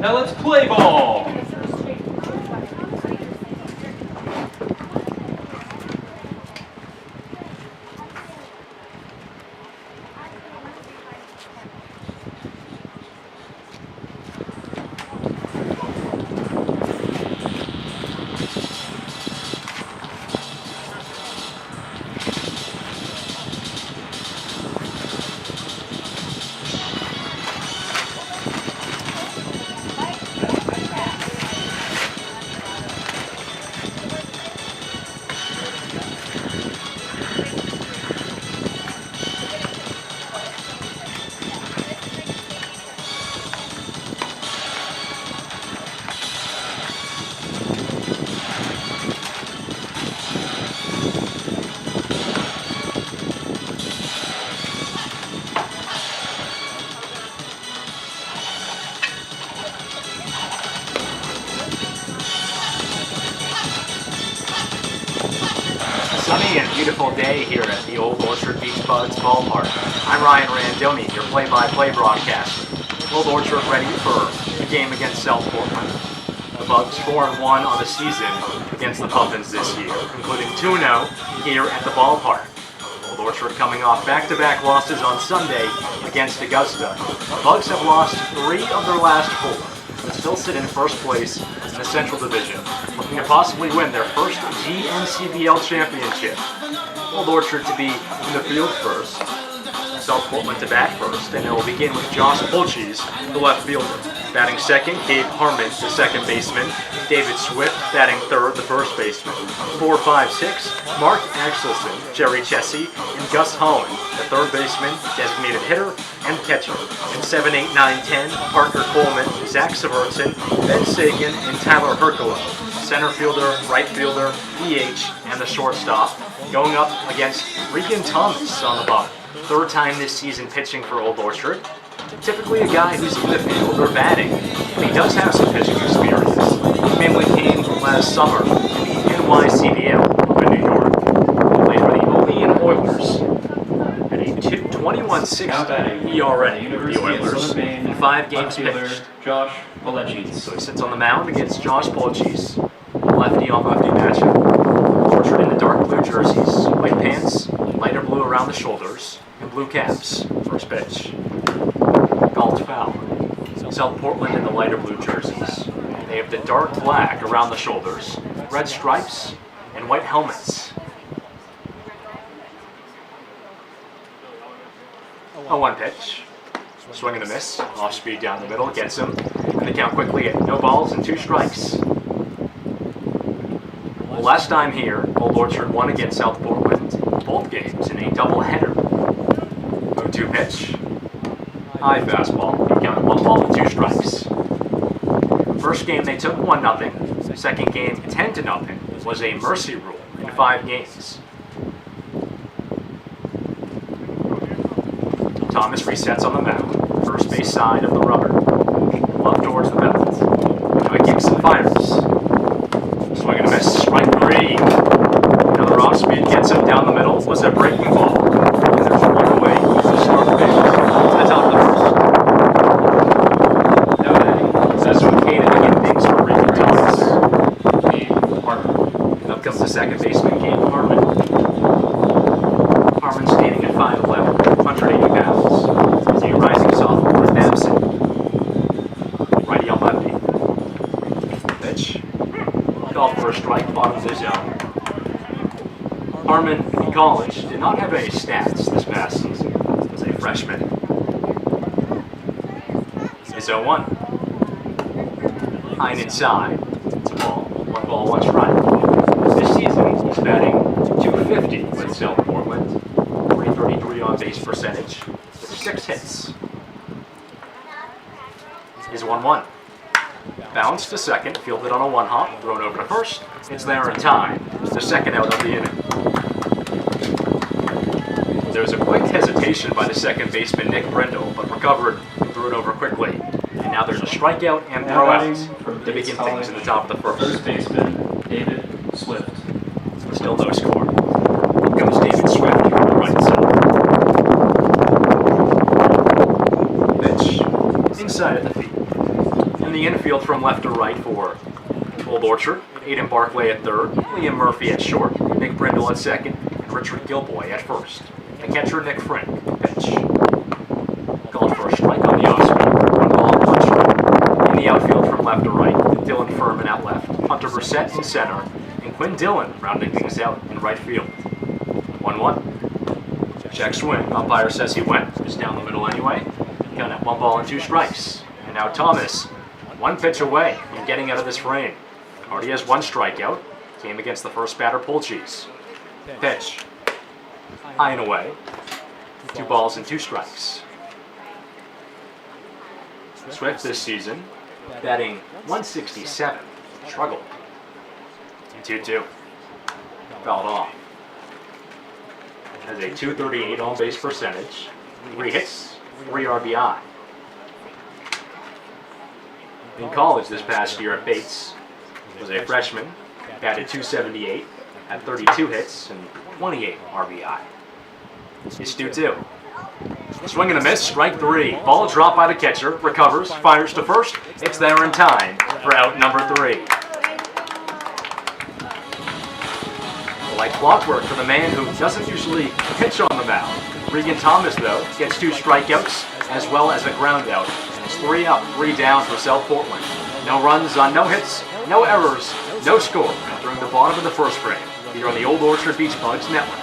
Now let's play ball. Sunny and beautiful day here at the Old Orchard Beach Buds ballpark. I'm Ryan Randoni, your play-by-play broadcaster. Old Orchard ready for the game against South Portland. The Bugs 4-1 on the season against the Puffins this year, including 2-0 here at the ballpark. Old Orchard coming off back-to-back losses on Sunday against Augusta. The Bugs have lost 3 of their last 4, but still sit in first place in the Central Division, looking to possibly win their first GNCBL championship. Old Orchard to be in the field first, South Portland to bat first, and it will begin with Josh Polchis, the left fielder. Batting second, Gabe Harmon, the second baseman. David Swift batting third, the first baseman. 4, 5, 6, Mark Axelson, Jerry Chessie, and Gus Holland, the third baseman, designated hitter, and catcher. And 7, 8, 9, 10, Parker Coleman, Zach Severson, Ben Sagan, and Tyler Hercolo. Center fielder, right fielder, DH, and the shortstop, going up against Regan Thomas on the bottom. Third time this season pitching for Old Orchard. Typically a guy who's in the field or batting, but he does have some pitching experience. He mainly came last summer in the NYCBL up in New York. He played for the Olean Oilers at a 21.6 ERA with the Oilers in 5 games pitched. Josh Polchis. So he sits on the mound against Josh Polchis, lefty on lefty matchup. Orchard in the dark blue jerseys, white pants, lighter blue around the shoulders, and blue caps. First pitch. Called foul. South Portland in the lighter blue jerseys. They have the dark black around the shoulders, red stripes, and white helmets. A 1 pitch. Swing and a miss. Off speed down the middle, gets him. And the count quickly at no balls and 2 strikes. Well, last time here, Old Orchard won against South Portland, both games in a doubleheader. 0-2 pitch. High fastball. He counted 1 ball and 2 strikes. First game they took 1-0. Second game 10-0. Was a mercy rule in 5 games. Thomas resets on the mound. First base side of the rubber. Love towards the belt. Now he kicks and fires. Swing and a miss. Strike 3. Another off speed gets him down the middle. Was a breaking ball. And there's 1 away to start the base. To the top of the first. Now batting. That's okay to begin things for Regan Thomas. Gabe Harmon. Up comes the second baseman, Gabe Harmon. Harmon standing at 5'11", 180 pounds. Is a rising sophomore with Babson. Righty on lefty. Pitch. Called for a strike, bottom of the zone. Harmon, in college, did not have any stats this past season as a freshman. It's 0-1. High and inside. It's a ball. 1 ball, 1 strike. This season, he's batting .250 with South Portland. .333 on base percentage with 6 hits. Is 1-1. Bounced to second, fielded on a 1-hop, thrown over to first. It's there in time. The second out of the inning. There was a quick hesitation by the second baseman, Nick Brindle, but recovered and threw it over quickly. And now there's a strikeout and throwout to begin things in the top of the first. First baseman, David Swift. Still no score. Up comes David Swift from the right side. Pitch inside of the feet. In the infield from left to right for Old Orchard, Aiden Barclay at third, Liam Murphy at short, Nick Brindle at second, and Richard Gilboy at first. The catcher, Nick Frank, pitch. Called for a strike on the off-speed. 1 ball, 1 strike. In the outfield from left to right, Dylan Furman at left, Hunter Brissett in center, and Quinn Dillon rounding things out in right field. 1-1. Check swing. Umpire says he went. Just down the middle anyway. Count at 1 ball and 2 strikes. And now Thomas, 1 pitch away from getting out of this frame. Already has 1 strikeout. Came against the first batter, Polcheese. Pitch. High and away. 2 balls and 2 strikes. Swift this season, batting 167. Struggled. 2-2. Fouled off. Has a .238 on-base percentage. 3 hits, 3 RBI. In college this past year at Bates, was a freshman, batted .278, had 32 hits and 28 RBI. It's 2-2. Swing and a miss, strike 3. Ball dropped by the catcher, recovers, fires to first. It's there in time for out number 3. Like clockwork for the man who doesn't usually pitch on the mound. Regan Thomas, though, gets 2 strikeouts as well as a ground out. And it's 3 up, 3 down for South Portland. No runs on no hits, no errors, no score during the bottom of the first frame here on the Old Orchard Beach Bugs Network.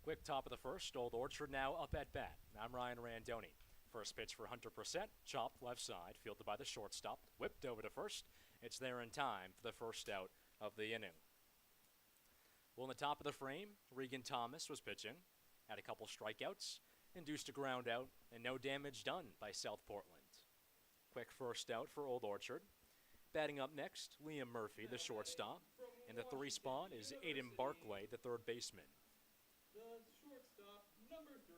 Quick top of the first, Old Orchard now up at bat. I'm Ryan Randoni. First pitch for Hunter Brissett, chopped left side, fielded by the shortstop, whipped over to first. It's there in time for the first out of the inning. Well, in the top of the frame, Regan Thomas was pitching, had a couple strikeouts, induced a ground out, and no damage done by South Portland. Quick first out for Old Orchard. Batting up next, Liam Murphy, the shortstop, and the 3 spot is Aiden Barclay, the third baseman. The shortstop, number 3,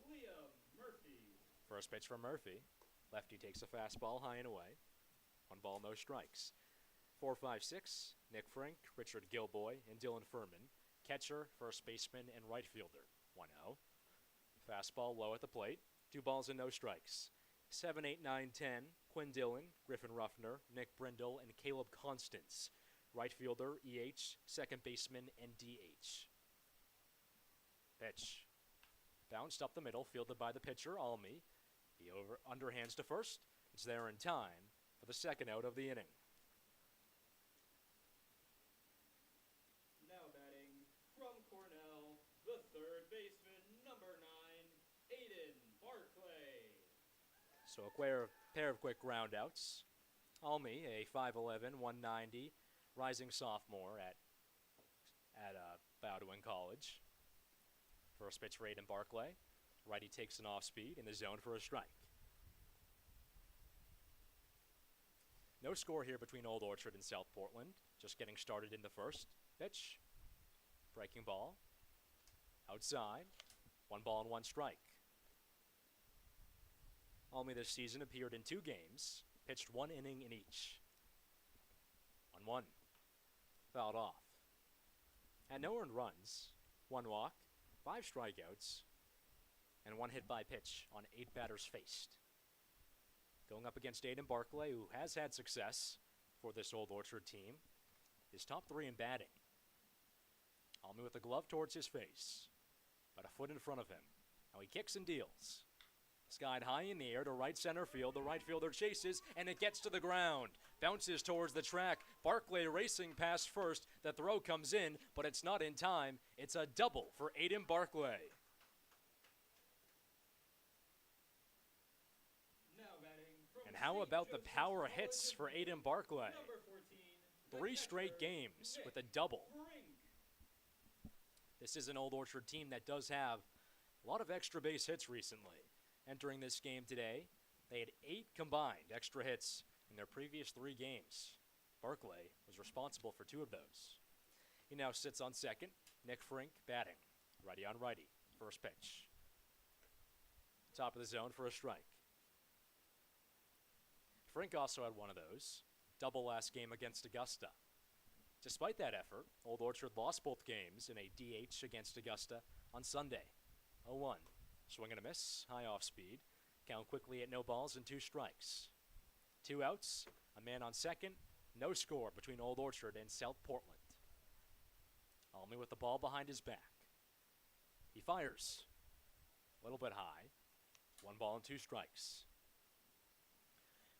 Liam Murphy. First pitch from Murphy. Lefty takes a fastball high and away. 1 ball, no strikes. 4-5-6, Nick Frank, Richard Gilboy, and Dylan Furman. Catcher, first baseman, and right fielder. 1-0. Fastball low at the plate. 2 balls and no strikes. 7, 8, 9, 10, Quinn Dillon, Griffin Ruffner, Nick Brindle, and Caleb Constance. Right fielder, EH, second baseman, and DH. Pitch. Bounced up the middle, fielded by the pitcher, Almy. He underhands to first. It's there in time for the second out of the inning. Now batting from Cornell, the third baseman, number 9, Aiden Barclay. So a pair of quick groundouts. Almi, a 5'11", 190, rising sophomore at Bowdoin College. First pitch for Aiden Barclay. Righty takes an off speed in the zone for a strike. No score here between Old Orchard and South Portland. Just getting started in the first. Pitch. Breaking ball. Outside. 1 ball and 1 strike. Almi this season appeared in 2 games. Pitched 1 inning in each. 1-1. Fouled off. Had no earned runs. 1 walk. 5 strikeouts. And 1 hit by pitch on 8 batters faced. Going up against Aiden Barclay, who has had success for this Old Orchard team, is top 3 in batting. Almi with the glove towards his face, about a foot in front of him. Now he kicks and deals. Skied high in the air to right center field. The right fielder chases, and it gets to the ground. Bounces towards the track. Barclay racing past first. The throw comes in, but it's not in time. It's a double for Aiden Barclay. And how about the power hits for Aiden Barclay? 3 straight games with a double. This is an Old Orchard team that does have a lot of extra base hits recently. Entering this game today, they had 8 combined extra hits in their previous 3 games. Barclay was responsible for 2 of those. He now sits on second. Nick Frink batting. Righty on righty. First pitch. Top of the zone for a strike. Frink also had one of those. Double last game against Augusta. Despite that effort, Old Orchard lost both games in a DH against Augusta on Sunday. 0-1. Swing and a miss, high off speed. Count quickly at no balls and 2 strikes. 2 outs, a man on second, no score between Old Orchard and South Portland. Almi with the ball behind his back. He fires. A little bit high. 1 ball and 2 strikes.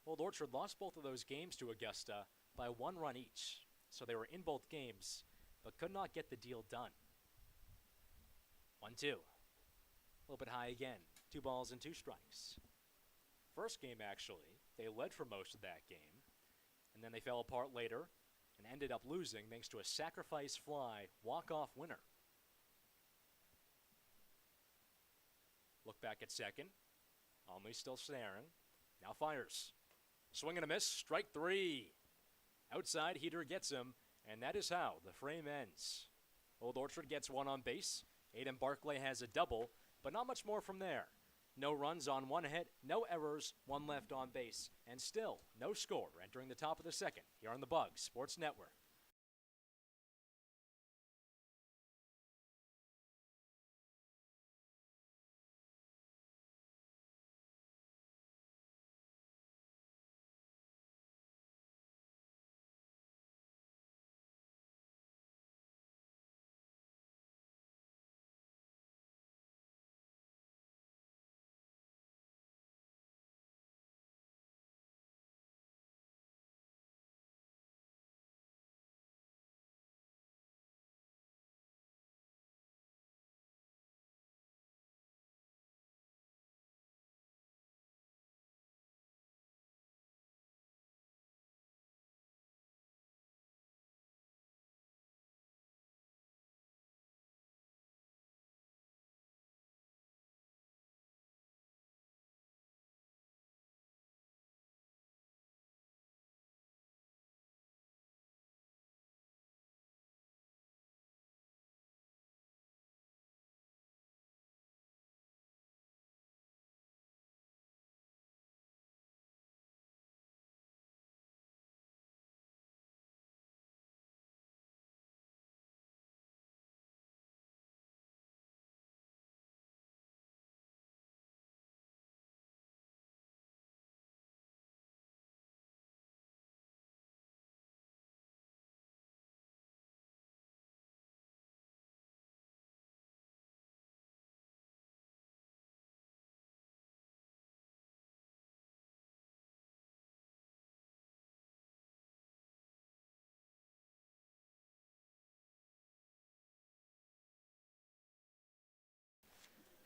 Old Orchard lost both of those games to Augusta by 1 run each, so they were in both games, but could not get the deal done. 1-2. A little bit high again. 2 balls and 2 strikes. First game, actually, they led for most of that game, and then they fell apart later and ended up losing thanks to a sacrifice fly walk-off winner. Look back at second. Almi still staring. Now fires. Swing and a miss. Strike 3. Outside, Heater gets him, and that is how the frame ends. Old Orchard gets 1 on base. Aiden Barclay has a double, but not much more from there. No runs on 1 hit, no errors, 1 left on base, and still no score entering the top of the second here on the Bug Sports Network.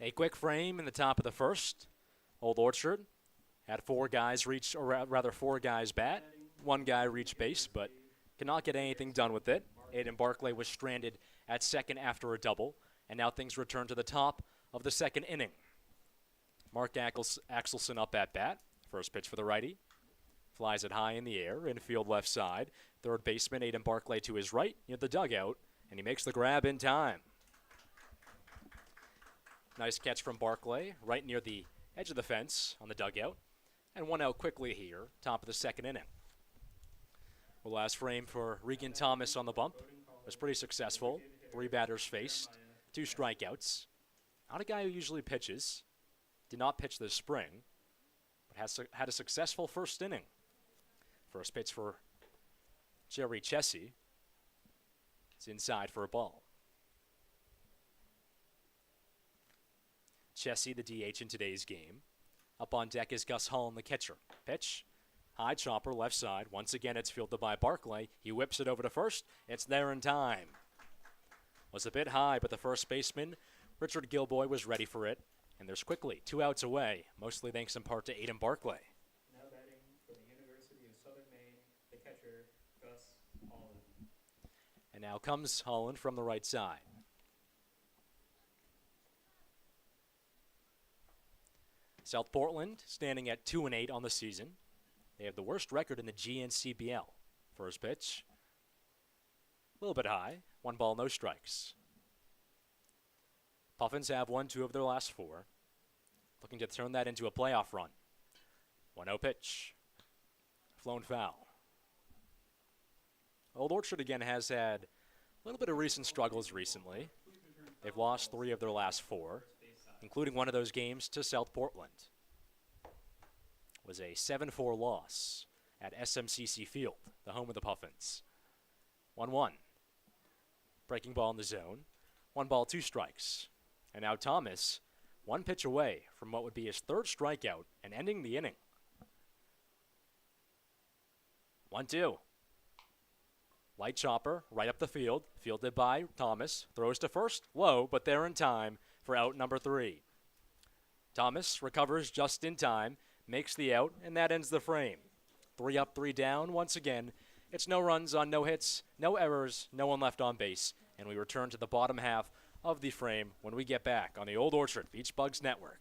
A quick frame in the top of the first. Old Orchard had four guys reach, or rather four guys bat. One guy reach base, but cannot get anything done with it. Aiden Barclay was stranded at second after a double, and now things return to the top of the second inning. Mark Axelson up at bat. First pitch for the righty. Flies it high in the air, infield left side. Third baseman Aiden Barclay to his right near the dugout, and he makes the grab in time. Nice catch from Barclay right near the edge of the fence on the dugout, and one out quickly here, top of the second inning. The last frame for Regan Thomas on the bump was pretty successful. 3 batters faced, 2 strikeouts. Not a guy who usually pitches. Did not pitch this spring, but has had a successful first inning. First pitch for Jerry Chessie. It's inside for a ball. Chessie, the DH in today's game. Up on deck is Gus Hull, the catcher. Pitch. High chopper, left side. Once again, it's fielded by Barclay. He whips it over to first. It's there in time. Was a bit high, but the first baseman, Richard Gilboy, was ready for it. And there's quickly 2 outs away, mostly thanks in part to Aiden Barclay. Now batting from the University of Southern Maine, the catcher, Gus Holland. And now comes Holland from the right side. South Portland standing at 2-8 on the season. They have the worst record in the GNCBL. First pitch. A little bit high. 1 ball, no strikes. Puffins have won 2 of their last 4. Looking to turn that into a playoff run. 1-0 pitch. Flown foul. Old Orchard again has had a little bit of recent struggles recently. They've lost 3 of their last 4, including one of those games to South Portland. It was a 7-4 loss at SMCC Field, the home of the Puffins. 1-1. Breaking ball in the zone. 1 ball, 2 strikes. And now Thomas, 1 pitch away from what would be his 3rd strikeout and ending the inning. 1-2. Light chopper, right up the field, fielded by Thomas. Throws to first, low, but there in time for out number 3. Thomas recovers just in time, makes the out, and that ends the frame. 3 up, 3 down. Once again, it's no runs on no hits, no errors, no one left on base, and we return to the bottom half of the frame when we get back on the Old Orchard Beach Bugs Network.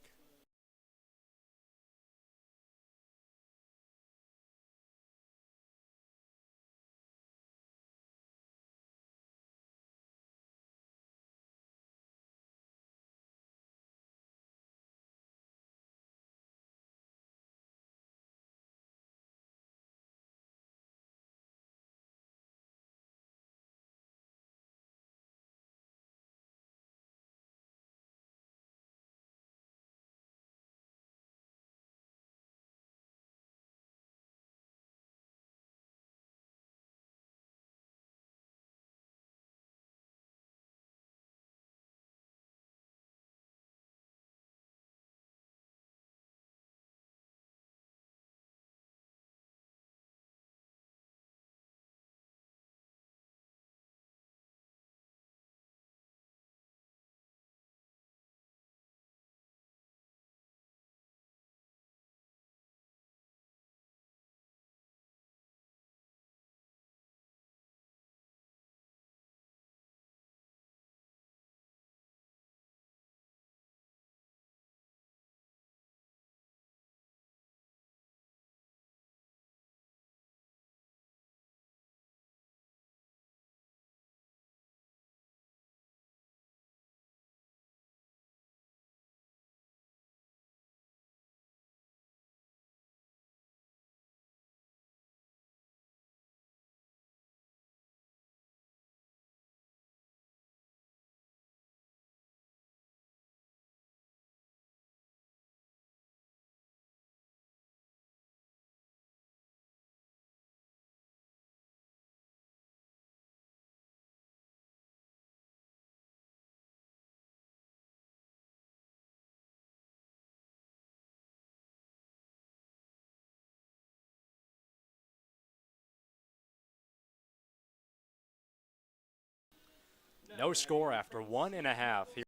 No score after 1.5 here.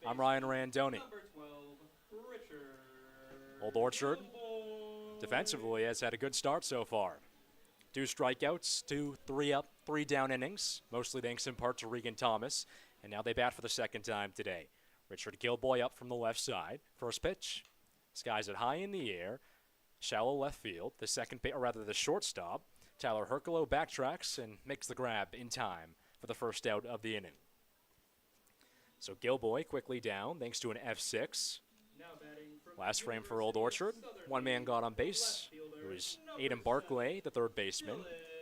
I'm Ryan Randoni. Number 12, Richard. Old Orchard Gilboy. defensively has had a good start so far. 2 strikeouts, 2 3-up, 3-down innings, mostly thanks in part to Regan Thomas, and now they bat for the second time today. Richard Gilboy up from the left side. First pitch, skies it high in the air, shallow left field. The shortstop, Tyler Herculo, backtracks and makes the grab in time for the first out of the inning. So Gilboy quickly down thanks to an F6. Now batting from Last frame for University Old of Orchard. Southern One man Maine, got on left base. fielder, It was number Aiden Barclay, the third baseman,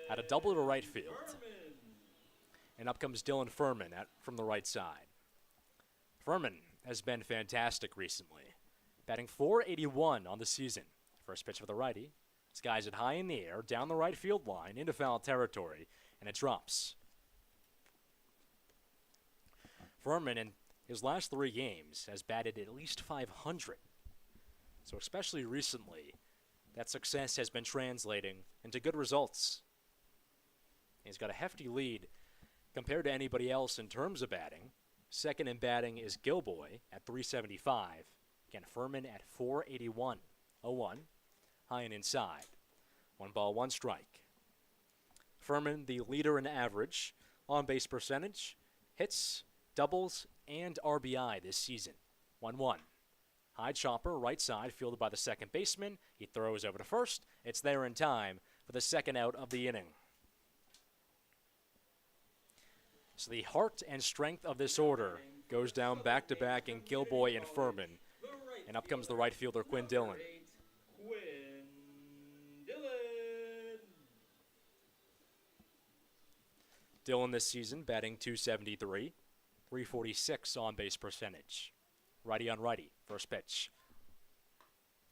had a double to right field. Furman. And up comes Dylan Furman from the right side. Furman has been fantastic recently, batting .481 on the season. First pitch for the righty. Skies it high in the air, down the right field line, into foul territory, and it drops. Furman, in his last 3 games, has batted at least .500. So especially recently, that success has been translating into good results. He's got a hefty lead compared to anybody else in terms of batting. Second in batting is Gilboy at .375. Again, Furman at .481. 0-1, high and inside. 1 ball, 1 strike. Furman, the leader in average, on-base percentage, hits, doubles, and RBI this season. 1-1. High chopper, right side, fielded by the second baseman. He throws over to first. It's there in time for the second out of the inning. So the heart and strength of this order goes down back-to-back in Gilboy and Furman. And up comes the right fielder, Quinn Dillon. Quinn Dillon. Dillon this season batting .273, .346 on-base percentage. Righty on righty, first pitch.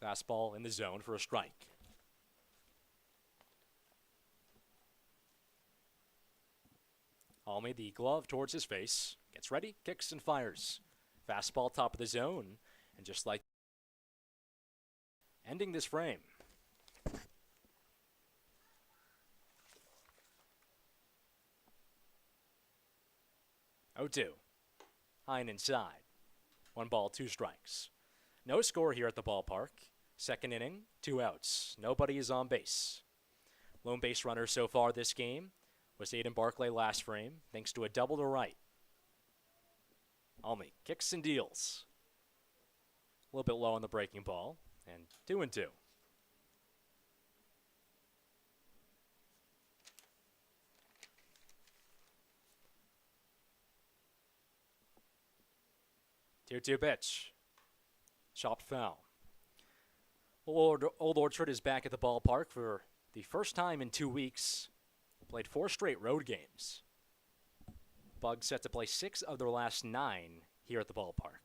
Fastball in the zone for a strike. Almy, the glove towards his face, gets ready, kicks and fires. Fastball top of the zone, and just like ending this frame. 0-2. High and inside. 1 ball, 2 strikes. No score here at the ballpark. Second inning, 2 outs. Nobody is on base. Lone base runner so far this game was Aiden Barclay last frame, thanks to a double to right. Almy kicks and deals. A little bit low on the breaking ball, and 2-2. Two-two pitch. Chopped foul. Old Orchard is back at the ballpark for the first time in 2 weeks. Played 4 straight road games. Bugs set to play 6 of their last 9 here at the ballpark.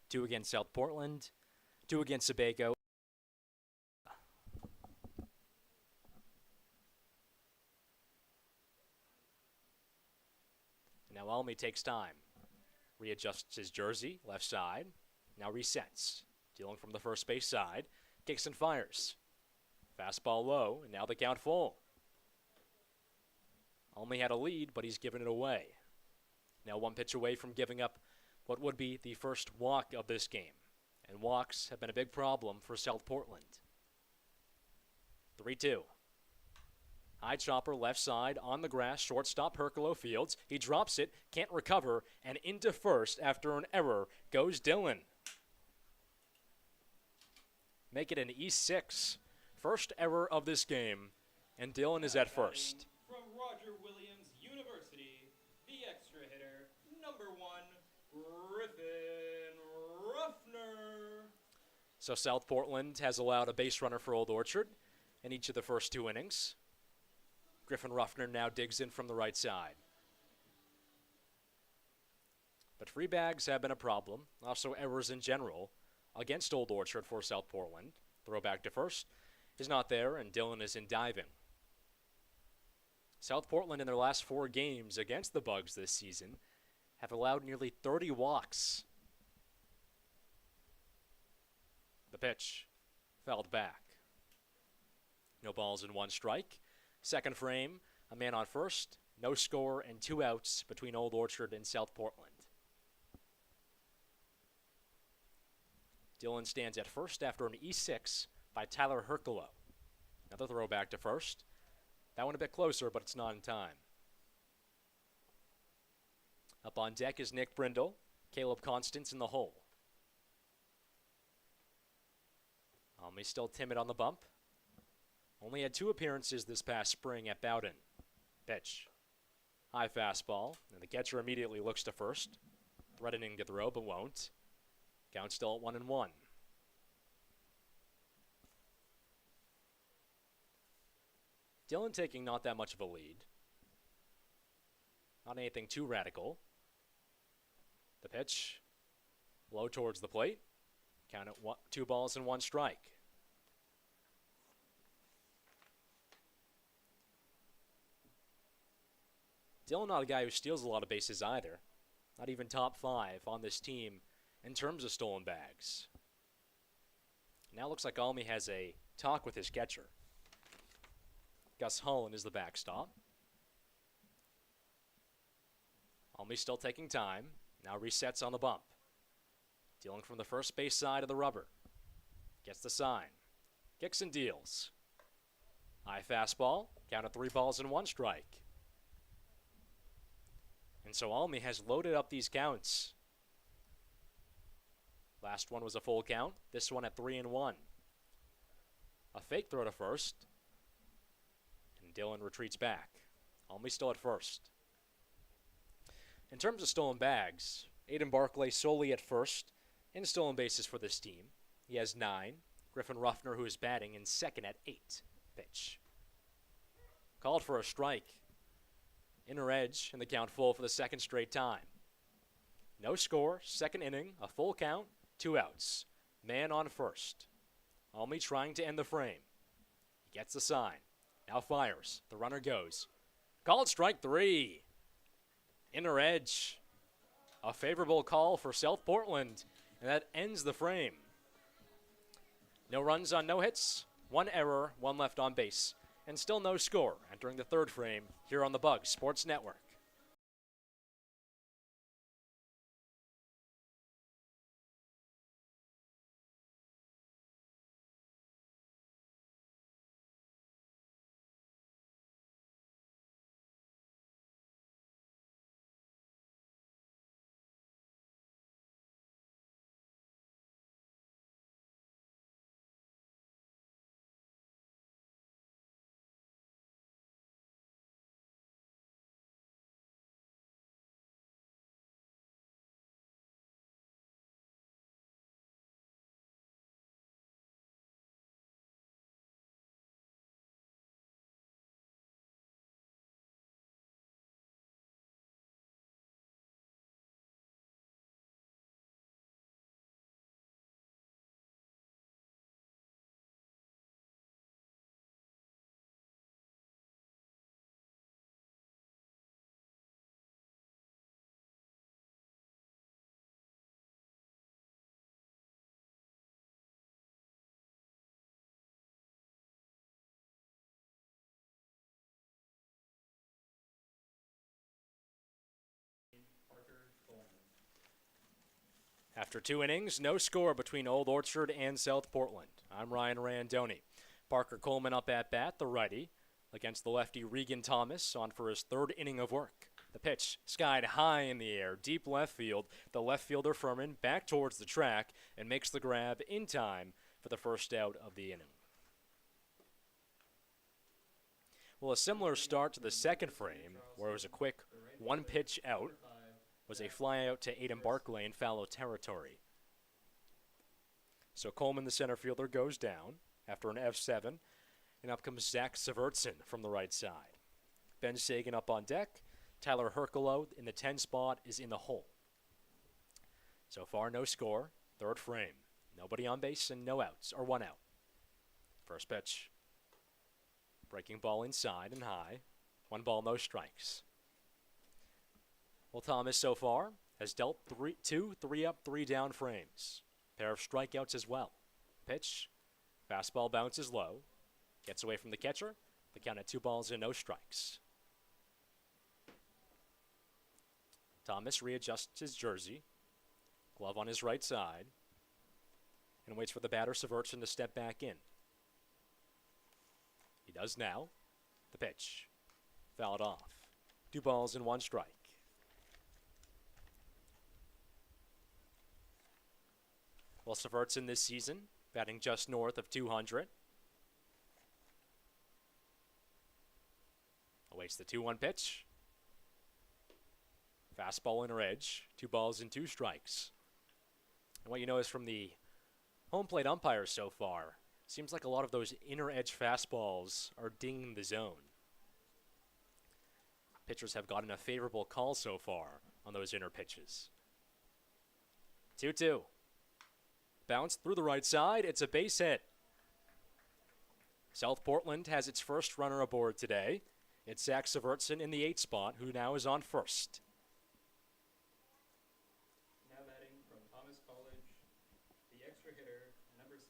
2 against South Portland, 2 against Sebago. Now Almy takes time. Readjusts his jersey, left side. Now resets. Dealing from the first base side. Kicks and fires. Fastball low, and now the count full. Almy had a lead, but he's given it away. Now 1 pitch away from giving up what would be the first walk of this game. And walks have been a big problem for South Portland. 3-2. High chopper left side on the grass, shortstop Herculo fields. He drops it, can't recover, and into first after an error goes Dillon. Make it an E6. First error of this game, and Dillon is at first. From Roger Williams University, the extra hitter, number 1, Griffin Ruffner. So South Portland has allowed a base runner for Old Orchard in each of the first 2 innings. Griffin Ruffner now digs in from the right side. But free bags have been a problem, also errors in general, against Old Orchard for South Portland. Throw back to first is not there, and Dillon is in diving. South Portland in their last 4 games against the Bugs this season have allowed nearly 30 walks. The pitch fouled back. No balls and 1 strike. Second frame, a man on first, no score, and 2 outs between Old Orchard and South Portland. Dylan stands at first after an E6 by Tyler Herculo. Another throw back to first. That one a bit closer, but it's not in time. Up on deck is Nick Brindle, Caleb Constance in the hole. He's still timid on the bump. Only had 2 appearances this past spring at Bowden. Pitch. High fastball, and the catcher immediately looks to first, threatening to throw, but won't. Count still at 1-1. Dylan taking not that much of a lead. Not anything too radical. The pitch, low towards the plate. Count at 2 balls and 1 strike. Dylan not a guy who steals a lot of bases either. Not even top 5 on this team in terms of stolen bags. Now looks like Almy has a talk with his catcher. Gus Holland is the backstop. Almy still taking time. Now resets on the bump. Dealing from the first base side of the rubber. Gets the sign. Kicks and deals. High fastball. Count of 3 balls and 1 strike. And so Almy has loaded up these counts. Last one was a full count. This one at 3-1. A fake throw to first. And Dylan retreats back. Almy still at first. In terms of stolen bags, Aiden Barclay solely at first in stolen bases for this team. He has 9. Griffin Ruffner, who is batting, in second at 8. Pitch. Called for a strike. Inner edge in the count full for the second straight time. No score, second inning, a full count, 2 outs. Man on first. Almy trying to end the frame. He gets the sign. Now fires. The runner goes. Called strike 3. Inner edge. A favorable call for South Portland, and that ends the frame. No runs on no hits, 1 error, 1 left on base, and still no score entering the 3rd frame here on the Bug Sports Network. After 2 innings, no score between Old Orchard and South Portland. I'm Ryan Randoni. Parker Coleman up at bat, the righty, against the lefty Regan Thomas, on for his 3rd inning of work. The pitch skied high in the air, deep left field. The left fielder Furman back towards the track and makes the grab in time for the first out of the inning. Well, a similar start to the 2nd frame, where it was a quick 1 pitch out, was a fly out to Aiden Barclay in foul territory. So Coleman, the center fielder, goes down after an F7, and up comes Zach Severtson from the right side. Ben Sagan up on deck. Tyler Herculo in the 10 spot is in the hole. So far, no score. 3rd frame. Nobody on base and no outs, or 1 out. First pitch. Breaking ball inside and high. 1 ball, no strikes. Well, Thomas so far has dealt 2 3-up, 3-down frames. Pair of strikeouts as well. Pitch. Fastball bounces low. Gets away from the catcher. The count at 2 balls and no strikes. Thomas readjusts his jersey. Glove on his right side. and waits for the batter, Severson, to step back in. He does now. The pitch. Fouled off. 2 balls and 1 strike. Well, Severson this season, batting just north of 200. Awaits the 2-1 pitch. Fastball inner edge. 2 balls and 2 strikes. And what you notice from the home plate umpires so far, seems like a lot of those inner edge fastballs are dinging the zone. Pitchers have gotten a favorable call so far on those inner pitches. 2-2. Bounce through the right side. It's a base hit. South Portland has its first runner aboard today. It's Zach Severson in the 8th spot, who now is on first. Now batting from Thomas College, the extra hitter, number 6,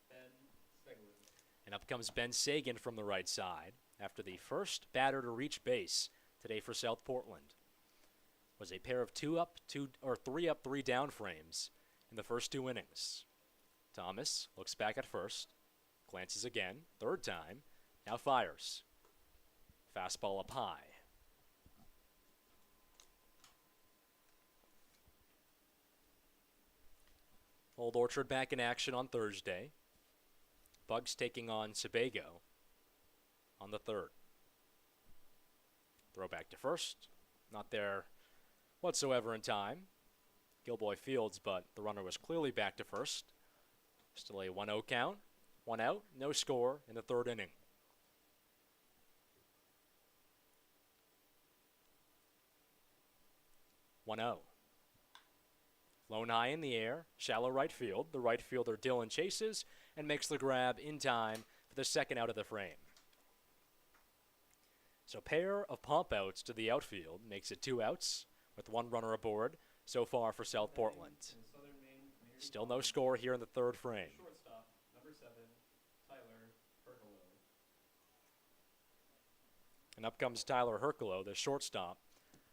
Ben Seguin. And up comes Ben Sagan from the right side after the first batter to reach base today for South Portland. Was a pair of 3 up, 3 down frames in the first 2 innings. Thomas looks back at first, glances again, 3rd time, now fires. Fastball up high. Old Orchard back in action on Thursday. Bugs taking on Sebago on the 3rd. Throw back to first. Not there whatsoever in time. Gilboy fields, but the runner was clearly back to first. Still a 1-0 count. 1 out, no score in the 3rd inning. 1-0. Flown high in the air, shallow right field. The right fielder Dylan chases and makes the grab in time for the 2nd out of the frame. So pair of pump outs to the outfield makes it 2 outs with 1 runner aboard so far for South Portland. Still no score here in the 3rd frame. Shortstop, number 7, Tyler Hercolo. And up comes Tyler Hercolo, the shortstop,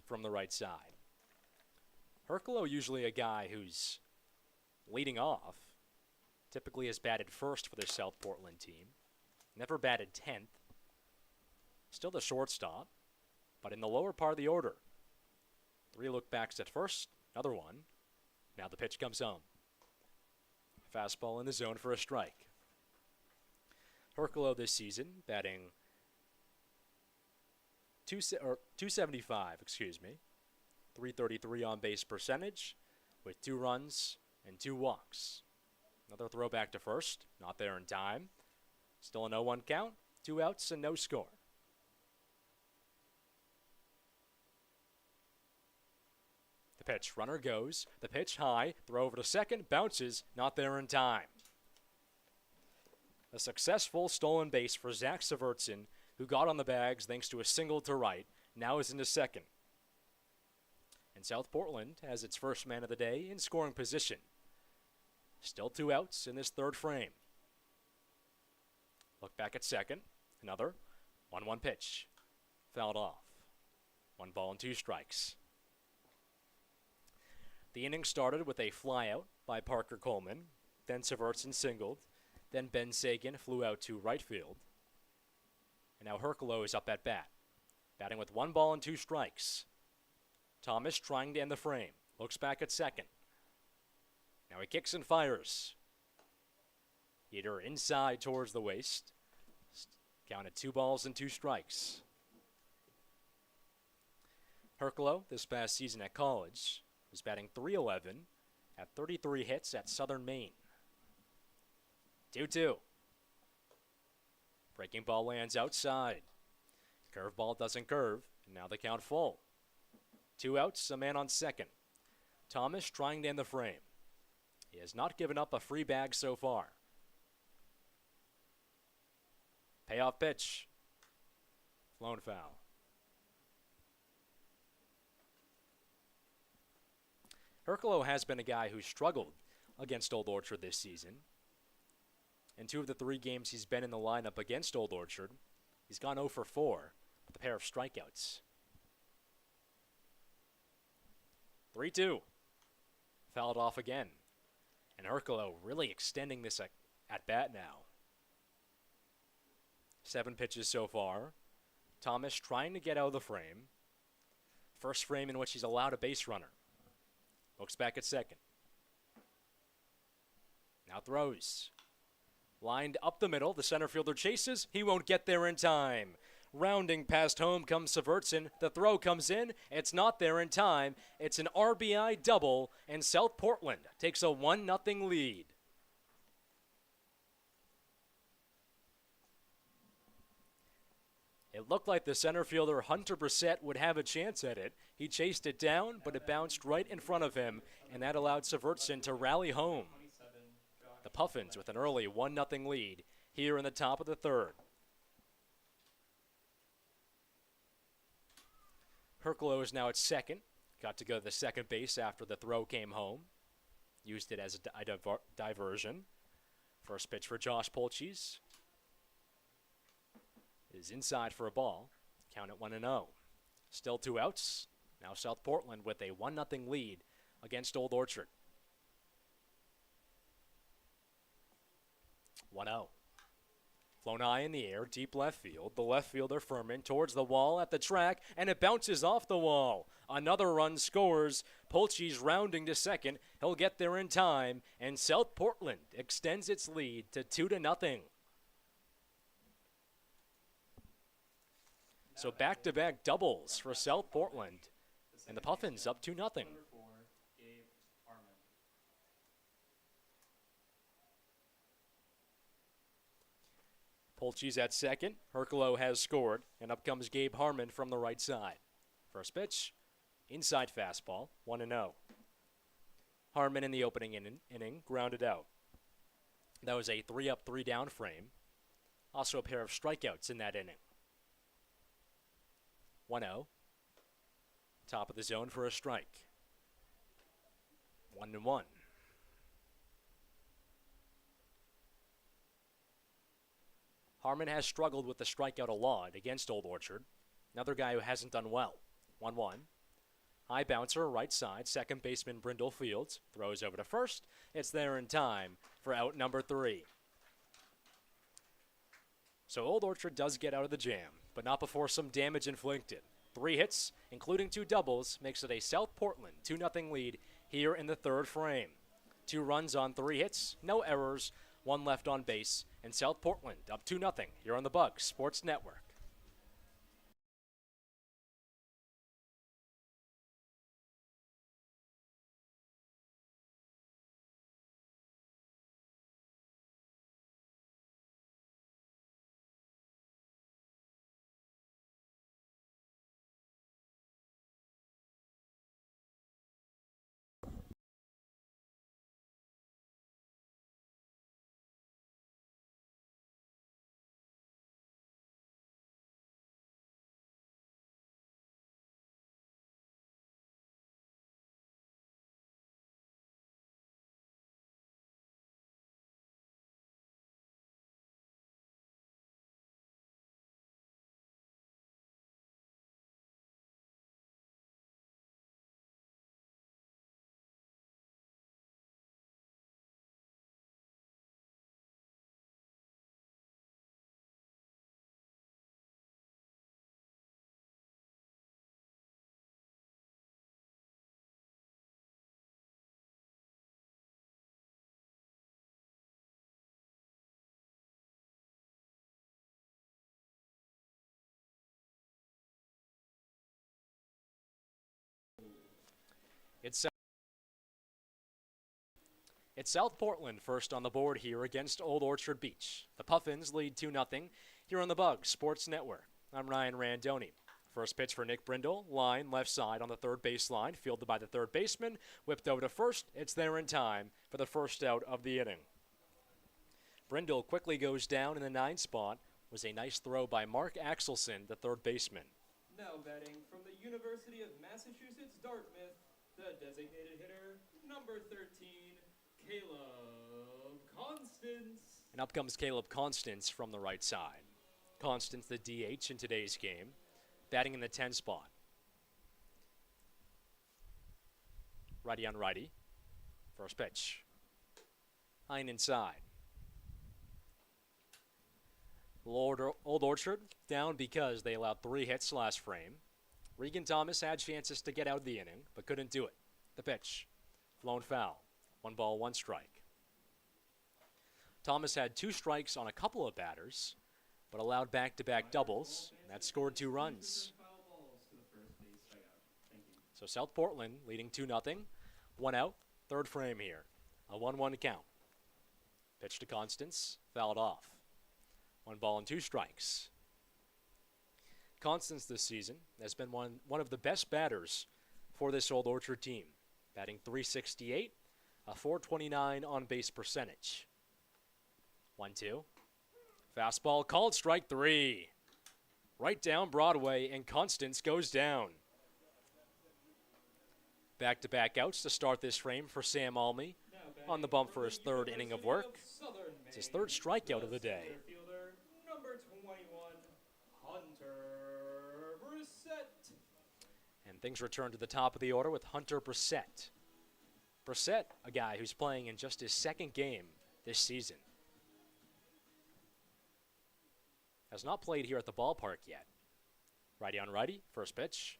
from the right side. Hercolo usually a guy who's leading off. Typically has batted first for the South Portland team. Never batted 10th. Still the shortstop, but in the lower part of the order. 3 look-backs at first, another one. Now the pitch comes home. Fastball in the zone for a strike. Hercolo this season batting 275, 333 on base percentage with 2 runs and 2 walks. Another throw back to first, not there in time. Still a 0-1 count, 2 outs and no score. The pitch, runner goes, the pitch high, throw over to second, bounces, not there in time. A successful stolen base for Zach Severson, who got on the bags thanks to a single to right, now is into second. And South Portland has its first man of the day in scoring position. Still 2 outs in this 3rd frame. Look back at second. Another 1-1 pitch. Fouled off. 1 ball and 2 strikes. The inning started with a flyout by Parker Coleman. Then Severson singled. Then Ben Sagan flew out to right field. And now Hercolo is up at bat. Batting with 1 ball and 2 strikes. Thomas trying to end the frame. Looks back at second. Now he kicks and fires. Heater inside towards the waist. Counted 2 balls and 2 strikes. Hercolo, this past season at college, was batting .311 at 33 hits at Southern Maine. 2-2. Breaking ball lands outside. Curveball doesn't curve, and now the count full. 2 outs, a man on second. Thomas trying to end the frame. He has not given up a free bag so far. Payoff pitch. Flown foul. Hercolo has been a guy who struggled against Old Orchard this season. In 2 of the 3 games he's been in the lineup against Old Orchard, he's gone 0 for 4 with a pair of strikeouts. 3-2. Fouled off again. And Herculo really extending this at bat now. 7 pitches so far. Thomas trying to get out of the frame. First frame in which he's allowed a base runner. Looks back at second. Now throws. Lined up the middle. The center fielder chases. He won't get there in time. Rounding past home comes Severtson. The throw comes in. It's not there in time. It's an RBI double, and South Portland takes a 1-0 lead. It looked like the center fielder Hunter Brissett would have a chance at it. He chased it down, but it bounced right in front of him, and that allowed Severtson to rally home. The Puffins with an early 1-0 lead here in the top of the third. Herculo is now at second. Got to go to the second base after the throw came home. Used it as a diversion. First pitch for Josh Polchis is inside for a ball. Count at 1-0. Still 2 outs. Now South Portland with a 1-0 lead against Old Orchard. 1-0. Flown high in the air, deep left field. The left fielder Furman towards the wall at the track, and it bounces off the wall. Another run scores. Polchis rounding to second. He'll get there in time, and South Portland extends its lead to 2-0. So back-to-back doubles for South Portland, and the Puffins up 2-0. Number 4, Gabe Harmon. Polchis at second. Herculo has scored, and up comes Gabe Harmon from the right side. First pitch, inside fastball, 1-0. Harmon in the opening inning grounded out. That was a 3-up, 3-down frame. Also a pair of strikeouts in that inning. 1-0. Top of the zone for a strike. 1-1. Harmon has struggled with the strikeout a lot against Old Orchard. Another guy who hasn't done well. 1-1. High bouncer, right side. Second baseman Brindle Fields throws over to first. It's there in time for out number 3. So Old Orchard does get out of the jam, but not before some damage inflicted. 3 hits, including 2 doubles, makes it a South Portland 2-0 lead here in the third frame. 2 runs on 3 hits, no errors, 1 left on base, and South Portland up 2-0 here on the Bug Sports Network. It's South Portland first on the board here against Old Orchard Beach. The Puffins lead 2-0 here on the Bug Sports Network. I'm Ryan Randoni. First pitch for Nick Brindle, line left side on the third baseline, fielded by the third baseman, whipped over to first. It's there in time for the first out of the inning. Brindle quickly goes down in the 9 spot. Was a nice throw by Mark Axelson, the third baseman. Now batting from the University of Massachusetts, Dartmouth, the designated hitter, number 13, Caleb Constance. And up comes Caleb Constance from the right side. Constance, the DH in today's game, batting in the 10 spot. Righty on righty. First pitch. Hein inside. Old Orchard down because they allowed 3 hits last frame. Regan Thomas had chances to get out of the inning, but couldn't do it. The pitch. Blown foul. 1 ball, 1 strike. Thomas had 2 strikes on a couple of batters, but allowed back-to-back doubles. That scored 2 runs. Foul balls to the first base dugout. Thank you. So South Portland leading 2-0. 1 out, 3rd frame here. A 1-1 count. Pitch to Constance, fouled off. 1 ball and 2 strikes. Constance this season has been one of the best batters for this Old Orchard team, batting .368, a .429 on-base percentage. 1-2. Fastball called, strike 3. Right down Broadway, and Constance goes down. Back-to-back outs to start this frame for Sam Almy, on the bump for his 3rd inning of work. It's his 3rd strikeout of the day. Fielder, number 21, Hunter Brissett. And things return to the top of the order with Hunter Brissett. Brissett, a guy who's playing in just his 2nd game this season. Has not played here at the ballpark yet. Righty on righty, first pitch.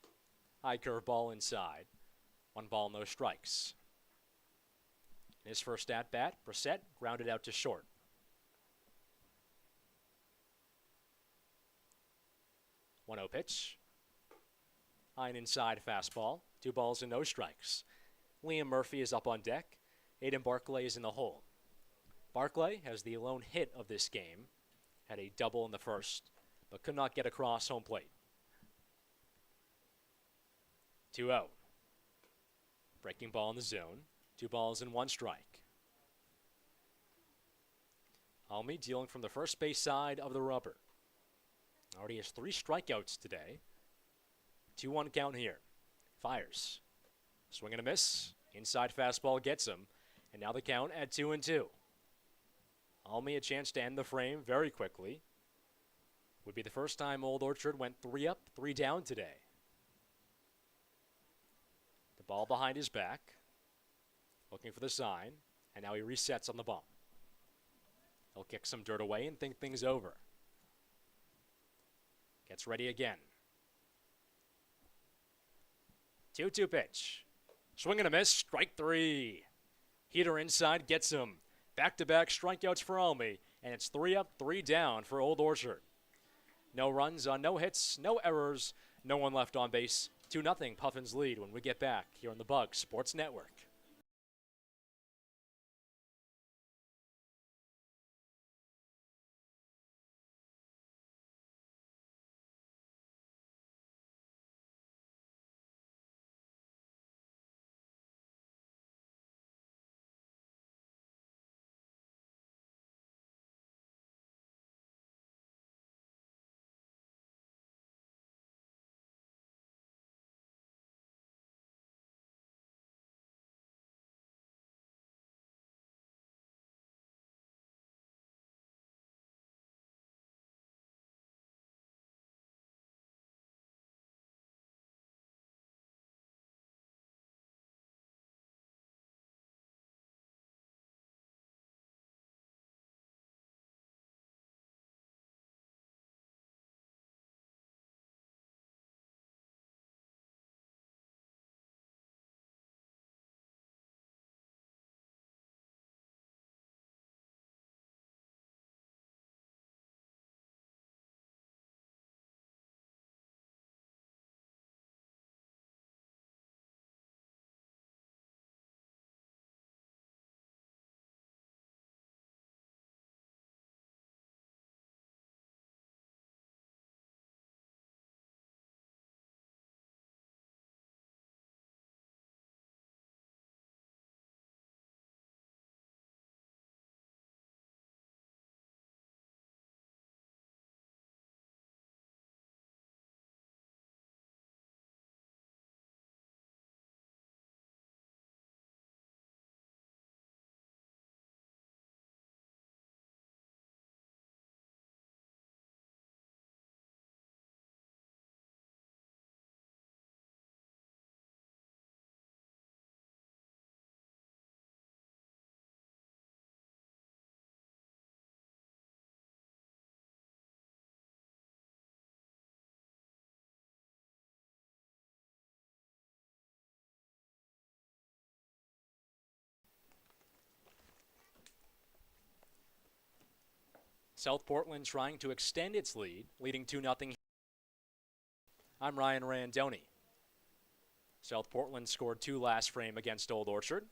High curveball inside. 1 ball, no strikes. In his first at-bat, Brissett grounded out to short. One 0 pitch. High and inside fastball. 2 balls and no strikes. Liam Murphy is up on deck. Aiden Barclay is in the hole. Barclay has the lone hit of this game. Had a double in the first, but could not get across home plate. 2-0. Breaking ball in the zone. 2 balls and 1 strike. Almy dealing from the first base side of the rubber. Already has 3 strikeouts today. 2-1 count here. Fires. Swing and a miss. Inside fastball gets him. And now the count at 2-2. Almy a chance to end the frame very quickly. Would be the first time Old Orchard went 3 up, 3 down today. The ball behind his back. Looking for the sign. And now he resets on the bump. He'll kick some dirt away and think things over. Gets ready again. 2-2 pitch. Swing and a miss. Strike 3. Heater inside gets him. Back-to-back strikeouts for Almy. And it's 3 up, 3 down for Old Orchard. No runs on no hits, no errors, no one left on base. 2-0 Puffins lead when we get back here on the Bug Sports Network. South Portland trying to extend its lead, leading 2-0. I'm Ryan Randoni. South Portland scored 2 last frame against Old Orchard.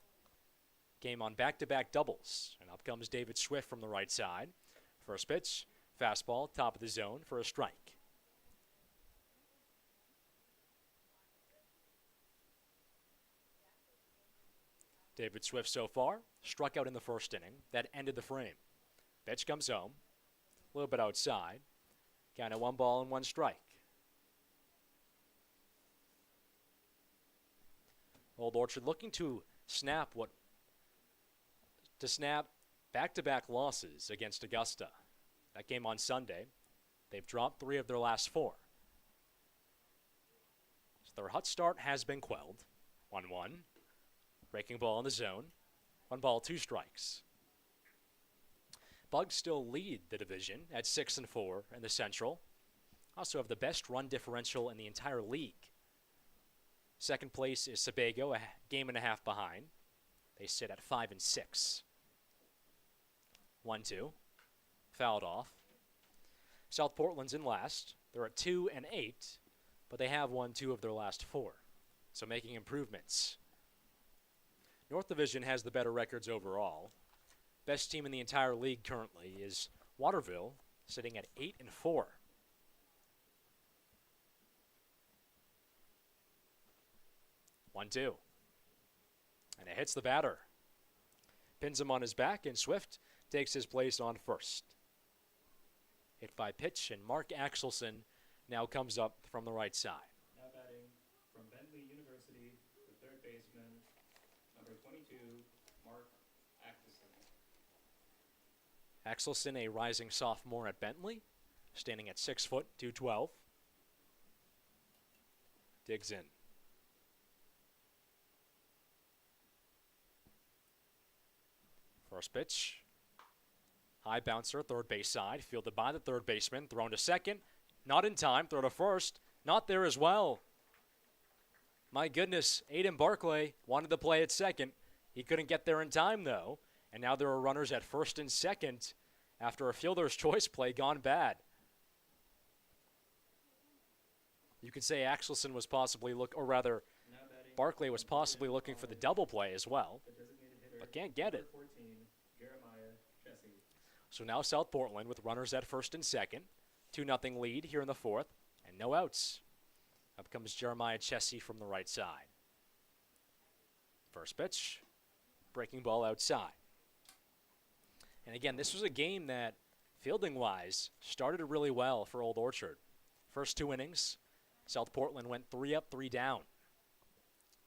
Game on back-to-back doubles. And up comes David Swift from the right side. First pitch, fastball, top of the zone for a strike. David Swift so far struck out in the first inning. That ended the frame. Pitch comes home. A little bit outside. Count at 1 ball and 1 strike. Old Orchard looking to snap back-to-back losses against Augusta. That game on Sunday, they've dropped 3 of their last 4. So their hot start has been quelled. 1-1. Breaking ball in the zone. 1 ball, 2 strikes. Bugs still lead the division at 6-4 in the Central. Also have the best run differential in the entire league. Second place is Sebago, a game and a half behind. They sit at 5-6. 1-2. Fouled off. South Portland's in last. They're at 2-8, but they have won 2 of their last 4. So making improvements. North Division has the better records overall. Best team in the entire league currently is Waterville, sitting at 8-4. 1-2. And it hits the batter. Pins him on his back, and Swift takes his place on first. Hit by pitch, and Mark Axelson now comes up from the right side. Now batting from Bentley University, the third baseman, number 22, Mark Axelson. Axelson, a rising sophomore at Bentley, standing at 6 foot, 212. Digs in. First pitch. High bouncer, third base side, fielded by the third baseman, thrown to second. Not in time, throw to first. Not there as well. My goodness, Aiden Barclay wanted to play at second. He couldn't get there in time, though. And now there are runners at first and second after a fielder's choice play gone bad. You could say Axelson was possibly Barclay was possibly looking for the double play as well, but can't get it. 14, Jeremiah Jesse. So now South Portland with runners at first and second. 2-0 lead here in the fourth, and no outs. Up comes Jeremiah Chessie from the right side. First pitch, breaking ball outside. And again, this was a game that, fielding-wise, started really well for Old Orchard. First 2 innings, South Portland went 3 up, 3 down.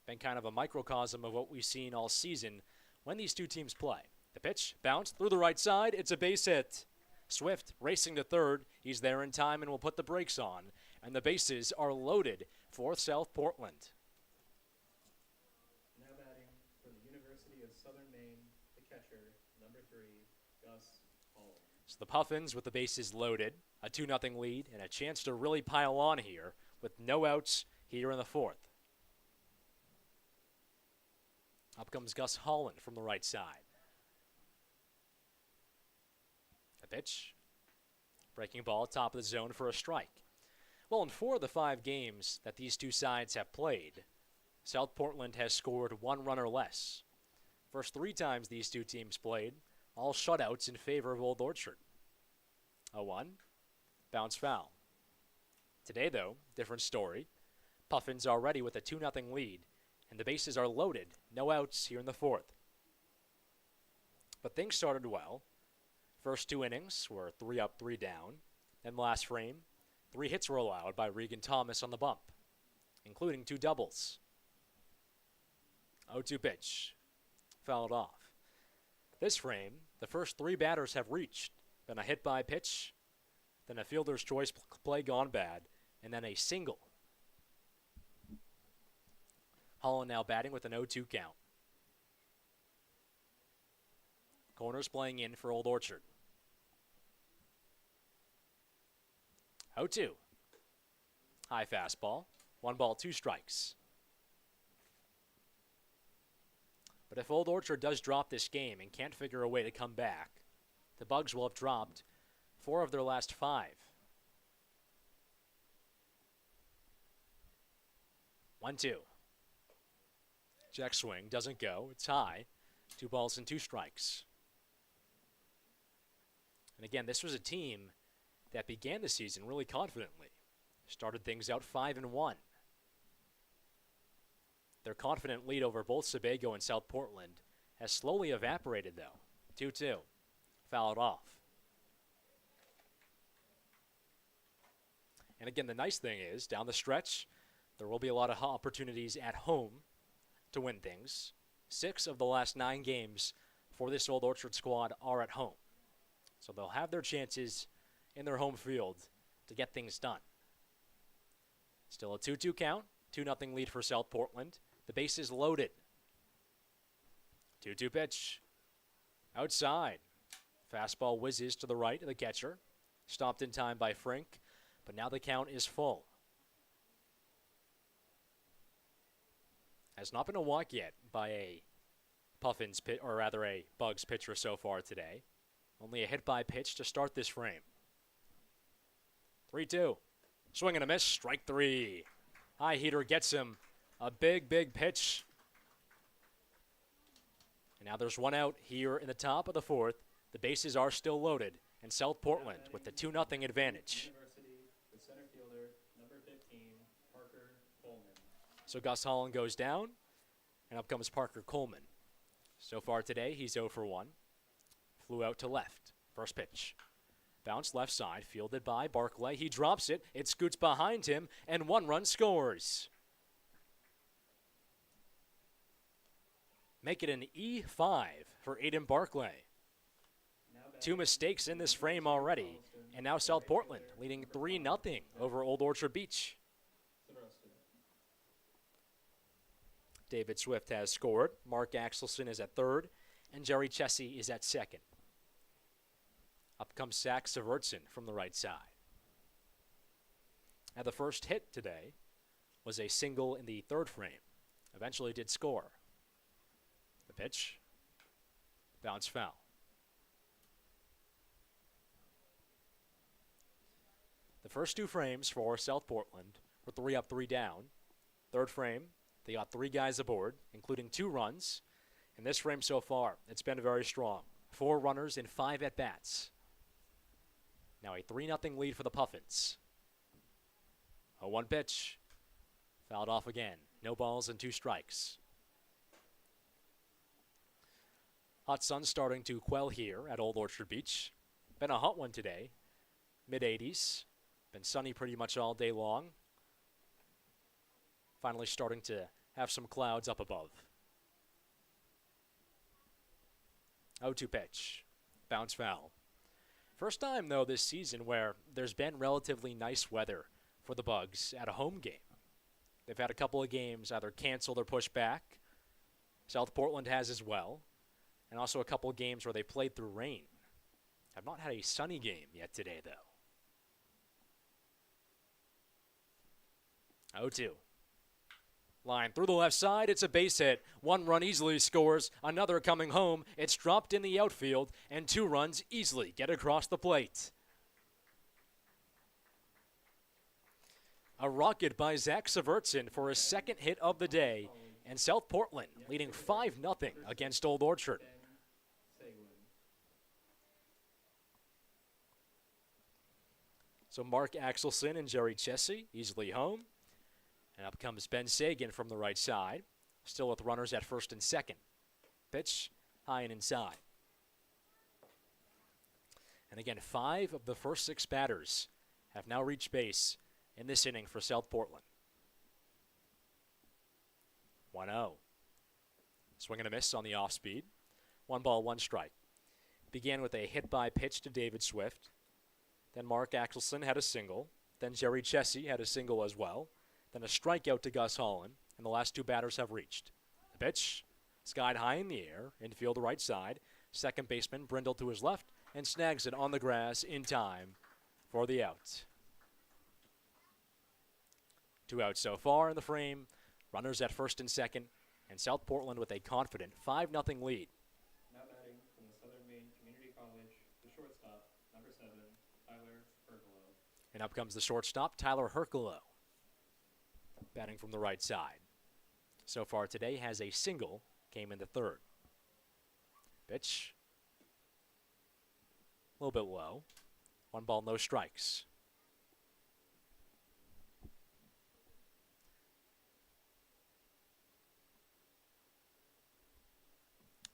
Been kind of a microcosm of what we've seen all season when these two teams play. The pitch, bounced through the right side, it's a base hit. Swift racing to third, he's there in time and will put the brakes on. And the bases are loaded for South Portland. Now batting from the University of Southern Maine, the catcher, number 3, Gus Hall. So the Puffins with the bases loaded, a 2-0 lead, and a chance to really pile on here with no outs here in the fourth. Up comes Gus Holland from the right side. A pitch. Breaking ball, top of the zone for a strike. Well, in 4 of the 5 games that these two sides have played, South Portland has scored 1 run or less. First 3 times these two teams played, all shutouts in favor of Old Orchard. 0-1, bounce foul. Today, though, different story. Puffins already with a 2-0 lead, and the bases are loaded, no outs here in the fourth. But things started well. First 2 innings were 3 up, 3 down. Then last frame, 3 hits were allowed by Regan Thomas on the bump, including 2 doubles. 0-2 pitch, fouled off. This frame, the first 3 batters have reached. Then a hit by pitch, then a fielder's choice play gone bad, and then a single. Holland now batting with an 0-2 count. Corners playing in for Old Orchard. 0-2. High fastball. 1 ball, 2 strikes. But if Old Orchard does drop this game and can't figure a way to come back, the Bugs will have dropped 4 of their last 5. 1-2. Check swing, doesn't go. It's high. 2 balls and 2 strikes. And again, this was a team that began the season really confidently. Started things out 5-1. Their confident lead over both Sebago and South Portland has slowly evaporated, though. 2-2. Fouled off. And again, the nice thing is, down the stretch, there will be a lot of opportunities at home to win things. 6 of the last 9 games for this Old Orchard squad are at home. So they'll have their chances in their home field to get things done. Still a 2-2 count. 2-0 lead for South Portland. The base is loaded. 2-2 pitch. Outside. Fastball whizzes to the right of the catcher. Stopped in time by Frink, but now the count is full. Has not been a walk yet by a Puffins pit, or rather a Bugs pitcher so far today. Only a hit by pitch to start this frame. 3-2. Swing and a miss. Strike 3. High heater gets him a big pitch. And now there's 1 out here in the top of the 4th. The bases are still loaded, and South Portland with the 2-0 advantage. University, the center fielder, number 15, Parker Coleman. So Gus Holland goes down, and up comes Parker Coleman. So far today, he's 0 for 1. Flew out to left. First pitch. Bounce left side, fielded by Barclay. He drops it. It scoots behind him, and 1 run scores. Make it an E5 for Aiden Barclay. 2 mistakes in this frame already, and now South Portland leading 3-0 over Old Orchard Beach. David Swift has scored. Mark Axelson is at 3rd, and Jerry Chessie is at 2nd. Up comes Zach Severtson from the right side. Now the first hit today was a single in the 3rd frame. Eventually did score. The pitch. Bounce foul. The first 2 frames for South Portland were 3 up, 3 down. 3rd frame, they got 3 guys aboard, including 2 runs. In this frame so far, it's been very strong. 4 runners in 5 at-bats. Now a 3-0 lead for the Puffins. A 1 pitch. Fouled off again. No balls and 2 strikes. Hot sun starting to quell here at Old Orchard Beach. Been a hot one today. Mid-80s. Been sunny pretty much all day long. Finally starting to have some clouds up above. 0-2 pitch. Bounce foul. First time, though, this season where there's been relatively nice weather for the Bugs at a home game. They've had a couple of games either canceled or pushed back. South Portland has as well. And also a couple of games where they played through rain. Have not had a sunny game yet today, though. 0-2. Line through the left side. It's a base hit. 1 run easily scores. Another coming home. It's dropped in the outfield. And 2 runs easily get across the plate. A rocket by Zach Severtson for his 2nd hit of the day. And South Portland leading 5-0 against Old Orchard. So Mark Axelson and Jerry Chessie easily home. And up comes Ben Sagan from the right side, still with runners at 1st and 2nd. Pitch, high and inside. And again, 5 of the first 6 batters have now reached base in this inning for South Portland. 1-0. Swing and a miss on the off speed. 1 ball, 1 strike. Began with a hit by pitch to David Swift. Then Mark Axelson had a single. Then Jerry Chessie had a single as well. Then a strikeout to Gus Holland, and the last 2 batters have reached. The pitch, skied high in the air, infield right side. Second baseman Brindle to his left, and snags it on the grass in time for the out. 2 outs so far in the frame. Runners at 1st and 2nd, and South Portland with a confident 5-0 lead. Now batting from the Southern Maine Community College, the shortstop, number 7, And up comes the shortstop, Tyler Herculow, batting from the right side. So far today has a single, came in the third. Pitch. A little bit low. 1 ball, no strikes.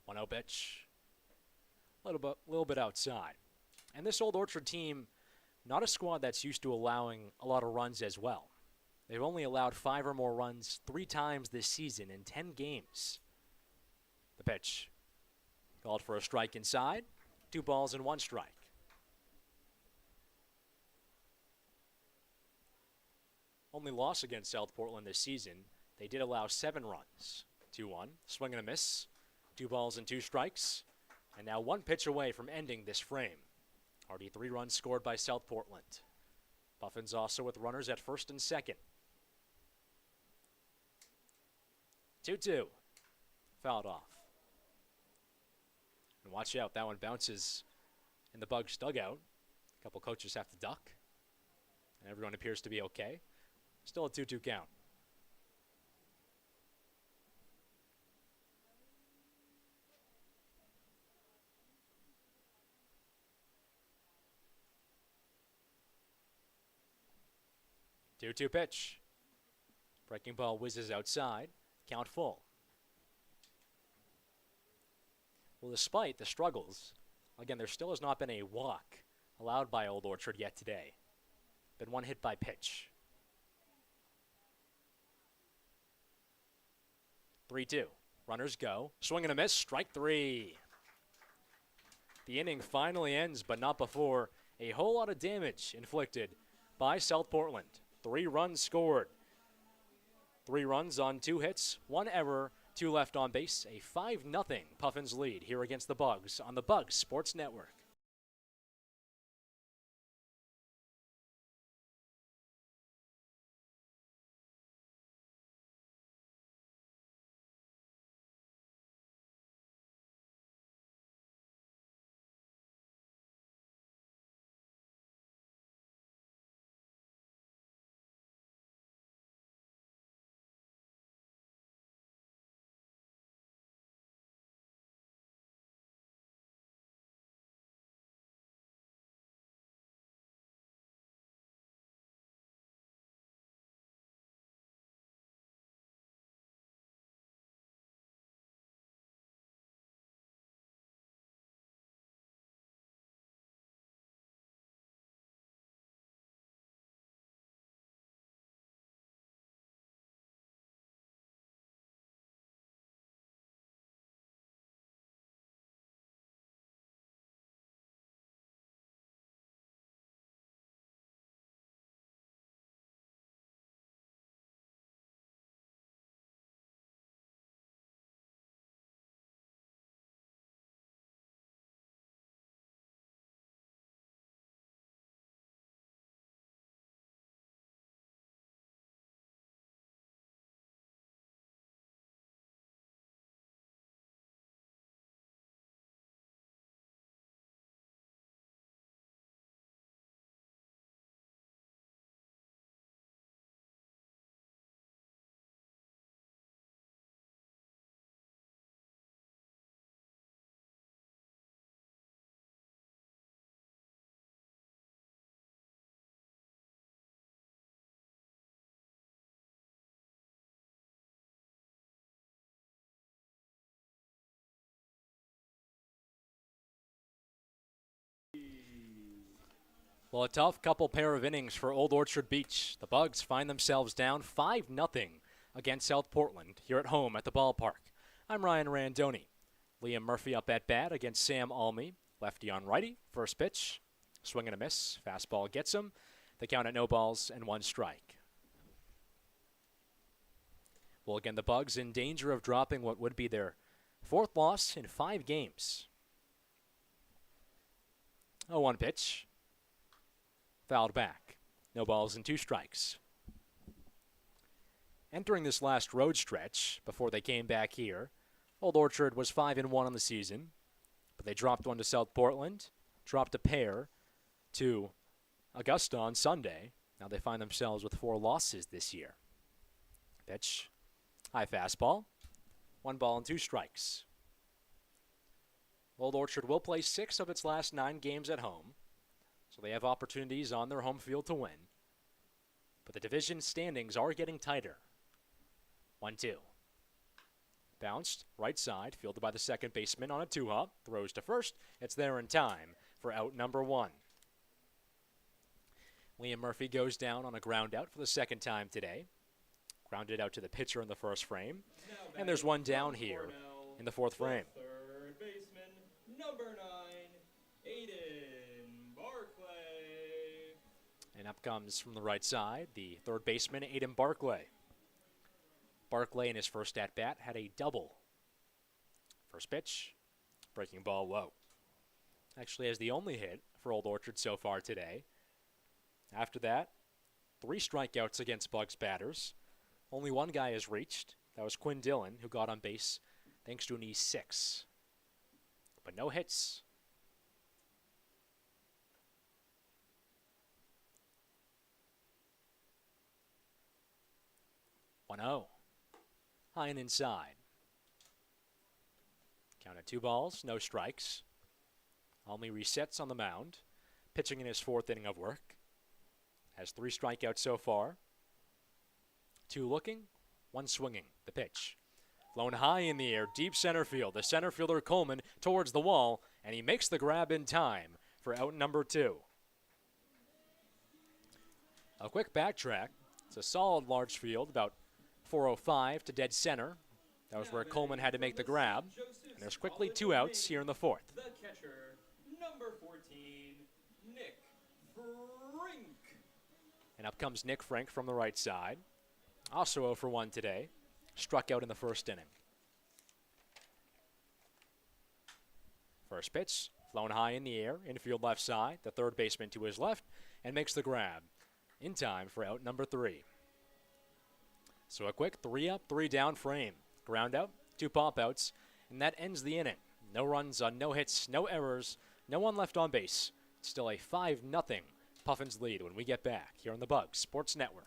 One out pitch. Little bit outside. And this Old Orchard team, not a squad that's used to allowing a lot of runs as well. They've only allowed 5 or more runs 3 times this season in 10 games. The pitch. Called for a strike inside. 2 balls and 1 strike. Only loss against South Portland this season. They did allow 7 runs. 2-1. Swing and a miss. 2 balls and 2 strikes. And now 1 pitch away from ending this frame. Already 3 runs scored by South Portland. Puffins also with runners at first and second. 2-2. Fouled off. And watch out, that one bounces in the Bugs dugout. A couple coaches have to duck. And everyone appears to be okay. Still a 2-2 count. Two-two pitch. Breaking ball whizzes outside. Count full. Well, despite the struggles, again, there still has not been a walk allowed by Old Orchard yet today. Been 1 hit by pitch. 3-2. Runners go. Swing and a miss. Strike 3. The inning finally ends, but not before a whole lot of damage inflicted by South Portland. 3 runs scored. 3 runs on 2 hits, 1 error, 2 left on base. A 5-0 Puffins lead here against the Bugs on the Bugs Sports Network. Well, a tough pair of innings for Old Orchard Beach. The Bugs find themselves down 5-0 against South Portland here at home at the ballpark. I'm Ryan Randoni. Liam Murphy up at bat against Sam Almy. Lefty on righty. First pitch. Swing and a miss. Fastball gets him. The count at no balls and 1 strike. Well, again, the Bugs in danger of dropping what would be their 4th loss in 5 games. 0-1 pitch. Fouled back. No balls and 2 strikes. Entering this last road stretch before they came back here, Old Orchard was 5-1 on the season, but they dropped 1 to South Portland, dropped a pair to Augusta on Sunday. Now they find themselves with 4 losses this year. Pitch. High fastball. 1 ball and 2 strikes. Old Orchard will play 6 of its last 9 games at home, so they have opportunities on their home field to win. But the division standings are getting tighter. 1-2. Bounced, right side, fielded by the second baseman on a 2-hop. Throws to first. It's there in time for out number 1. Liam Murphy goes down on a ground out for the second time today. Grounded out to the pitcher in the first frame. And there's one down here in the 4th frame. Third baseman, number 9, Aiden Barclay. And up comes from the right side, the third baseman, Aiden Barclay. Barclay in his first at-bat had a double. First pitch, breaking ball low. Actually has the only hit for Old Orchard so far today. After that, 3 strikeouts against Bugs batters. Only one guy has reached. That was Quinn Dillon, who got on base thanks to an E6. But no hits. One 0. High and inside. Count at 2 balls, no strikes. Only resets on the mound. Pitching in his 4th inning of work. Has 3 strikeouts so far. 2 looking, 1 swinging. The pitch. Flown high in the air, deep center field. The center fielder Coleman towards the wall, and he makes the grab in time for out number 2. A quick backtrack. It's a solid large field, about 405 to dead center. That was where Coleman had to make the grab. And there's quickly 2 outs here in the 4th. The catcher, number 14, Nick Frink. And up comes Nick Frank from the right side. Also 0 for 1 today. Struck out in the 1st inning. First pitch, flown high in the air, infield left side, the third baseman to his left, and makes the grab in time for out number 3. So a quick 3 up, 3 down frame. Ground out, 2 pop outs, and that ends the inning. No runs on no hits, no errors, no one left on base. Still a 5-0 Puffins lead when we get back here on the Bugs Sports Network.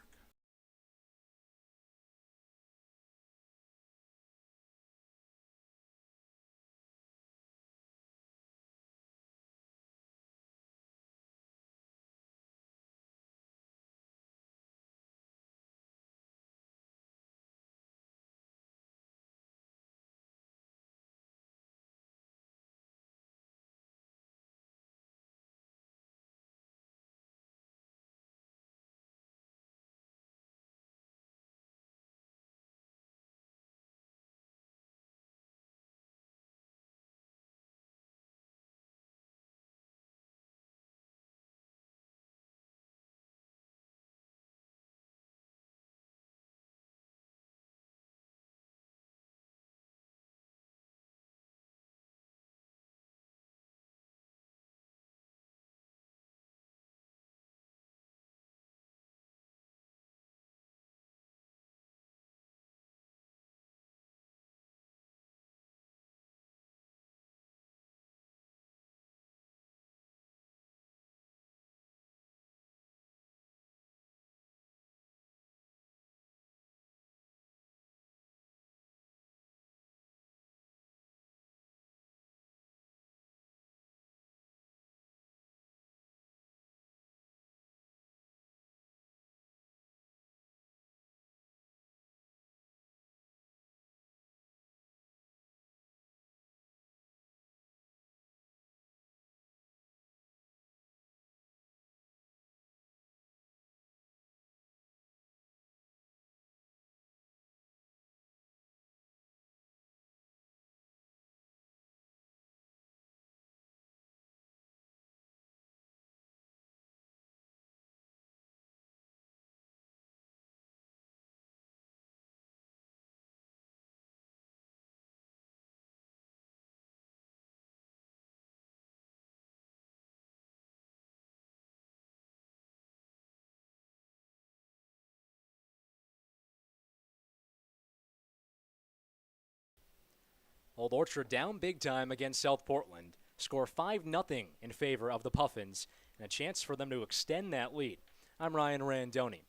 Old Orchard down big time against South Portland. Score 5-0 in favor of the Puffins and a chance for them to extend that lead. I'm Ryan Randoni.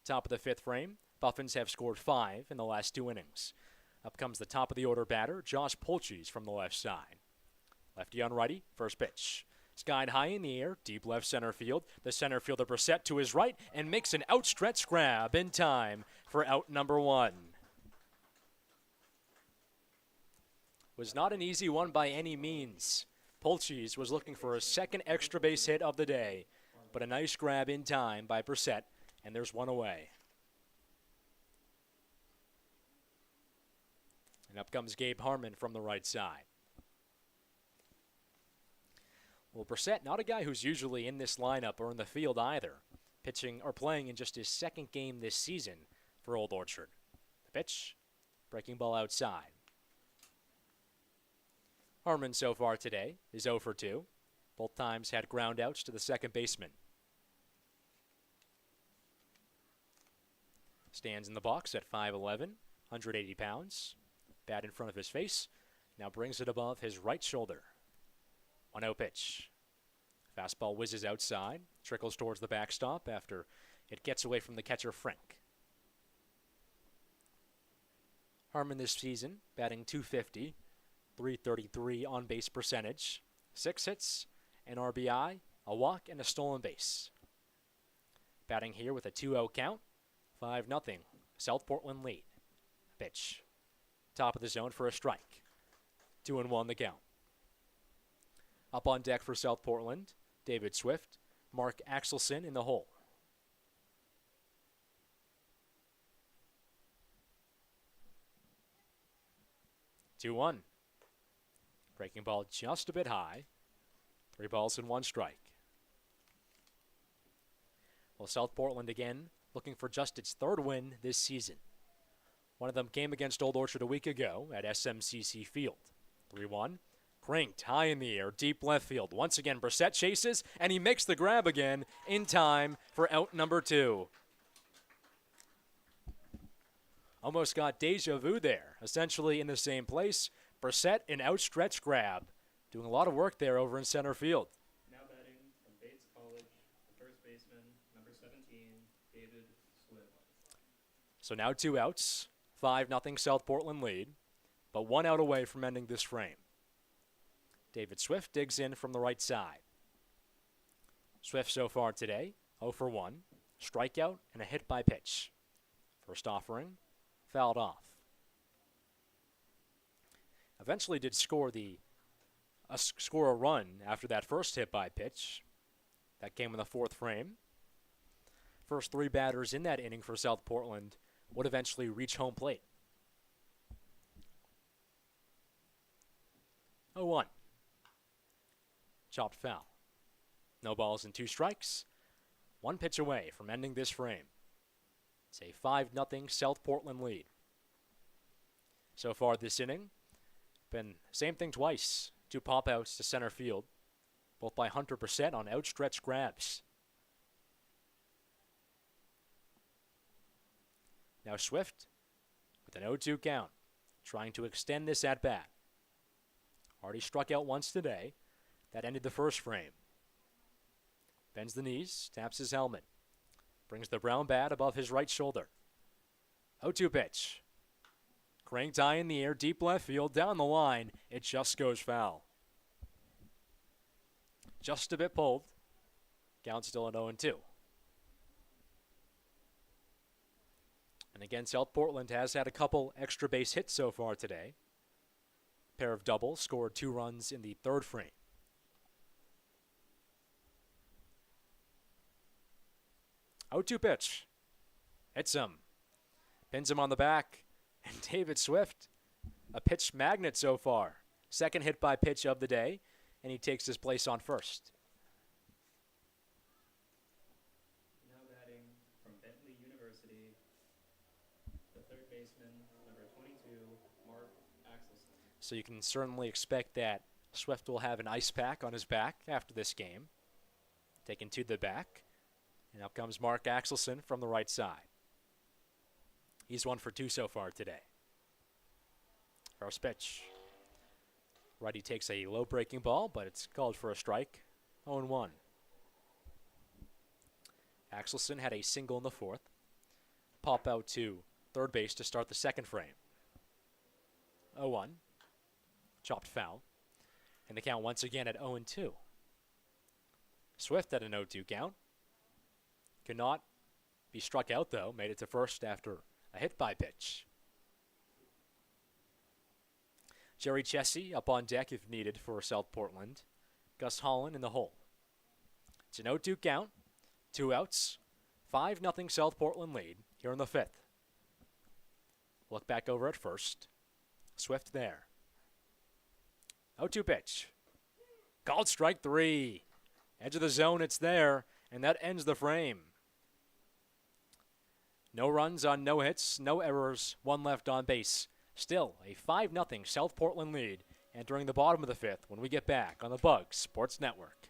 Top of the fifth frame, Puffins have scored 5 in the last 2 innings. Up comes the top of the order batter, Josh Polches from the left side. Lefty on righty, first pitch. Skied high in the air, deep left center field. The center fielder Brissett to his right and makes an outstretched grab in time for out number 1. Was not an easy one by any means. Polches was looking for a second extra base hit of the day, but a nice grab in time by Brissett, and there's one away. And up comes Gabe Harmon from the right side. Well, Brissett, not a guy who's usually in this lineup or in the field either, pitching or playing in just his second game this season for Old Orchard. The pitch, breaking ball outside. Harmon so far today is 0 for 2. Both times had ground outs to the second baseman. Stands in the box at 5'11", 180 pounds. Bat in front of his face. Now brings it above his right shoulder. 1-0 pitch. Fastball whizzes outside, trickles towards the backstop after it gets away from the catcher Frank. Harmon this season batting .250, .333 on base percentage, 6 hits, an RBI, a walk, and a stolen base. Batting here with a 2-0 count, 5-0, South Portland lead. Pitch. Top of the zone for a strike. 2-1 the count. Up on deck for South Portland, David Swift, Mark Axelson in the hole. Two-one. Breaking ball just a bit high. 3 balls and 1 strike. Well, South Portland again looking for just its 3rd win this season. One of them came against Old Orchard a week ago at SMCC Field. 3-1. Cranked high in the air, deep left field. Once again, Brissett chases, and he makes the grab again in time for out number 2. Almost got deja vu there, essentially in the same place. Brissett, an outstretched grab. Doing a lot of work there over in center field. Now batting from Bates College, the first baseman, number 17, David Swift. So now 2 outs, 5-0 South Portland lead, but 1 out away from ending this frame. David Swift digs in from the right side. Swift so far today, 0 for 1, strikeout and a hit by pitch. First offering, fouled off. Eventually did score a run after that first hit by pitch. That came in the 4th frame. First 3 batters in that inning for South Portland would eventually reach home plate. 0-1. Chopped foul. No balls and 2 strikes. 1 pitch away from ending this frame. It's a 5-0 South Portland lead. So far this inning, been same thing twice. 2 pop-outs to center field, both by Hunter Brissett on outstretched grabs. Now Swift with an 0-2 count, trying to extend this at-bat. Already struck out once today. That ended the first frame. Bends the knees, taps his helmet. Brings the brown bat above his right shoulder. 0-2 pitch. Cranked high in the air, deep left field, down the line. It just goes foul. Just a bit pulled. Count still at 0-2. And again, South Portland has had a couple extra base hits so far today. Pair of doubles, scored 2 runs in the 3rd frame. 0-2 pitch. Hits him. Pins him on the back. And David Swift, a pitch magnet so far. Second hit by pitch of the day, and he takes his place on first. Now batting from Bentley University, the third baseman, number 22, Mark Axelson. So you can certainly expect that Swift will have an ice pack on his back after this game. Taken to the back. And up comes Mark Axelson from the right side. He's 1 for 2 so far today. First pitch. Righty takes a low breaking ball, but it's called for a strike. 0-1. Axelson had a single in the fourth. Pop out to third base to start the second frame. 0-1. Chopped foul. And the count once again at 0-2. Swift at an 0-2 count. Could not be struck out, though. Made it to first after a hit-by pitch. Jerry Chessie up on deck if needed for South Portland. Gus Holland in the hole. It's an 0-2 count. 2 outs. 5-0 South Portland lead here in the fifth. Look back over at first. Swift there. 0-2 pitch. Called strike 3. Edge of the zone, it's there, and that ends the frame. No runs on no hits, no errors, 1 left on base. Still a 5-0 South Portland lead entering the bottom of the fifth when we get back on the Bugs Sports Network.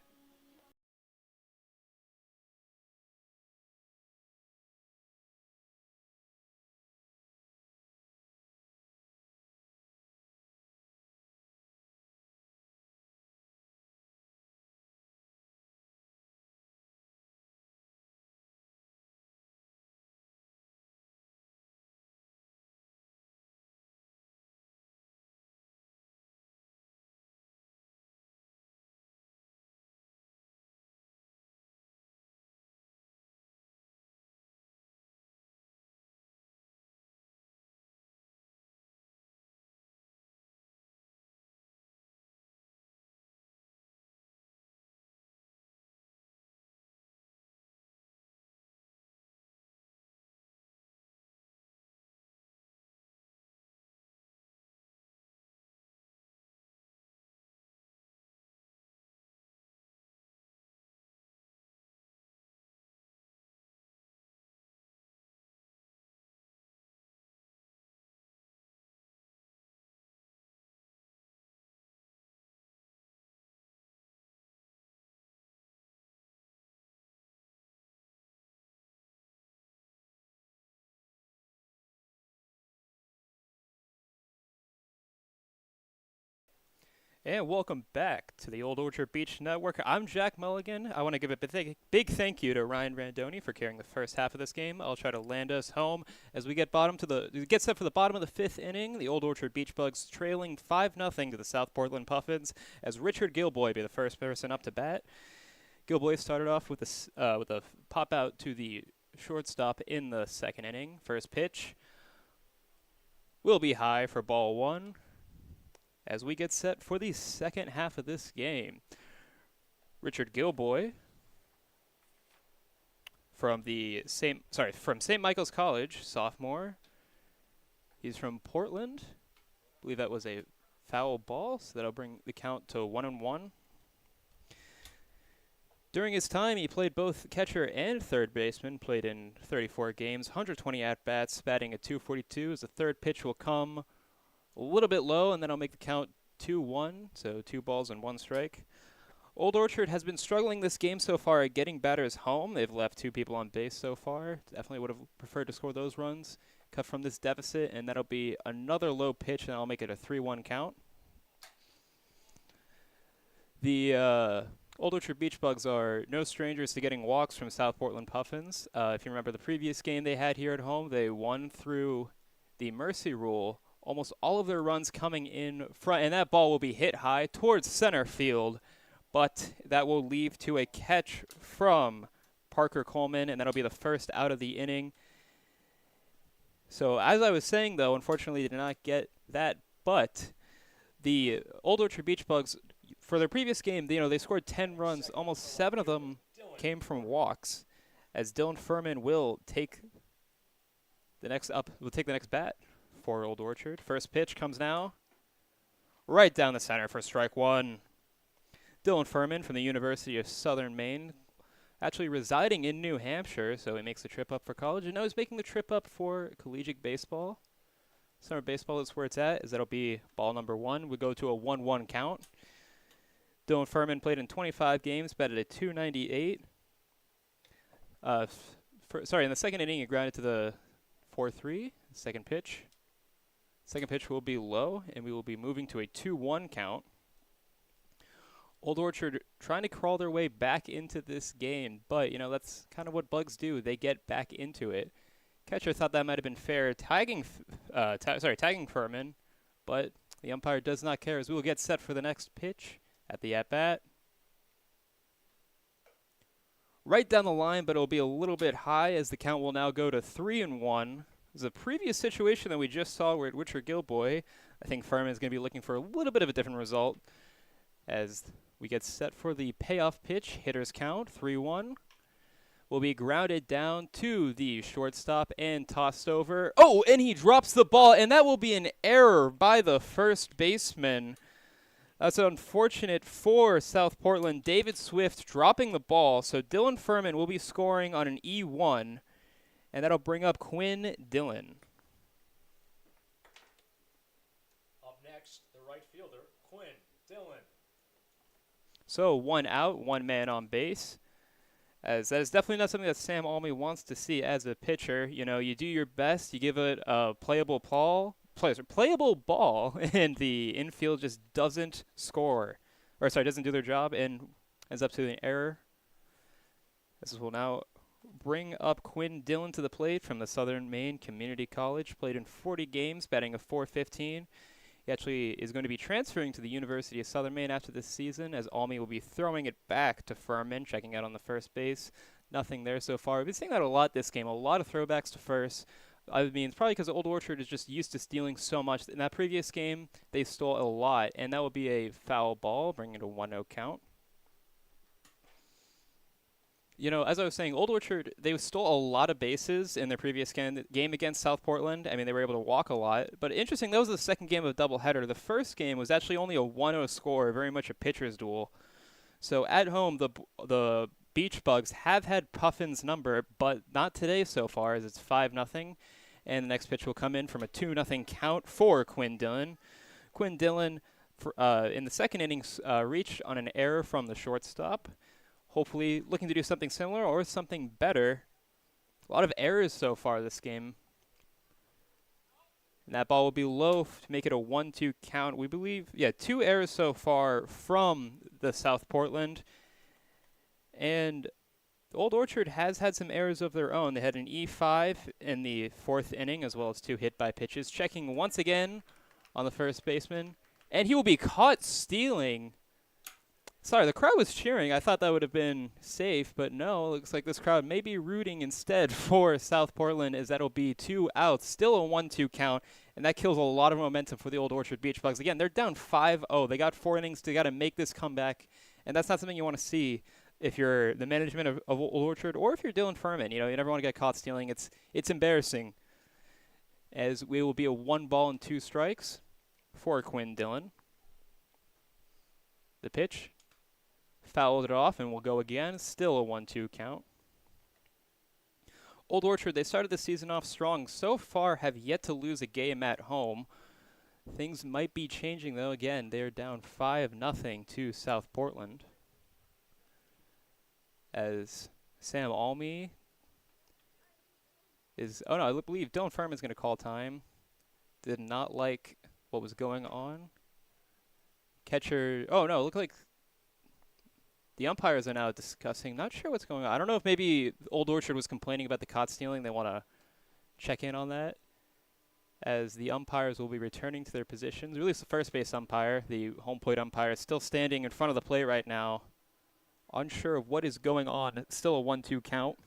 And welcome back to the Old Orchard Beach Network. I'm Jack Mulligan. I want to give a big thank you to Ryan Randoni for carrying the first half of this game. I'll try to land us home as we get set for the bottom of the fifth inning. The Old Orchard Beach Bugs trailing 5-0 to the South Portland Puffins as Richard Gilboy be the first person up to bat. Gilboy started off with a pop out to the shortstop in the second inning. First pitch will be high for ball 1. As we get set for the second half of this game, Richard Gilboy from St. Michael's College, sophomore. He's from Portland. I believe that was a foul ball, so that'll bring the count to 1-1. During his time, he played both catcher and third baseman, played in 34 games, 120 at-bats, batting at .242 as the third pitch will come a little bit low, and then I'll make the count 2-1, so 2 balls and 1 strike. Old Orchard has been struggling this game so far at getting batters home. They've left 2 people on base so far. Definitely would have preferred to score those runs, cut from this deficit, and that'll be another low pitch, and I'll make it a 3-1 count. The Old Orchard Beach Bugs are no strangers to getting walks from South Portland Puffins. If you remember the previous game they had here at home, they won through the mercy rule, almost all of their runs coming in front, and that ball will be hit high towards center field, but that will leave to a catch from Parker Coleman, and that'll be the first out of the inning. So as I was saying, though, unfortunately did not get that, but the Old Orchard Beach Bugs, for their previous game, they scored 10 runs. Almost 7 of them came from walks, as Dylan Furman will take the next bat for Old Orchard. First pitch comes now, right down the center for strike 1. Dylan Furman from the University of Southern Maine, actually residing in New Hampshire, so he makes the trip up for college, and now he's making the trip up for collegiate baseball. Summer baseball is where it's at, as that'll be ball number 1. We go to a 1-1 count. Dylan Furman played in 25 games, batted at .298. In the second inning, he grounded to the 4-3, second pitch. Second pitch will be low, and we will be moving to a 2-1 count. Old Orchard trying to crawl their way back into this game, but, that's kind of what bugs do. They get back into it. Catcher thought that might have been fair, tagging Furman, but the umpire does not care as we will get set for the next pitch at the at-bat. Right down the line, but it'll be a little bit high as the count will now go to 3-1. There's a previous situation that we just saw where at Witcher Gilboy, I think Furman is going to be looking for a little bit of a different result as we get set for the payoff pitch. Hitters count 3-1. Will be grounded down to the shortstop and tossed over. Oh, and he drops the ball, and that will be an error by the first baseman. That's unfortunate for South Portland. David Swift dropping the ball, so Dylan Furman will be scoring on an E1, and that'll bring up Quinn Dillon. Up next, the right fielder, Quinn Dillon. So 1 out, 1 man on base. As that is definitely not something that Sam Almy wants to see as a pitcher. You do your best, you give it a playable ball, and the infield just doesn't score. Doesn't do their job and ends up to an error. This will now bring up Quinn Dillon to the plate from the Southern Maine Community College. Played in 40 games, batting a .415. He actually is going to be transferring to the University of Southern Maine after this season, as Almy will be throwing it back to Furman, checking out on the first base. Nothing there so far. We've been seeing that a lot this game, a lot of throwbacks to first. I mean, it's probably because Old Orchard is just used to stealing so much. In that previous game, they stole a lot, and that would be a foul ball, bringing it a 1-0 count. As I was saying, Old Orchard, they stole a lot of bases in their previous game against South Portland. I mean, they were able to walk a lot. But interesting, that was the second game of a doubleheader. The first game was actually only a 1-0 score, very much a pitcher's duel. So at home, the Beach Bugs have had Puffins' number, but not today so far, as it's 5-0. And the next pitch will come in from a 2-0 count for Quinn Dillon. Quinn Dillon, in the second innings, reached on an error from the shortstop. Hopefully looking to do something similar or something better. A lot of errors so far this game. And that ball will be low to make it a 1-2 count. We believe, 2 errors so far from the South Portland. And Old Orchard has had some errors of their own. They had an E5 in the 4th inning, as well as 2 hit by pitches. Checking once again on the first baseman. And he will be caught stealing. Sorry, the crowd was cheering. I thought that would have been safe, but no. It looks like this crowd may be rooting instead for South Portland, as that'll be 2 outs. Still a 1-2 count, and that kills a lot of momentum for the Old Orchard Beach Bugs. Again, they're down 5-0. They got 4 innings. They got to make this comeback, and that's not something you want to see if you're the management of Old Orchard or if you're Dylan Furman. You never want to get caught stealing. It's embarrassing, as we will be a 1 ball and 2 strikes for Quinn Dillon. The pitch. Fouled it off, and we'll go again. Still a 1-2 count. Old Orchard, they started the season off strong. So far, have yet to lose a game at home. Things might be changing, though. Again, they're down 5-0 to South Portland. As Sam Almy is... Oh, no, I believe Dylan Furman's going to call time. Did not like what was going on. Catcher... Oh, no, it looked like... The umpires are now discussing. Not sure what's going on. I don't know if maybe Old Orchard was complaining about the caught stealing. They want to check in on that, as the umpires will be returning to their positions. At least the first base umpire, the home plate umpire, is still standing in front of the plate right now, unsure of what is going on. It's still a 1-2 count,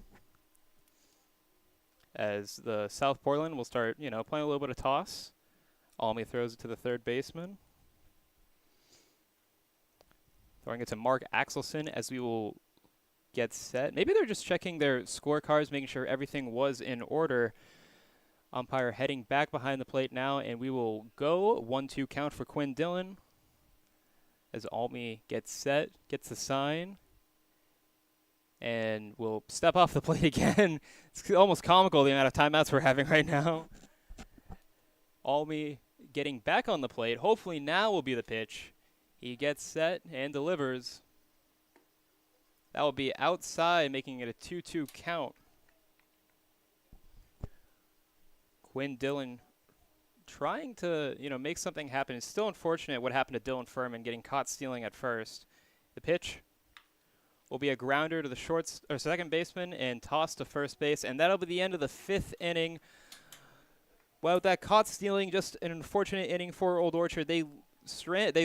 as the South Portland will start, playing a little bit of toss. Almy throws it to the third baseman. Throwing it to Mark Axelson as we will get set. Maybe they're just checking their scorecards, making sure everything was in order. Umpire heading back behind the plate now, and we will go 1-2 count for Quinn Dillon as Almy gets set, gets the sign, and will step off the plate again. It's almost comical the amount of timeouts we're having right now. Almy getting back on the plate. Hopefully now will be the pitch. He gets set and delivers. That will be outside, making it a 2-2 count. Quinn Dillon trying to, make something happen. It's still unfortunate what happened to Dylan Furman, getting caught stealing at first. The pitch will be a grounder to the second baseman and toss to first base, and that'll be the end of the 5th inning. Well, that caught stealing, just an unfortunate inning for Old Orchard. They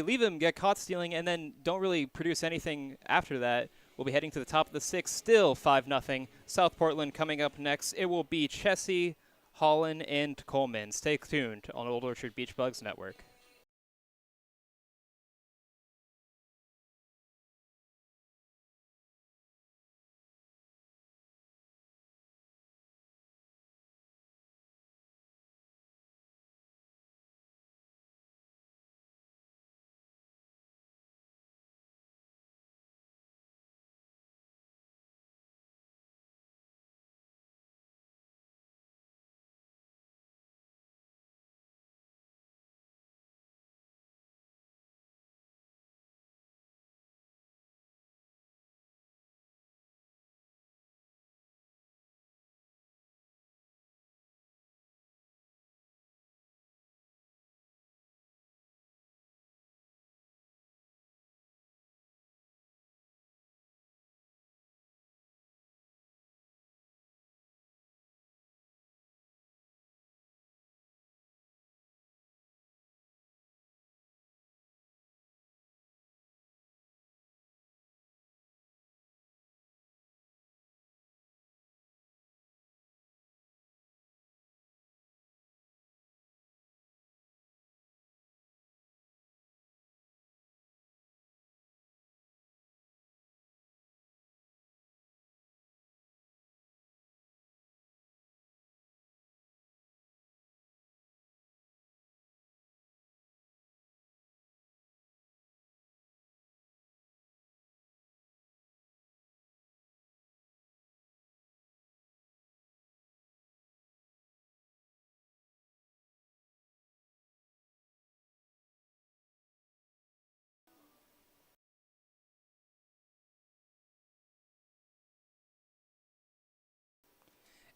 leave them get caught stealing and then don't really produce anything after that. We'll be heading to the top of the 6th, still 5-0. South Portland coming up next. It will be Chessie, Holland, and Coleman. Stay tuned on Old Orchard Beach Bugs Network.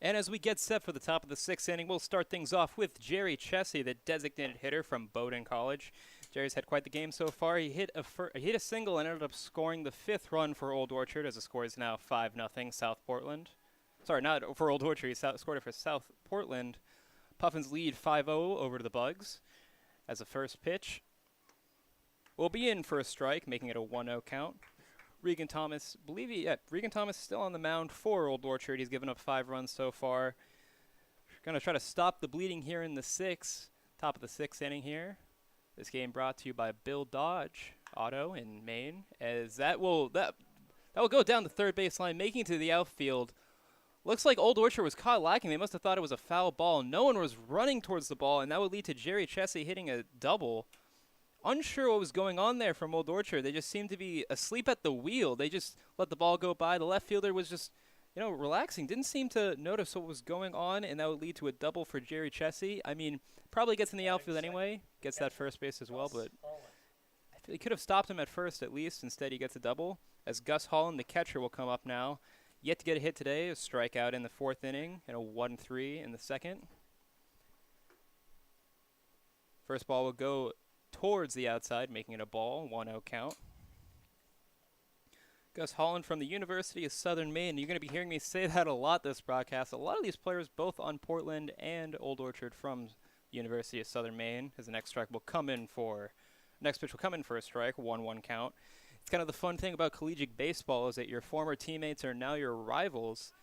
And as we get set for the top of the 6th inning, we'll start things off with Jerry Chessie, the designated hitter from Bowdoin College. Jerry's had quite the game so far. He hit a single and ended up scoring the 5th run for Old Orchard, as the score is now 5-0 South Portland. Sorry, not for Old Orchard. He scored it for South Portland. Puffins lead 5-0 over to the Bugs. As a first pitch, will be in for a strike, making it a 1-0 count. Regan Thomas, Regan Thomas still on the mound for Old Orchard. He's given up 5 runs so far. Going to try to stop the bleeding here in the 6th, top of the 6th inning here. This game brought to you by Bill Dodge Auto in Maine, as that will go down the third baseline, making it to the outfield. Looks like Old Orchard was caught lacking. They must have thought it was a foul ball. No one was running towards the ball, and that would lead to Jerry Chessie hitting a double. Unsure what was going on there from Old Orchard. They just seemed to be asleep at the wheel. They just let the ball go by. The left fielder was just, relaxing. Didn't seem to notice what was going on, and that would lead to a double for Jerry Chessie. I mean, probably gets in the outfield anyway. Gets that first base as well, but I feel he could have stopped him at first at least. Instead, he gets a double. As Gus Holland, the catcher, will come up now. Yet to get a hit today. A strikeout in the 4th inning and a 1-3 in the 2nd. First ball will go towards the outside, making it a ball, 1-0 count. Gus Holland from the University of Southern Maine. You're going to be hearing me say that a lot this broadcast. A lot of these players, both on Portland and Old Orchard, from the University of Southern Maine. As the next pitch will come in for a strike, 1-1 count. It's kind of the fun thing about collegiate baseball is that your former teammates are now your rivals.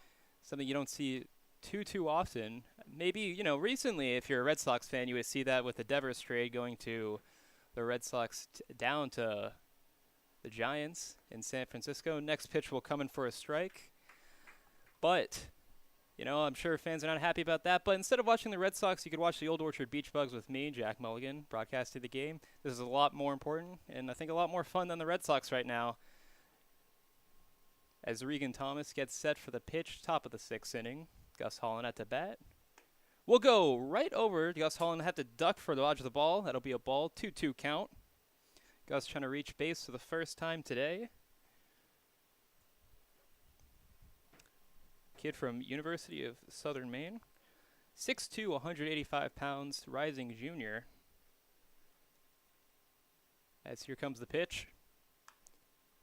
Something you don't see too often. Maybe, recently, if you're a Red Sox fan, you would see that with the Devers trade going to the Red Sox down to the Giants in San Francisco. Next pitch will come in for a strike. But, I'm sure fans are not happy about that. But instead of watching the Red Sox, you could watch the Old Orchard Beach Bugs with me, Jack Mulligan, broadcasting the game. This is a lot more important and I think a lot more fun than the Red Sox right now. As Regan Thomas gets set for the pitch, top of the 6th inning. Gus Holland at the bat. We'll go right over. Gus Holland have to duck for the dodge of the ball. That'll be a ball, 2-2 count. Gus trying to reach base for the first time today. Kid from University of Southern Maine. 6'2", 185 pounds, rising junior. As here comes the pitch.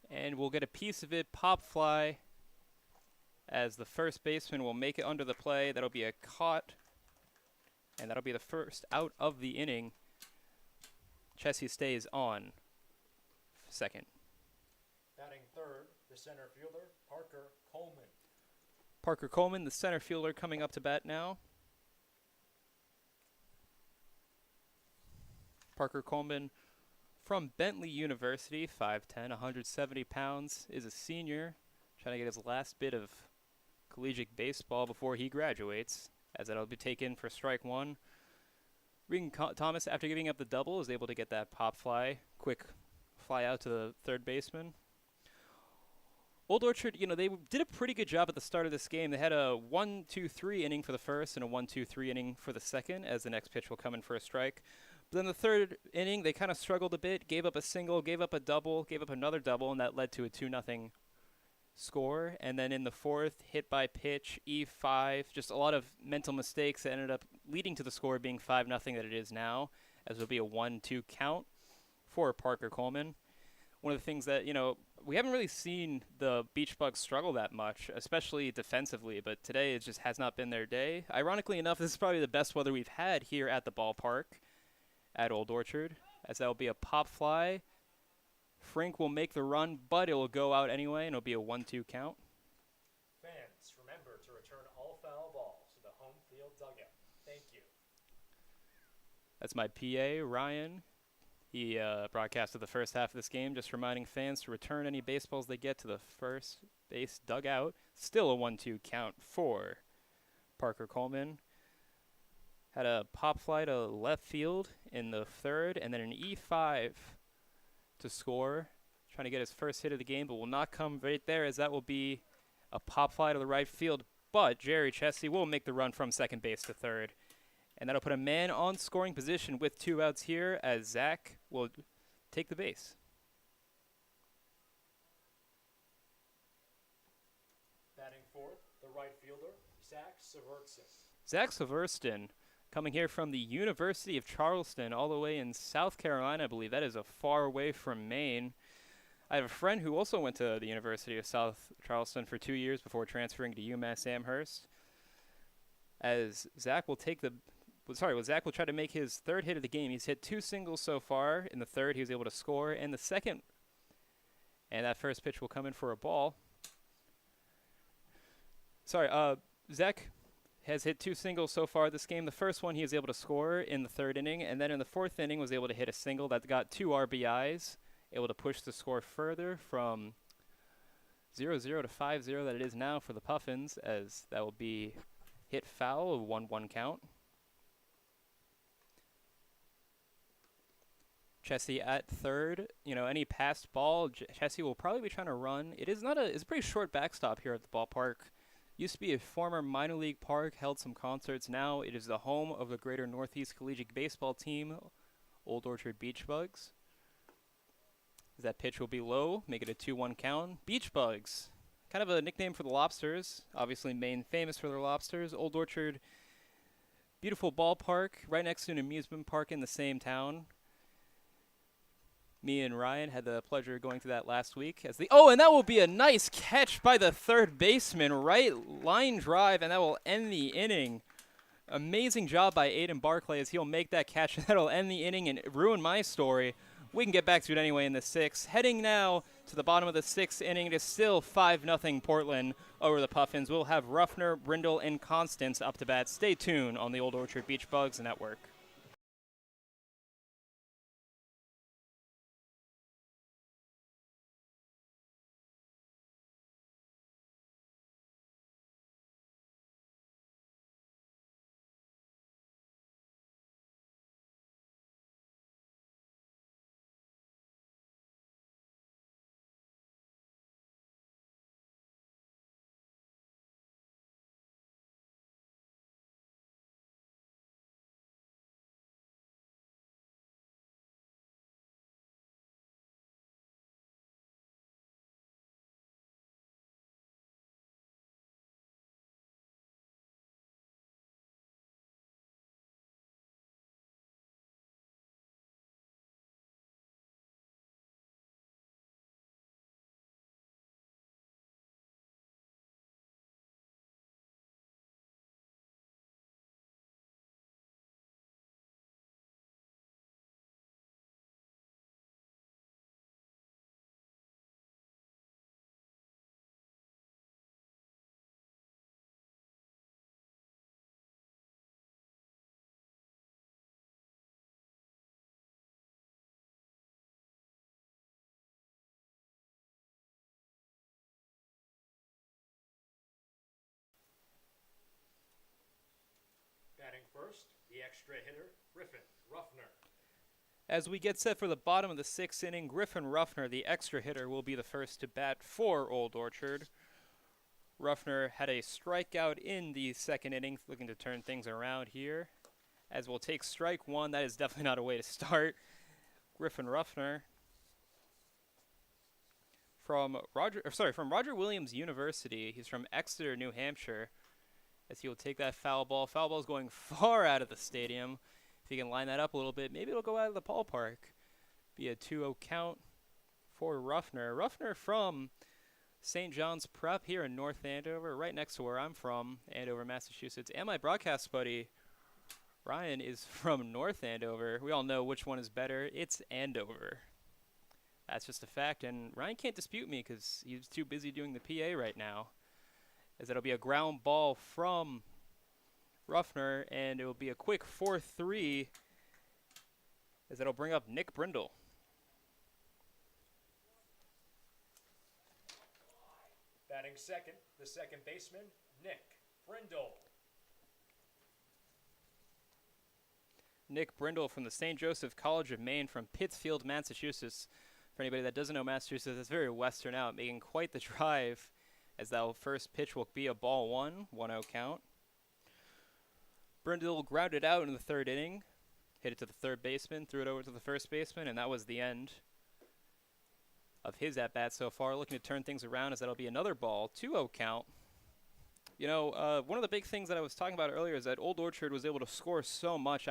And we'll get a piece of it pop fly as the first baseman will make it under the play. That'll be a caught, and that'll be the first out of the inning. Chessie stays on second. Batting third, the center fielder, Parker Coleman. Parker Coleman, the center fielder, coming up to bat now. Parker Coleman from Bentley University, 5'10", 170 pounds, is a senior, trying to get his last bit of collegiate baseball before he graduates, as that'll be taken for strike one. Regan Thomas, after giving up the double, is able to get that pop fly, quick fly out to the third baseman. Old Orchard, they did a pretty good job at the start of this game. They had a 1-2-3 inning for the first and a 1-2-3 inning for the second, as the next pitch will come in for a strike. But then the third inning, they kind of struggled a bit, gave up a single, gave up a double, gave up another double, and that led to a 2-0 score. And then in the fourth, hit by pitch, E5, just a lot of mental mistakes that ended up leading to the score being 5-0 that it is now, as it'll be a 1-2 count for Parker Coleman. One of the things that, we haven't really seen the Beach Bugs struggle that much, especially defensively, but today it just has not been their day. Ironically enough, this is probably the best weather we've had here at the ballpark at Old Orchard, as that will be a pop fly. Frink will make the run, but it will go out anyway, and it'll be a 1-2 count. Fans, remember to return all foul balls to the home field dugout. Thank you. That's my PA, Ryan. He broadcasted the first half of this game, just reminding fans to return any baseballs they get to the first base dugout. Still a 1-2 count for Parker Coleman. Had a pop fly to left field in the third, and then an E5 to score. Trying to get his first hit of the game, but will not come right there, as that will be a pop fly to the right field. But Jerry Chessie will make the run from second base to third. And that'll put a man on scoring position with 2 outs here, as Zach will take the base. Batting fourth, the right fielder, Zach Severson. Zach Severson, coming here from the University of Charleston, all the way in South Carolina, I believe. That is a far away from Maine. I have a friend who also went to the University of South Charleston for 2 years before transferring to UMass Amherst. As Zach will take Zach will try to make his third hit of the game. He's hit 2 singles so far. In the third, he was able to score. And the second, and that first pitch will come in for a ball. Zach has hit 2 singles so far this game. The first one he was able to score in the third inning, and then in the fourth inning was able to hit a single that got 2 RBIs, able to push the score further from 0-0 to 5-0 that it is now for the Puffins, as that will be hit foul, a 1-1 count. Chessie at third. Any passed ball, Chessie will probably be trying to run. It's a pretty short backstop here at the ballpark. Used to be a former minor league park, held some concerts. Now it is the home of the Greater Northeast Collegiate Baseball team, Old Orchard Beach Bugs. That pitch will be low, make it a 2-1 count. Beach Bugs, kind of a nickname for the Lobsters. Obviously Maine famous for their lobsters. Old Orchard, beautiful ballpark, right next to an amusement park in the same town. Me and Ryan had the pleasure of going to that last week. And that will be a nice catch by the third baseman, right line drive, and that will end the inning. Amazing job by Aiden Barclay as he'll make that catch, and that'll end the inning and ruin my story. We can get back to it anyway in the 6th. Heading now to the bottom of the 6th inning. It is still 5-0 Portland over the Puffins. We'll have Ruffner, Brindle, and Constance up to bat. Stay tuned on the Old Orchard Beach Bugs Network. extra hitter, Griffin Ruffner. As we get set for the bottom of the 6th inning, Griffin Ruffner, the extra hitter, will be the first to bat for Old Orchard. Ruffner had a strikeout in the 2nd inning, looking to turn things around here. As we'll take strike 1, that is definitely not a way to start. Griffin Ruffner from Roger Williams University. He's from Exeter, New Hampshire. As he will take that foul ball. Foul ball is going far out of the stadium. If he can line that up a little bit, maybe it'll go out of the ballpark. Be a 2-0 count for Ruffner. Ruffner from St. John's Prep here in North Andover, right next to where I'm from, Andover, Massachusetts. And my broadcast buddy, Ryan, is from North Andover. We all know which one is better. It's Andover. That's just a fact, and Ryan can't dispute me because he's too busy doing the PA right now. As it'll be a ground ball from Ruffner, and it will be a quick 4-3 as it'll bring up Nick Brindle. Batting second, the second baseman, Nick Brindle. Nick Brindle from the St. Joseph College of Maine from Pittsfield, Massachusetts. For anybody that doesn't know Massachusetts, it's very western out, making quite the drive as that first pitch will be a ball 1-0 count. Brindle grounded out in the 3rd inning, hit it to the 3rd baseman, threw it over to the 1st baseman, and that was the end of his at-bat so far. Looking to turn things around as that'll be another ball, 2-0 count. You know, one of the big things that I was talking about earlier is that Old Orchard was able to score so much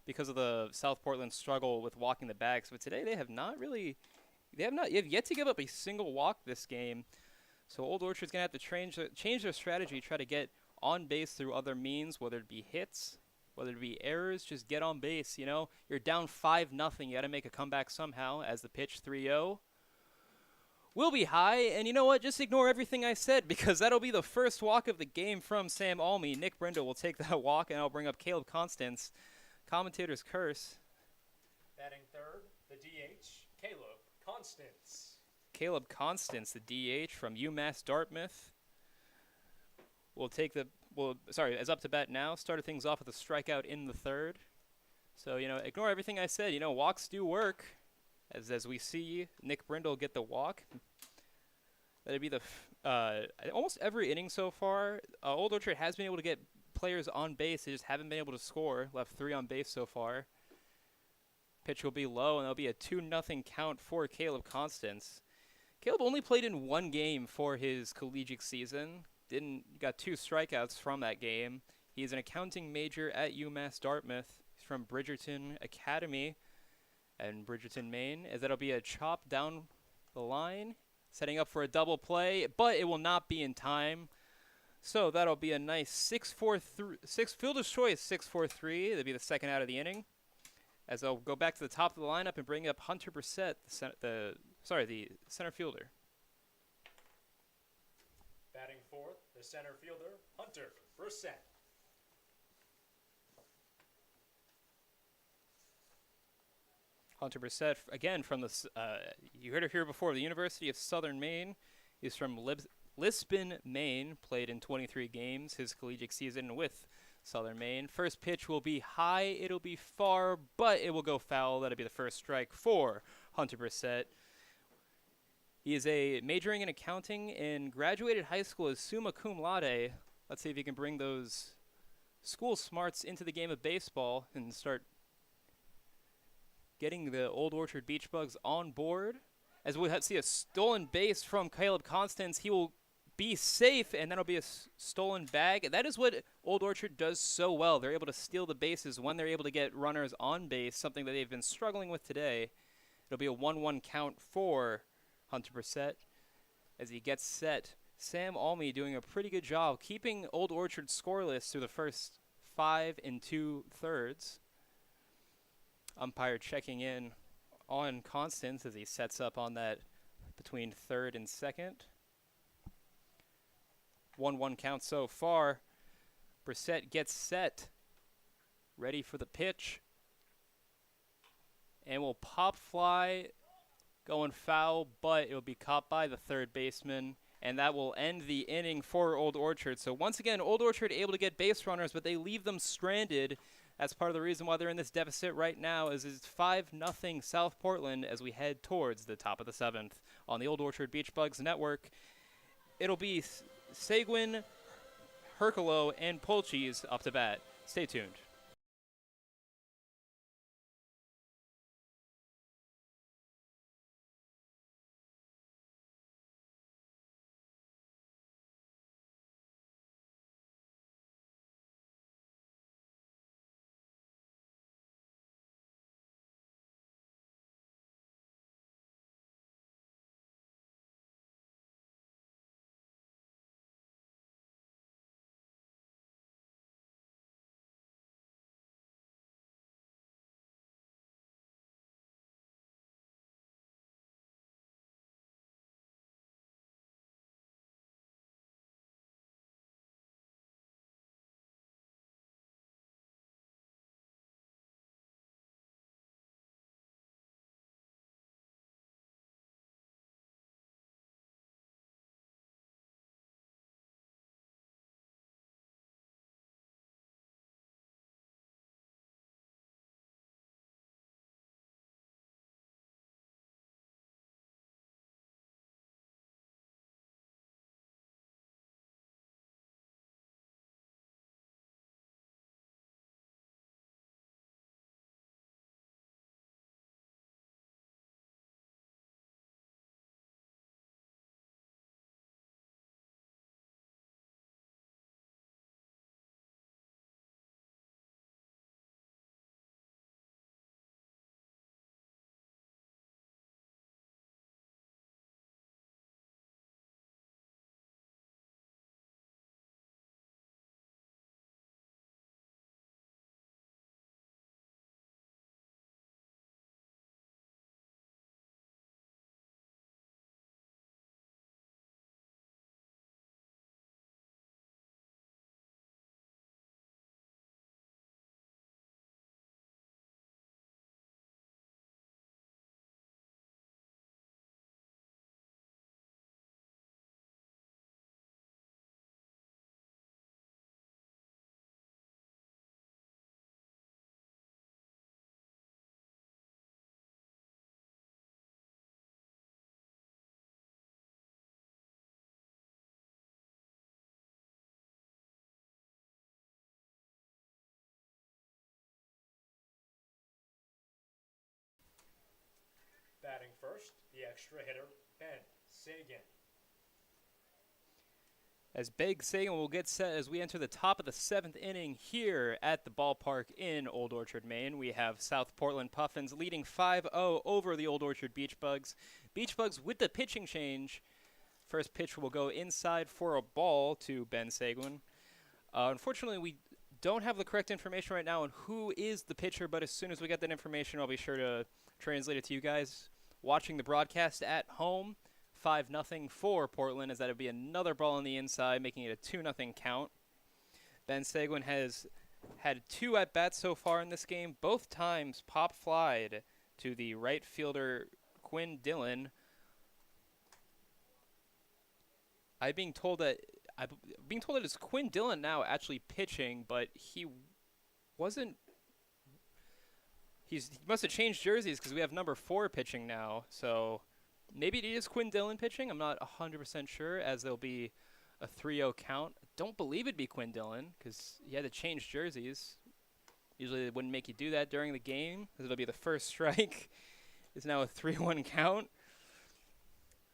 because of the South Portland struggle with walking the bags. But today they have yet to give up a single walk this game. So Old Orchard's going to have to change their strategy, try to get on base through other means, whether it be hits, whether it be errors, just get on base. You know, you're down 5-0. You got to make a comeback somehow as the pitch 3-0. Will be high, and you know what? Just ignore everything I said because that'll be the first walk of the game from Sam Almy. Nick Brindle will take that walk, and I'll bring up Caleb Constance. Commentator's curse. Batting third, the DH, Caleb Constance. Caleb Constance, the DH from UMass Dartmouth, is up to bat now. Started things off with a strikeout in the 3rd. So, you know, ignore everything I said. You know, walks do work. As we see Nick Brindle get the walk. That'd be the almost every inning so far. Old Orchard has been able to get players on base. They just haven't been able to score. Left 3 on base so far. Pitch will be low, and there'll be a 2-0 count for Caleb Constance. Caleb only played in 1 game for his collegiate season. Got 2 strikeouts from that game. He's an accounting major at UMass Dartmouth. He's from Bridgerton Academy in Bridgerton, Maine, as that'll be a chop down the line, setting up for a double play, but it will not be in time. So that'll be a nice 6-4-3, fielder's choice 6-4-3. That'll be the 2nd out of the inning. As I'll go back to the top of the lineup and bring up Hunter Brissett, the center fielder. Batting fourth, the center fielder, Hunter Brissett. Hunter Brissett, again, from you heard it here before, the University of Southern Maine. He's from Lisbon, Maine, played in 23 games his collegiate season with Southern Maine. First pitch will be high, it'll be far, but it will go foul. That'll be the first strike for Hunter Brissett. He is majoring in accounting and graduated high school as summa cum laude. Let's see if he can bring those school smarts into the game of baseball and start getting the Old Orchard Beach Bugs on board. As we see a stolen base from Caleb Constance, he will be safe, and that'll be a stolen bag. That is what Old Orchard does so well. They're able to steal the bases when they're able to get runners on base, something that they've been struggling with today. It'll be a 1-1 count for Hunter Brissett as he gets set. Sam Almy doing a pretty good job keeping Old Orchard scoreless through the first 5 2/3. Umpire checking in on Constance as he sets up on that between 3rd and 2nd. 1-1 count so far. Brissett gets set, ready for the pitch, and will pop fly, going foul, but it will be caught by the 3rd baseman, and that will end the inning for Old Orchard. So once again, Old Orchard able to get base runners, but they leave them stranded That's part of the reason why they're in this deficit right now, is it's 5-0 South Portland as we head towards the top of the 7th. On the Old Orchard Beach Bugs Network, it'll be Seguin, Herculo, and Polchis up to bat. Stay tuned. Batting first, the extra hitter, Ben Sagan. As Big Sagan will get set as we enter the top of the 7th inning here at the ballpark in Old Orchard, Maine. We have South Portland Puffins leading 5-0 over the Old Orchard Beach Bugs. Beach Bugs with the pitching change. First pitch will go inside for a ball to Ben Sagan. Unfortunately, we don't have the correct information right now on who is the pitcher, but as soon as we get that information, I'll be sure to translate it to you guys watching the broadcast at home. 5-0 for Portland, as that would be another ball on the inside, making it a 2-0 count. Ben Sagan has had 2 at-bats so far in this game, both times pop flied to the right fielder Quinn Dillon. I'm being told that it's Quinn Dillon now actually pitching, but he wasn't. He must have changed jerseys because we have number 4 pitching now. So maybe it is Quinn Dillon pitching. I'm not 100% sure, as there'll be a 3-0 count. I don't believe it'd be Quinn Dillon because he had to change jerseys. Usually they wouldn't make you do that during the game because it'll be the first strike. It's now a 3-1 count.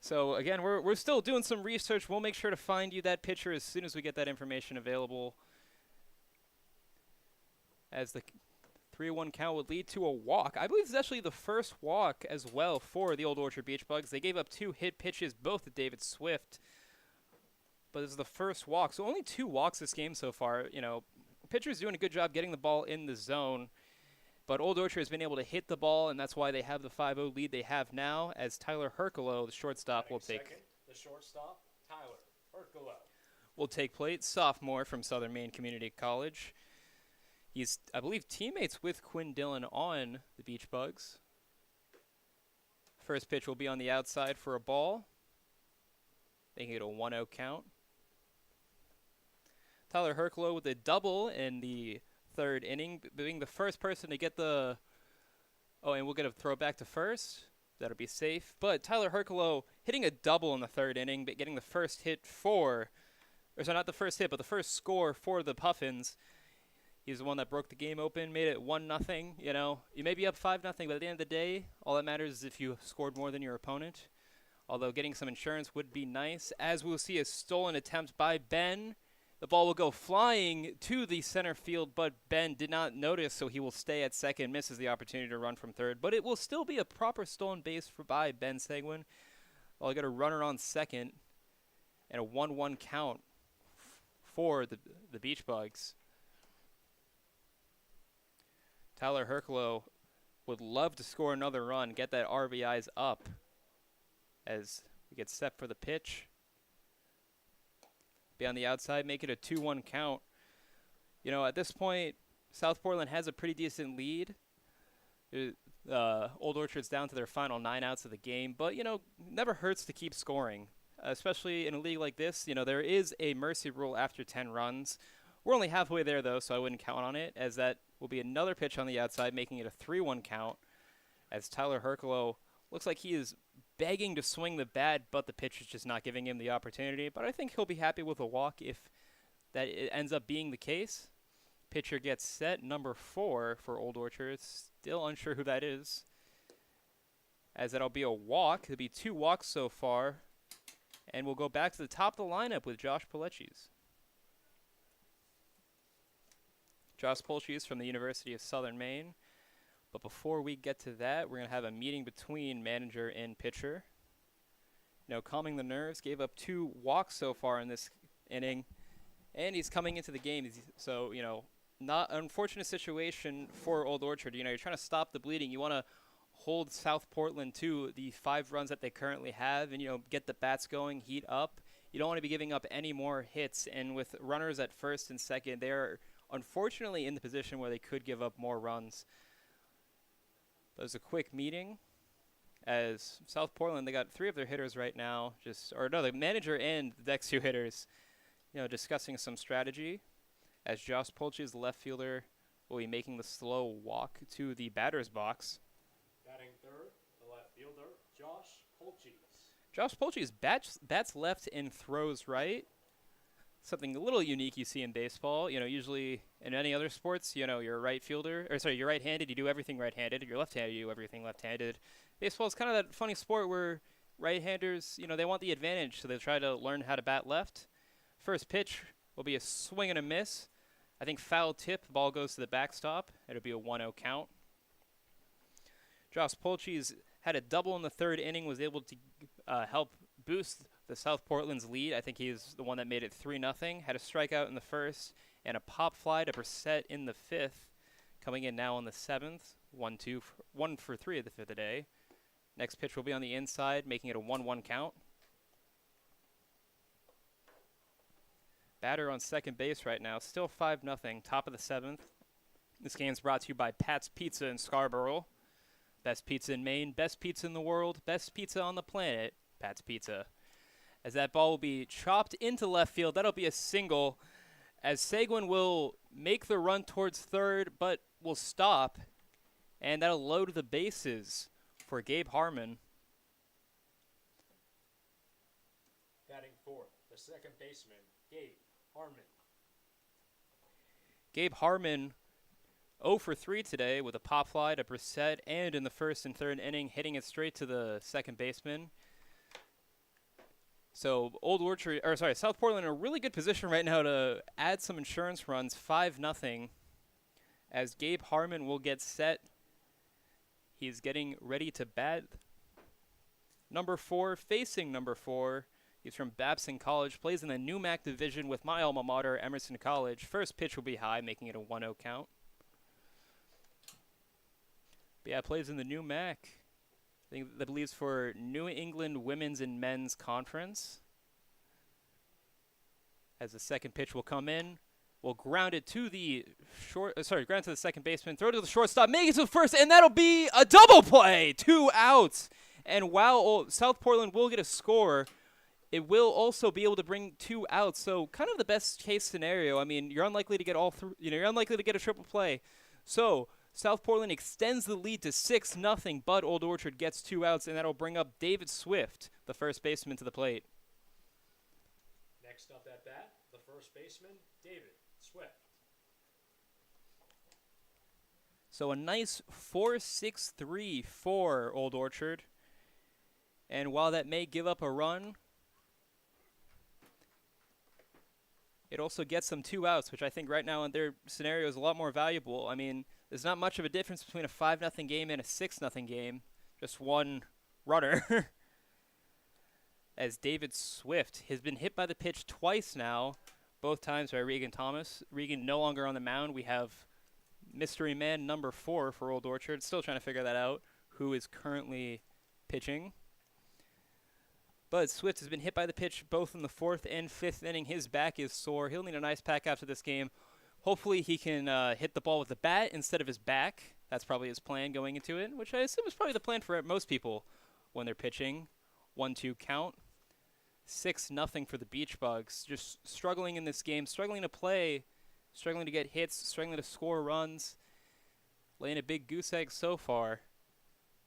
So again, we're still doing some research. We'll make sure to find you that pitcher as soon as we get that information available. As the 3-1 count would lead to a walk. I believe it's actually the first walk as well for the Old Orchard Beach Bugs. They gave up 2 hit pitches, both to David Swift. But this is the first walk. So only 2 walks this game so far. You know, pitcher's doing a good job getting the ball in the zone. But Old Orchard has been able to hit the ball, and that's why they have the 5-0 lead they have now, as Tyler Herculo, the shortstop, will take. Second, the shortstop, Tyler Herculo. Will take plate, sophomore from Southern Maine Community College. He's, I believe, teammates with Quinn Dillon on the Beach Bugs. First pitch will be on the outside for a ball. Making it a 1-0 count. Tyler Herculo with a double in the third inning, being the first person to get the. Oh, and we'll get a throwback to first. That'll be safe. But Tyler Herculo hitting a double in the third inning, but getting the first hit for. Or sorry, not the first hit, but the first score for the Puffins. He's the one that broke the game open, made it 1-0. You know, you may be up 5-0, but at the end of the day, all that matters is if you scored more than your opponent. Although getting some insurance would be nice. As we'll see a stolen attempt by Ben. The ball will go flying to the center field, but Ben did not notice, so he will stay at second, misses the opportunity to run from third. But it will still be a proper stolen base by Ben Seguin. I'll get a runner on second and a 1-1 count for the Beach Bugs. Tyler Herculo would love to score another run, get that RBIs up as we get set for the pitch. Be on the outside, make it a 2-1 count. You know, at this point, South Portland has a pretty decent lead. Old Orchard's down to their final 9 outs of the game, but, you know, never hurts to keep scoring, especially in a league like this. You know, there is a mercy rule after 10 runs. We're only halfway there, though, so I wouldn't count on it, as that will be another pitch on the outside, making it a 3-1 count, as Tyler Herculo looks like he is begging to swing the bat, but the pitch is just not giving him the opportunity. But I think he'll be happy with a walk if that ends up being the case. Pitcher gets set, number 4 for Old Orchard. Still unsure who that is, as that'll be a walk. There'll be 2 walks so far, and we'll go back to the top of the lineup with Josh Pilecki's. Josh Pilecki's from the University of Southern Maine. But before we get to that, we're going to have a meeting between manager and pitcher. You know, calming the nerves, gave up 2 walks so far in this inning, and he's coming into the game. So, you know, not an unfortunate situation for Old Orchard. You know, you're trying to stop the bleeding. You want to hold South Portland to the 5 runs that they currently have and, you know, get the bats going, heat up. You don't want to be giving up any more hits. And with runners at first and second, they're unfortunately in the position where they could give up more runs. There's a quick meeting as South Portland, they got 3 of their hitters right now, the manager and the next 2 hitters, you know, discussing some strategy, as Josh Pilecki's, the left fielder, will be making the slow walk to the batter's box. Batting third, the left fielder, Josh Pilecki. Josh Pilecki's bats left and throws right. Something a little unique you see in baseball. You know, usually in any other sports, you know, you're a right fielder, you're right-handed, you do everything right-handed. You're left-handed, you do everything left-handed. Baseball is kind of that funny sport where right-handers, you know, they want the advantage, so they try to learn how to bat left. First pitch will be a swing and a miss. I think foul tip, ball goes to the backstop. It'll be a 1-0 count. Josh Pilecki's had a double in the 3rd inning, was able to help boost the South Portland's lead. I think he's the one that made it 3-0. Had a strikeout in the 1st and a pop fly to Brissett in the 5th. Coming in now on the 7th. 1 for 3 of the 5th today. Next pitch will be on the inside, making it a 1-1 count. Batter on second base right now, still 5-0, top of the 7th. This game's brought to you by Pat's Pizza in Scarborough. Best pizza in Maine, best pizza in the world, best pizza on the planet, Pat's Pizza. As that ball will be chopped into left field, that'll be a single, as Seguin will make the run towards third, but will stop, and that'll load the bases for Gabe Harmon. Batting fourth, the second baseman, Gabe Harmon. Gabe Harmon 0 for 3 today with a pop fly to Brissett, and in the 1st and 3rd inning, hitting it straight to the second baseman. So South Portland in a really good position right now to add some insurance runs, 5-0, as Gabe Harmon will get set. He's getting ready to bat. Number 4, facing number 4. He's from Babson College, plays in the NUMAC division with my alma mater, Emerson College. First pitch will be high, making it a 1-0 count. But yeah, plays in the NUMAC. I think that believes for New England Women's and Men's Conference. As the second pitch will come in, will ground it to the ground to the second baseman, throw to the shortstop, make it to the first, and that'll be a double play, 2 outs. And while South Portland will get a score, it will also be able to bring 2 outs. So kind of the best case scenario. I mean, you're unlikely to get you're unlikely to get a triple play. So South Portland extends the lead to 6-0, but Old Orchard gets 2 outs, and that'll bring up David Swift, the first baseman, to the plate. Next up at bat, the first baseman, David Swift. So a nice 4.63 for Old Orchard. And while that may give up a run, it also gets them 2 outs, which I think right now in their scenario is a lot more valuable. I mean, there's not much of a difference between a 5-0 game and a 6-0 game. Just one runner. As David Swift has been hit by the pitch twice now, both times by Regan Thomas. Regan no longer on the mound. We have mystery man number 4 for Old Orchard. Still trying to figure that out, who is currently pitching. But Swift has been hit by the pitch both in the 4th and 5th inning. His back is sore. He'll need a nice pack after this game. Hopefully he can hit the ball with the bat instead of his back. That's probably his plan going into it, which I assume is probably the plan for most people when they're pitching. 1-2 count. 6-0 for the Beach Bugs. Just struggling in this game, struggling to play, struggling to get hits, struggling to score runs. Laying a big goose egg so far.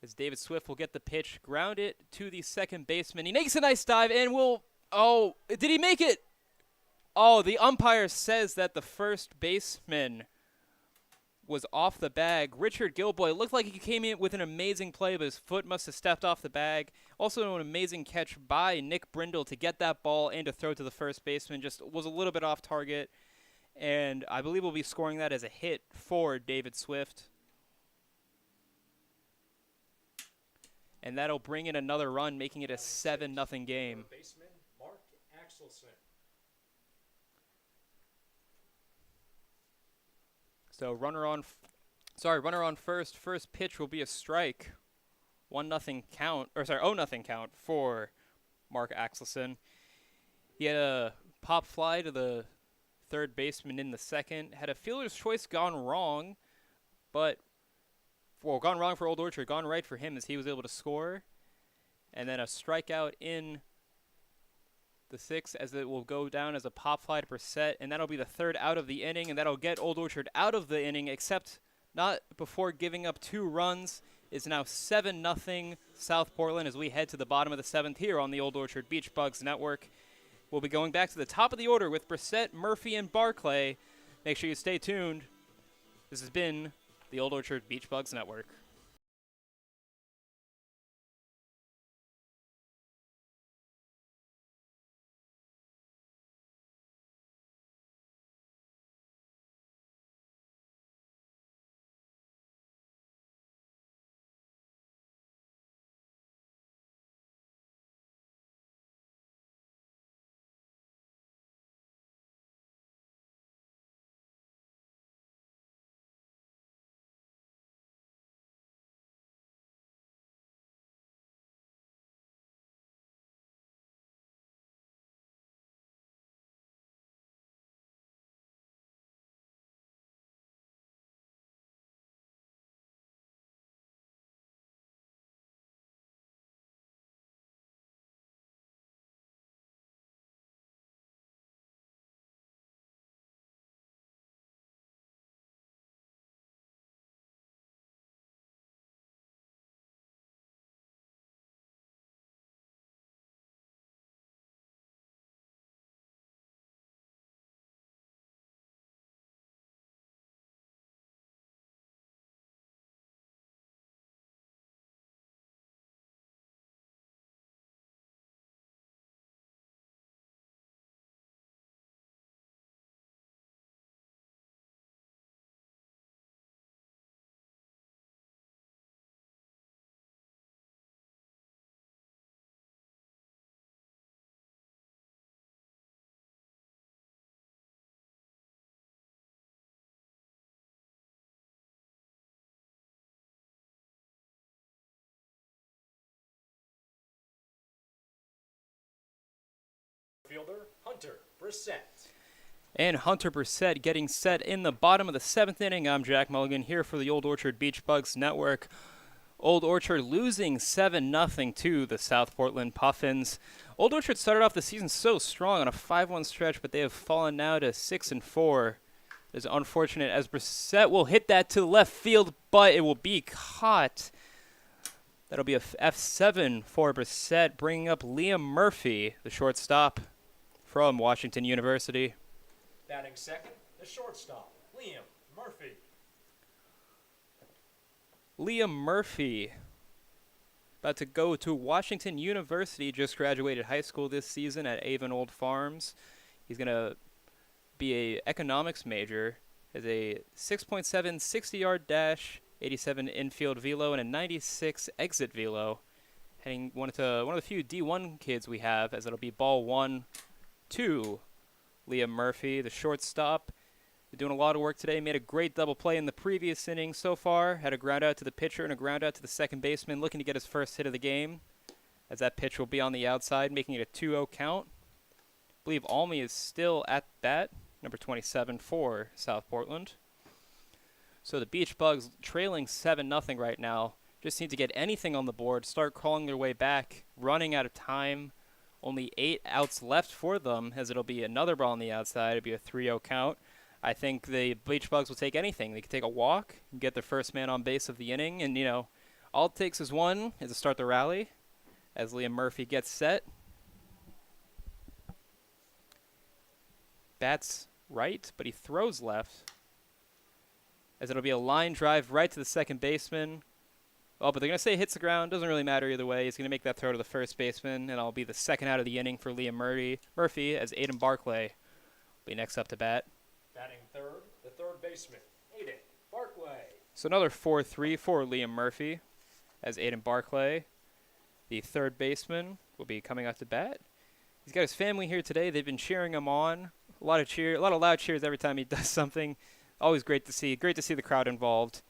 As David Swift will get the pitch, ground it to the second baseman. He makes a nice dive and will... Oh, did he make it? Oh, the umpire says that the first baseman was off the bag. Richard Gilboy looked like he came in with an amazing play, but his foot must have stepped off the bag. Also an amazing catch by Nick Brindle to get that ball and to throw to the first baseman. Just was a little bit off target. And I believe we'll be scoring that as a hit for David Swift. And that'll bring in another run, making it a 7-0 game. Baseman Mark Axelson. So runner on first. First pitch will be a strike. 1-0 count, or sorry, 0-0 count for Mark Axelson. He had a pop fly to the third baseman in the second. Had a fielder's choice gone wrong, but gone wrong for Old Orchard, gone right for him as he was able to score. And then a strikeout in the 6th as it will go down as a pop fly to Brissett, and that'll be the 3rd out of the inning, and that'll get Old Orchard out of the inning, except not before giving up 2 runs. It's now 7-0 South Portland as we head to the bottom of the 7th here on the Old Orchard Beach Bugs Network. We'll be going back to the top of the order with Brissett, Murphy, and Barclay. Make sure you stay tuned. This has been the Old Orchard Beach Bugs Network. Fielder Hunter Brissett. And Hunter Brissett getting set in the bottom of the 7th inning. I'm Jack Mulligan here for the Old Orchard Beach Bugs Network. Old Orchard losing 7-0 to the South Portland Puffins. Old Orchard started off the season so strong on a 5-1 stretch, but they have fallen now to 6-4. It's unfortunate as Brissett will hit that to the left field, but it will be caught. That'll be a F7 for Brissett, bringing up Liam Murphy, the shortstop from Washington University. Batting second, the shortstop, Liam Murphy. Liam Murphy, about to go to Washington University, just graduated high school this season at Avon Old Farms. He's going to be a economics major, has a 6.7 60-yard dash, 87 infield velo, and a 96 exit velo. Heading one of the few D1 kids we have, as it'll be ball 1 to Liam Murphy, the shortstop. They're doing a lot of work today. Made a great double play in the previous inning so far. Had a ground out to the pitcher and a ground out to the second baseman, looking to get his first hit of the game, as that pitch will be on the outside, making it a 2-0 count. I believe Almy is still at bat, number 27 for South Portland. So the Beach Bugs trailing 7-0 right now. Just need to get anything on the board, start crawling their way back, running out of time. Only 8 outs left for them, as it'll be another ball on the outside. It'll be a 3-0 count. I think the Beach Bugs will take anything. They could take a walk, get their first man on base of the inning, and, all it takes is one is to start the rally as Liam Murphy gets set. Bats right, but he throws left, as it'll be a line drive right to the second baseman. Oh, but they're going to say it hits the ground. Doesn't really matter either way. He's going to make that throw to the first baseman, and it'll be the second out of the inning for Liam Murphy as Aiden Barclay will be next up to bat. Batting third, the third baseman, Aiden Barclay. So another 4-3 for Liam Murphy as Aiden Barclay, the third baseman, will be coming out to bat. He's got his family here today. They've been cheering him on. A lot of loud cheers every time he does something. Always great to see. Great to see the crowd involved.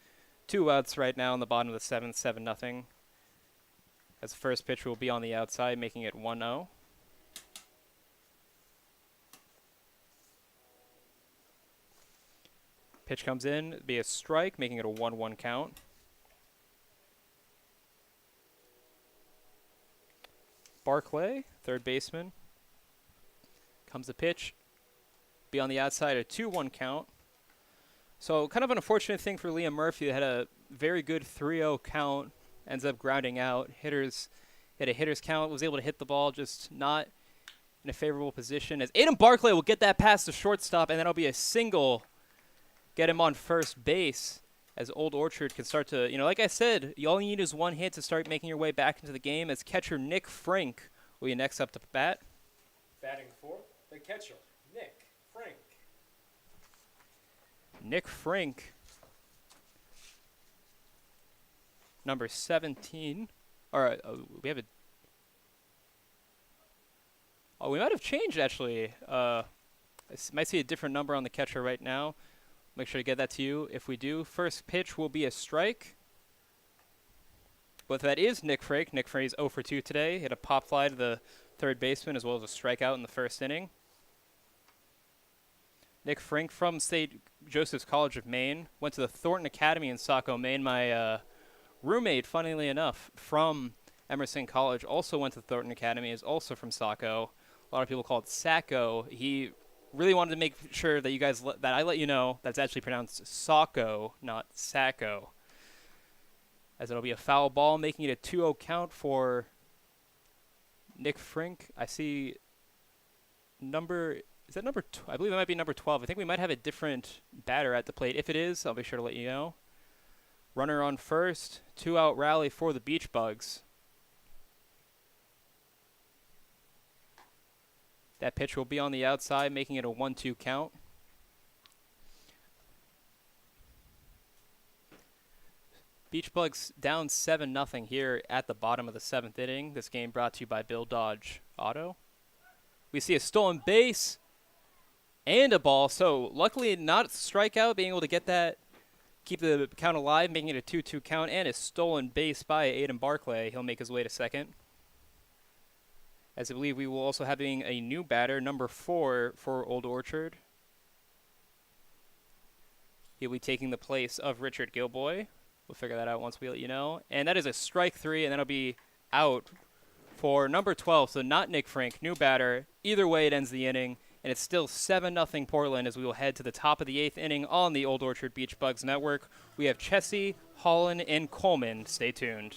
2 outs right now in the bottom of the 7th, 7-0. As the first pitch will be on the outside, making it 1-0. Pitch comes in, be a strike, making it a 1-1 count. Barclay, third baseman. Comes the pitch, be on the outside, a 2-1 count. So kind of an unfortunate thing for Liam Murphy. They had a very good 3-0 count, ends up grounding out. Had a hitter's count, was able to hit the ball, just not in a favorable position. As Aiden Barclay will get that past the shortstop, and that'll be a single. Get him on first base as Old Orchard can start to, like I said, all you need is one hit to start making your way back into the game, as catcher Nick Frink will be next up to bat. Batting fourth, the catcher, Nick Frank. Nick Frink, number 17. All right, we have a... Oh, we might have changed, actually. I might see a different number on the catcher right now. Make sure to get that to you. If we do, first pitch will be a strike. But that is Nick Frake. Nick Frake's 0 for 2 today. Hit a pop fly to the third baseman as well as a strikeout in the first inning. Nick Frank from St. Joseph's College of Maine. Went to the Thornton Academy in Saco, Maine. My roommate, funnily enough, from Emerson College, also went to the Thornton Academy, is also from Saco. A lot of people call it Saco. He really wanted to make sure that that I let you know that's actually pronounced Saco, not Sacco. As it'll be a foul ball, making it a 2-0 count for Nick Frink. I see is that number I believe it might be number 12. I think we might have a different batter at the plate. If it is, I'll be sure to let you know. Runner on first, 2-out rally for the Beach Bugs. That pitch will be on the outside, making it a 1-2 count. Beach Bugs down 7-0 here at the bottom of the 7th inning. This game brought to you by Bill Dodge Auto. We see a stolen base and a ball. So luckily not a strikeout, being able to get that, keep the count alive, making it a 2-2 count, and a stolen base by Aiden Barclay. He'll make his way to second. As I believe we will also having a new batter, number 4 for Old Orchard. He'll be taking the place of Richard Gilboy. We'll figure that out once we let you know. And that is a strike 3, and that'll be out for number 12. So not Nick Frank, new batter. Either way, it ends the inning. And it's still 7-0 Portland as we will head to the top of the 8th inning on the Old Orchard Beach Bugs Network. We have Chessie, Holland, and Coleman. Stay tuned.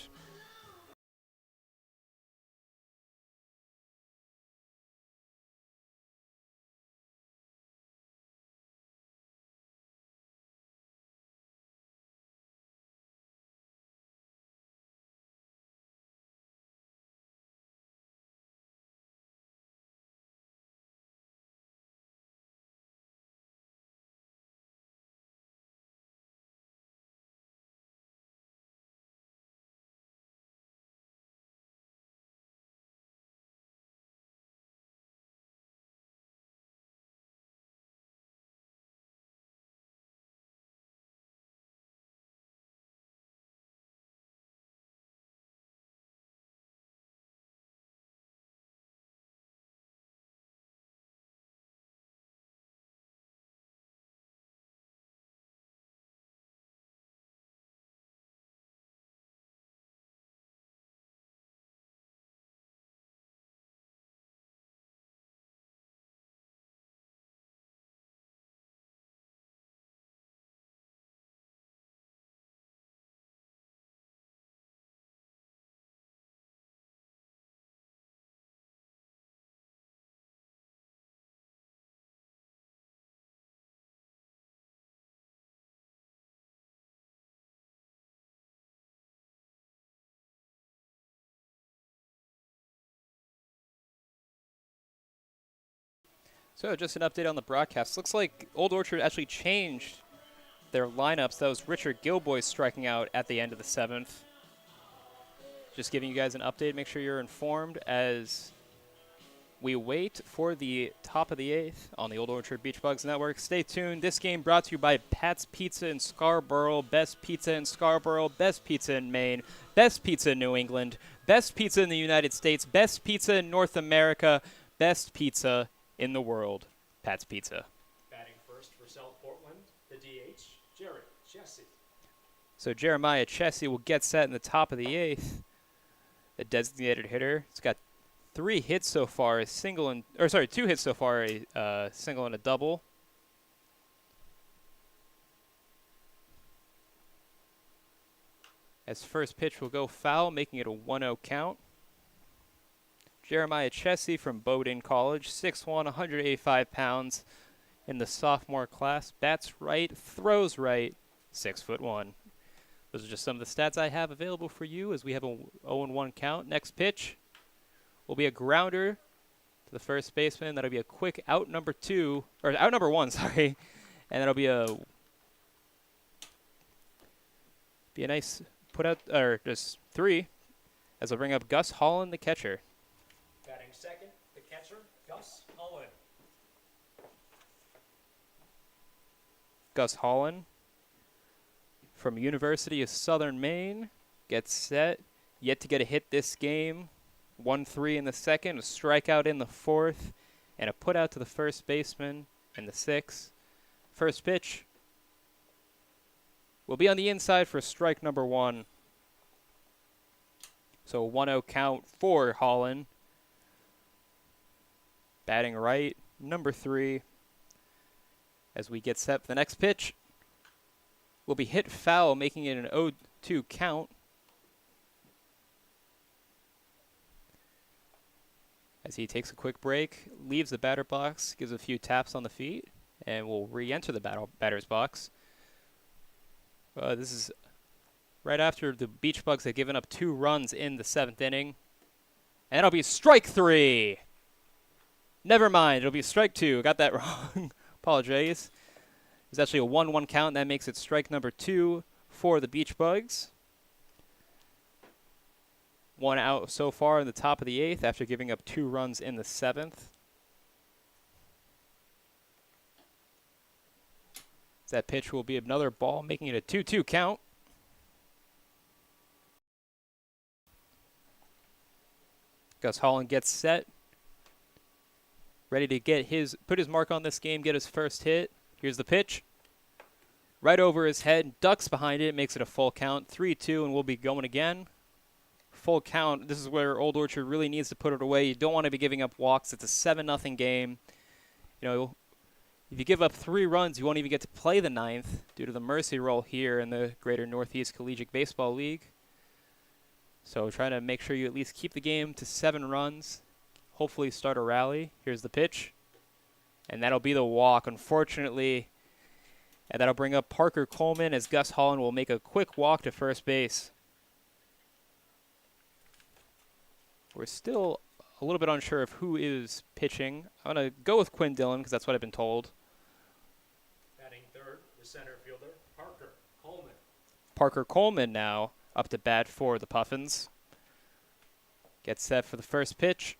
So just an update on the broadcast. Looks like Old Orchard actually changed their lineups. That was Richard Gilboy striking out at the end of the 7th. Just giving you guys an update. Make sure you're informed as we wait for the top of the 8th on the Old Orchard Beach Bugs Network. Stay tuned. This game brought to you by Pat's Pizza in Scarborough. Best pizza in Scarborough. Best pizza in Maine. Best pizza in New England. Best pizza in the United States. Best pizza in North America. Best pizza in the world. Pat's Pizza. Batting first for South Portland, the DH, Jared Chessie. So Jeremiah Chessie will get set in the top of the 8th. The designated hitter. It's got 3 hits so far, 2 hits so far, a single and a double. As first pitch will go foul, making it a 1-0 count. Jeremiah Chessie from Bowdoin College, 6'1", 185 pounds in the sophomore class. Bats right, throws right, 6'1". Those are just some of the stats I have available for you as we have a 0-1 count. Next pitch will be a grounder to the first baseman. That'll be a quick out number 1, sorry. And that'll be a nice put out, or just 3, as I'll bring up Gus Holland, the catcher. Batting second, the catcher, Gus Holland. Gus Holland from University of Southern Maine gets set. Yet to get a hit this game. 1-3 in the second, a strikeout in the 4th, and a put out to the first baseman in the 6th. First pitch will be on the inside for strike number 1. So 1-0 count for Holland. Batting right, number 3. As we get set for the next pitch, will be hit foul, making it an 0-2 count. As he takes a quick break, leaves the batter box, gives a few taps on the feet, and will re-enter the batter's box. This is right after the Beach Bugs had given up 2 runs in the 7th inning. And it'll be strike 3. Never mind, it'll be strike 2. Got that wrong. Apologize. It's actually a 1-1 count. That makes it strike number 2 for the Beach Bugs. 1 out so far in the top of the 8th after giving up 2 runs in the 7th. That pitch will be another ball, making it a 2-2 count. Gus Holland gets set. Ready to put his mark on this game, get his first hit. Here's the pitch. right over his head, ducks behind it, makes it a full count. 3-2, and we'll be going again. Full count. This is where Old Orchard really needs to put it away. You don't want to be giving up walks. It's a 7-0 game. You know, if you give up 3 runs, you won't even get to play the 9th due to the mercy rule here in the Greater Northeast Collegiate Baseball League. So trying to make sure you at least keep the game to 7 runs. Hopefully start a rally. Here's the pitch. And that'll be the walk, unfortunately. And that'll bring up Parker Coleman as Gus Holland will make a quick walk to first base. We're still a little bit unsure of who is pitching. I'm going to go with Quinn Dillon because that's what I've been told. Batting third, the center fielder, Parker Coleman. Parker Coleman now up to bat for the Puffins. Gets set for the first pitch.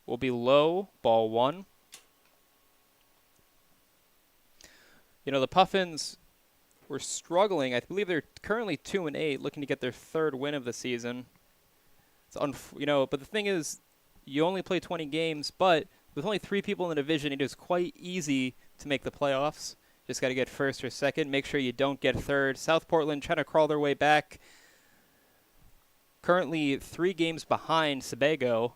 Will be low, ball 1. You know, the Puffins were struggling. I believe they're currently 2-8, looking to get their 3rd win of the season. It's but the thing is, you only play 20 games, but with only 3 people in the division, it is quite easy to make the playoffs. Just got to get first or second. Make sure you don't get third. South Portland trying to crawl their way back. Currently 3 games behind Sebago.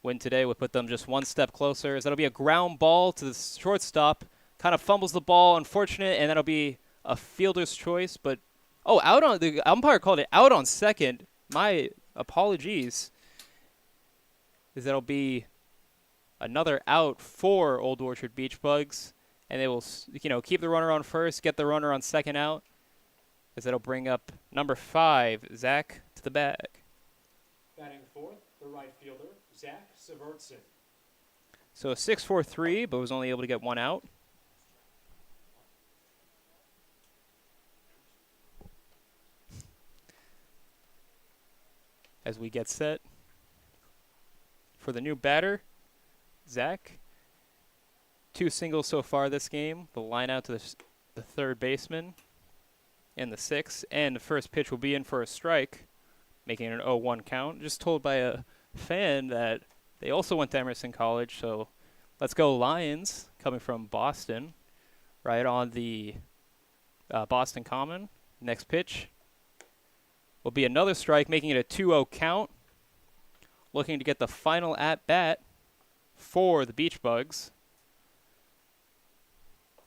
Win today would put them just 1 step closer. As that'll be a ground ball to the shortstop. Kind of fumbles the ball, unfortunate, and that'll be a fielder's choice. But out on the umpire called it out on second. My apologies. Is that'll be another out for Old Orchard Beach Bugs, and they will, keep the runner on first, get the runner on second out, as that'll bring up number 5, Zach, to the bag. Batting fourth, the right fielder, Zach Severtson. So a 6-4-3, but was only able to get 1 out. As we get set for the new batter, Zach. 2 singles so far this game. The line out to the third baseman in the 6th. And the first pitch will be in for a strike, making it an 0-1 count. Just told by a fan that they also went to Emerson College. So let's go Lions, coming from Boston, right on the Boston Common. Next pitch will be another strike, making it a 2-0 count. Looking to get the final at-bat for the Beach Bugs.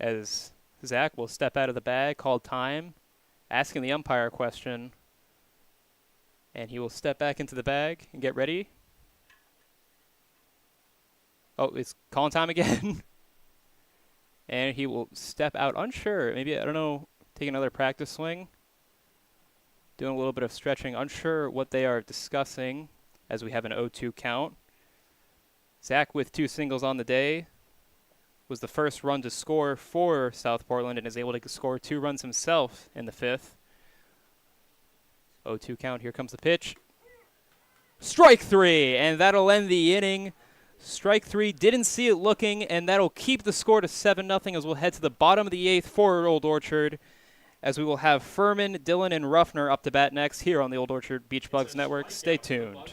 As Zach will step out of the bag, call time, asking the umpire a question. And he will step back into the bag and get ready. Oh, it's calling time again. And he will step out unsure. Maybe, I don't know, take another practice swing. Doing a little bit of stretching, unsure what they are discussing as we have an 0-2 count. Zach with 2 singles on the day was the first run to score for South Portland and is able to score 2 runs himself in the 5th. 0-2 count, here comes the pitch. Strike 3, and that'll end the inning. Strike 3, didn't see it looking, and that'll keep the score to 7-0 as we'll head to the bottom of the 8th for Old Orchard, as we will have Furman, Dillon, and Ruffner up to bat next here on the Old Orchard Beach Bugs Network. Stay tuned.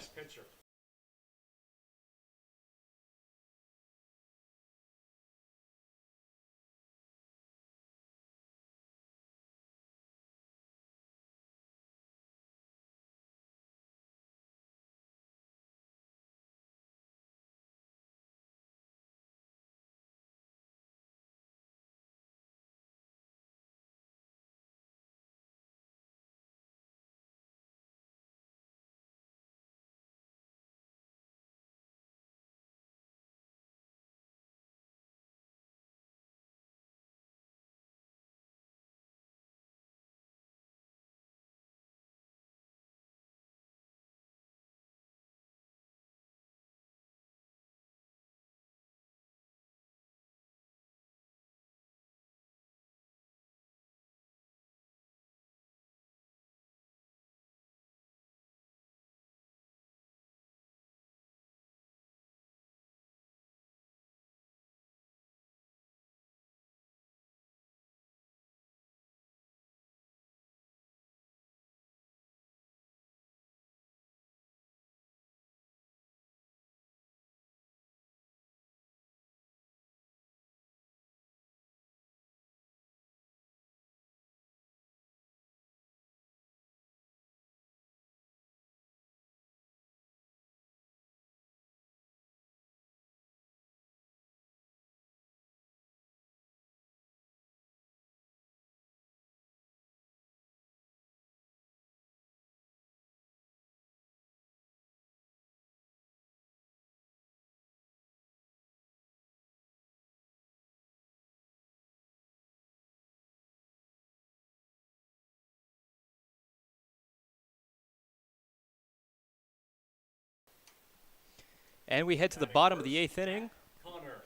And we head to the bottom of the 8th inning. Connor.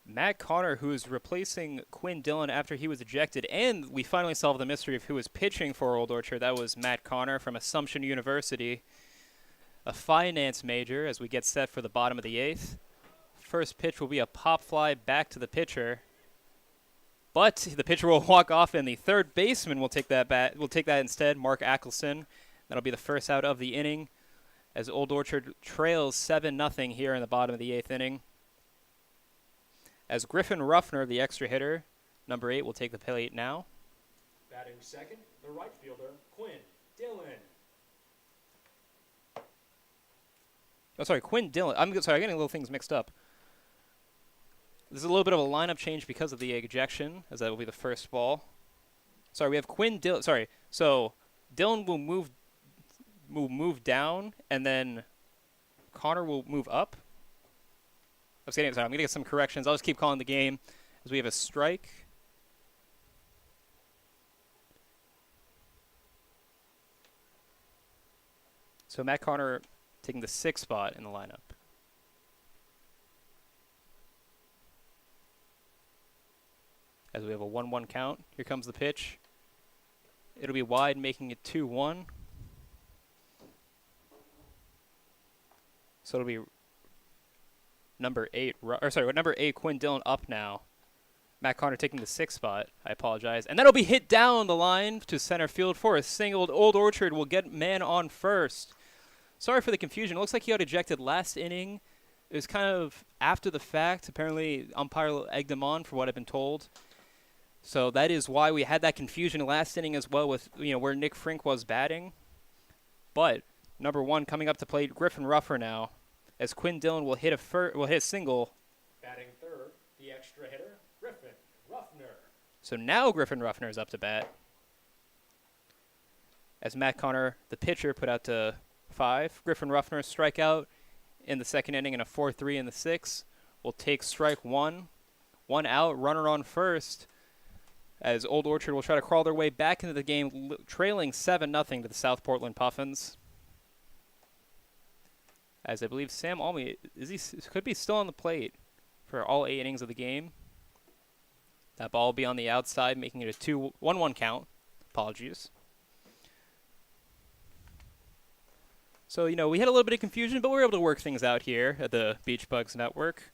Matt Connor, who is replacing Quinn Dillon after he was ejected, and we finally solved the mystery of who was pitching for Old Orchard. That was Matt Connor from Assumption University, a finance major, as we get set for the bottom of the 8th. First pitch will be a pop fly back to the pitcher, but the pitcher will walk off, and the third baseman will take that instead, Mark Ackelson. That'll be the first out of the inning, as Old Orchard trails 7-0 here in the bottom of the 8th inning. As Griffin Ruffner, the extra hitter, number 8, will take the plate now. Batting second, the right fielder, Quinn Dillon. Oh, sorry, Quinn Dillon. I'm getting little things mixed up. This is a little bit of a lineup change because of the ejection, as that will be the first ball. Sorry, we have Quinn Dillon. Sorry, so Dillon will move down, and then Connor will move up. I'm going to get some corrections. I'll just keep calling the game as we have a strike. So Matt Connor taking the 6th spot in the lineup. As we have a 1-1 count. Here comes the pitch. It'll be wide, making it 2-1. So it'll be number 8, Quinn Dillon up now. Matt Connor taking the 6th spot. I apologize. And that'll be hit down the line to center field for a single. Old Orchard will get man on first. Sorry for the confusion. It looks like he got ejected last inning. It was kind of after the fact. Apparently, umpire egged him on, for what I've been told. So that is why we had that confusion last inning as well, with where Nick Frink was batting. But number 1 coming up to plate, Griffin Ruffner now, as Quinn Dillon will hit a single. Batting third, the extra hitter, Griffin Ruffner. So now Griffin Ruffner is up to bat, as Matt Connor, the pitcher, put out to 5. Griffin Ruffner strikeout in the 2nd inning and a 4-3 in the 6th. Will take strike 1. 1 out, runner on first, as Old Orchard will try to crawl their way back into the game, trailing 7-0 to the South Portland Puffins. As I believe Sam Almy could be still on the plate for all 8 innings of the game. That ball will be on the outside, making it a 1-1 count. Apologies. So, we had a little bit of confusion, but we were able to work things out here at the Beach Bugs Network.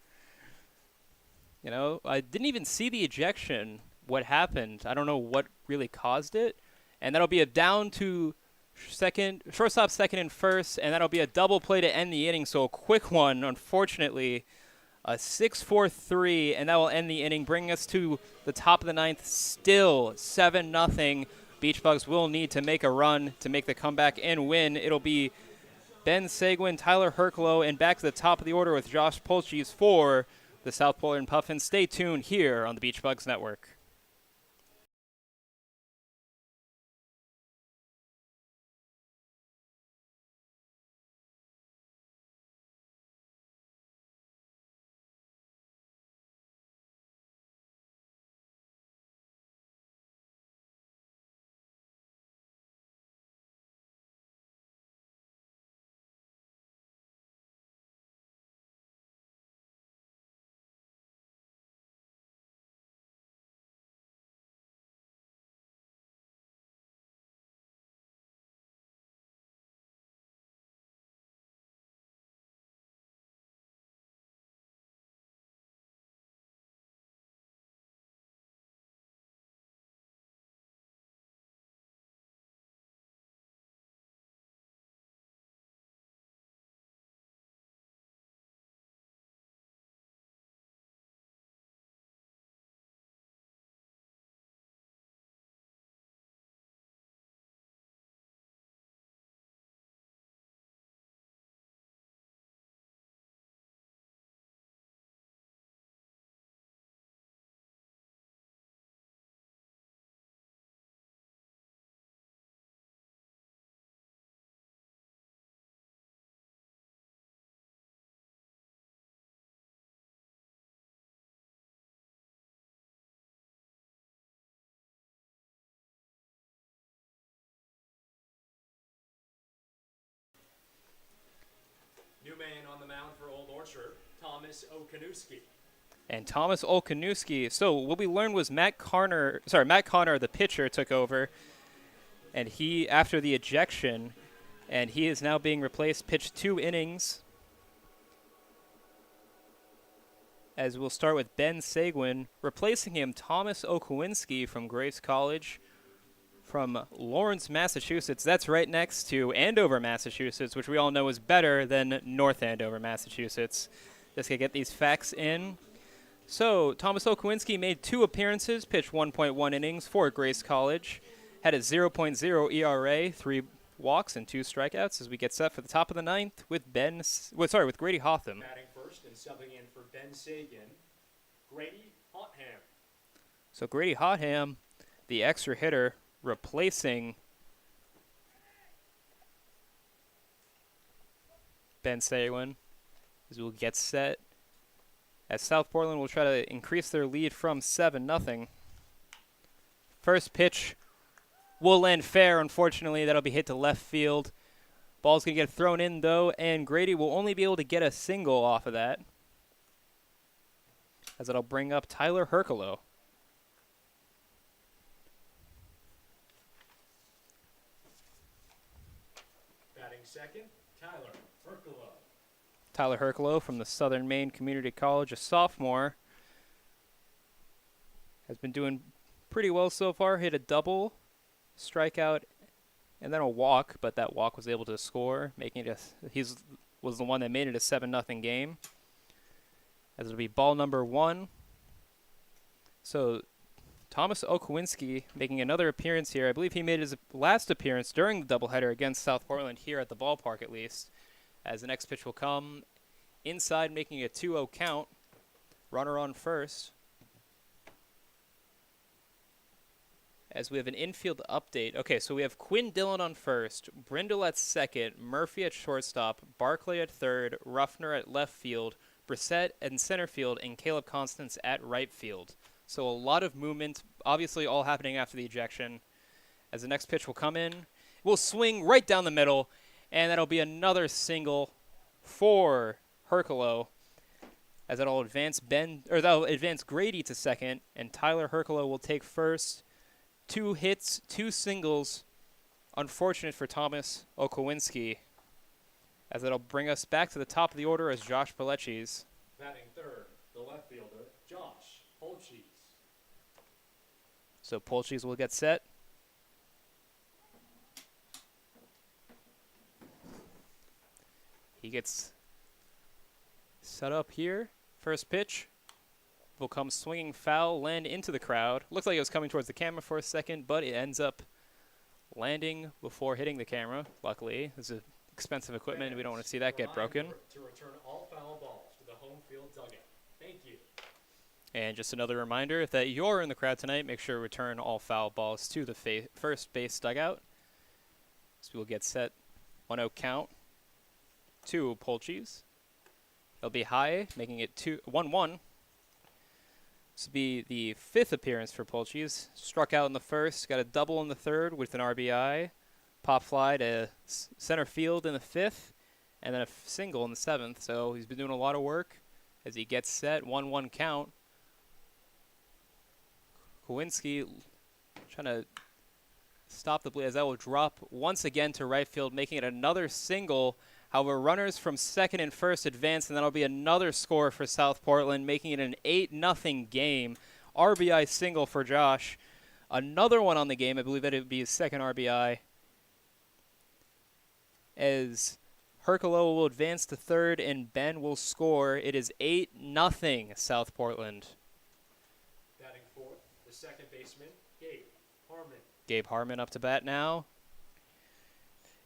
I didn't even see the ejection, what happened. I don't know what really caused it. And that'll be a down to shortstop, second, and first, and that'll be a double play to end the inning. So a quick one, unfortunately, a 6-4-3, and that will end the inning, bringing us to the top of the 9th. Still 7-0. Beach Bugs will need to make a run to make the comeback and win. It'll be Ben Seguin, Tyler Herklow, and back to the top of the order with Josh Polchis for the South Portland Puffins. Stay tuned here on the Beach Bugs Network. new man on the mound for Old Orchard, Thomas Okanuski. And Thomas Olkanuski. So what we learned was Matt Connor, the pitcher, took over, and he, after the ejection, and he is now being replaced, pitched 2 innings. As we'll start with Ben Seguin, replacing him, Thomas Okowinski from Grace College from Lawrence, Massachusetts. That's right next to Andover, Massachusetts, which we all know is better than North Andover, Massachusetts. Just to get these facts in. So, Thomas Okowinski made 2 appearances, pitched 1.1 innings for Grace College, had a 0.0 ERA, 3 walks and 2 strikeouts as we get set for the top of the 9th with with Grady Hotham. Batting first and subbing in for Ben Sagan, Grady Hotham. So Grady Hotham, the extra hitter, replacing Ben Seguin as we'll get set. As South Portland will try to increase their lead from 7-0. First pitch will land fair. Unfortunately, that'll be hit to left field. Ball's going to get thrown in, though, and Grady will only be able to get a single off of that, as it'll bring up Tyler Herculo. Batting second, Tyler Herculo. Tyler Herculo from the Southern Maine Community College, a sophomore, has been doing pretty well so far. Hit a double, strikeout, and then a walk, but that walk was able to score, making it was the one that made it a 7-0 game. As it'll be ball number 1. So Thomas Okowinski making another appearance here. I believe he made his last appearance during the doubleheader against South Portland here at the ballpark, at least. As the next pitch will come inside, making a 2-0 count. Runner on first. As we have an infield update. Okay, so we have Quinn Dillon on first, Brindle at second, Murphy at shortstop, Barclay at third, Ruffner at left field, Brissett in center field, and Caleb Constance at right field. So a lot of movement, obviously all happening after the ejection. As the next pitch will come in, we'll swing right down the middle, and that'll be another single for Herculo. As that'll advance Grady to second, and Tyler Herculo will take first. 2 hits, 2 singles. Unfortunate for Thomas Okowinski, as it'll bring us back to the top of the order as Josh Peleches. Batting third, the left fielder, Josh Polches. So Polches will get set. He gets set up here. First pitch will come swinging foul, land into the crowd. Looks like it was coming towards the camera for a second, but it ends up landing before hitting the camera. Luckily, this is expensive equipment. We don't want to see that get broken. To return all foul balls to the home field dugout. Thank you. And just another reminder, if that you're in the crowd tonight, make sure to return all foul balls to the first base dugout. So we'll get set. 1-0 count to Polches. It'll be high, making it 1-1. This will be the 5th appearance for Polches. Struck out in the first, got a double in the third with an RBI. Pop fly to center field in the 5th, and then a single in the 7th. So he's been doing a lot of work as he gets set. 1-1 count. Kowinski trying to stop the bleed as that will drop once again to right field, making it another single. However, runners from second and first advance, and that'll be another score for South Portland, making it an 8-0 game. RBI single for Josh. Another one on the game. I believe that it would be his second RBI. As Herculo will advance to third and Ben will score. It is 8-0 South Portland. Batting fourth, the second baseman, Gabe Harmon. Gabe Harmon up to bat now.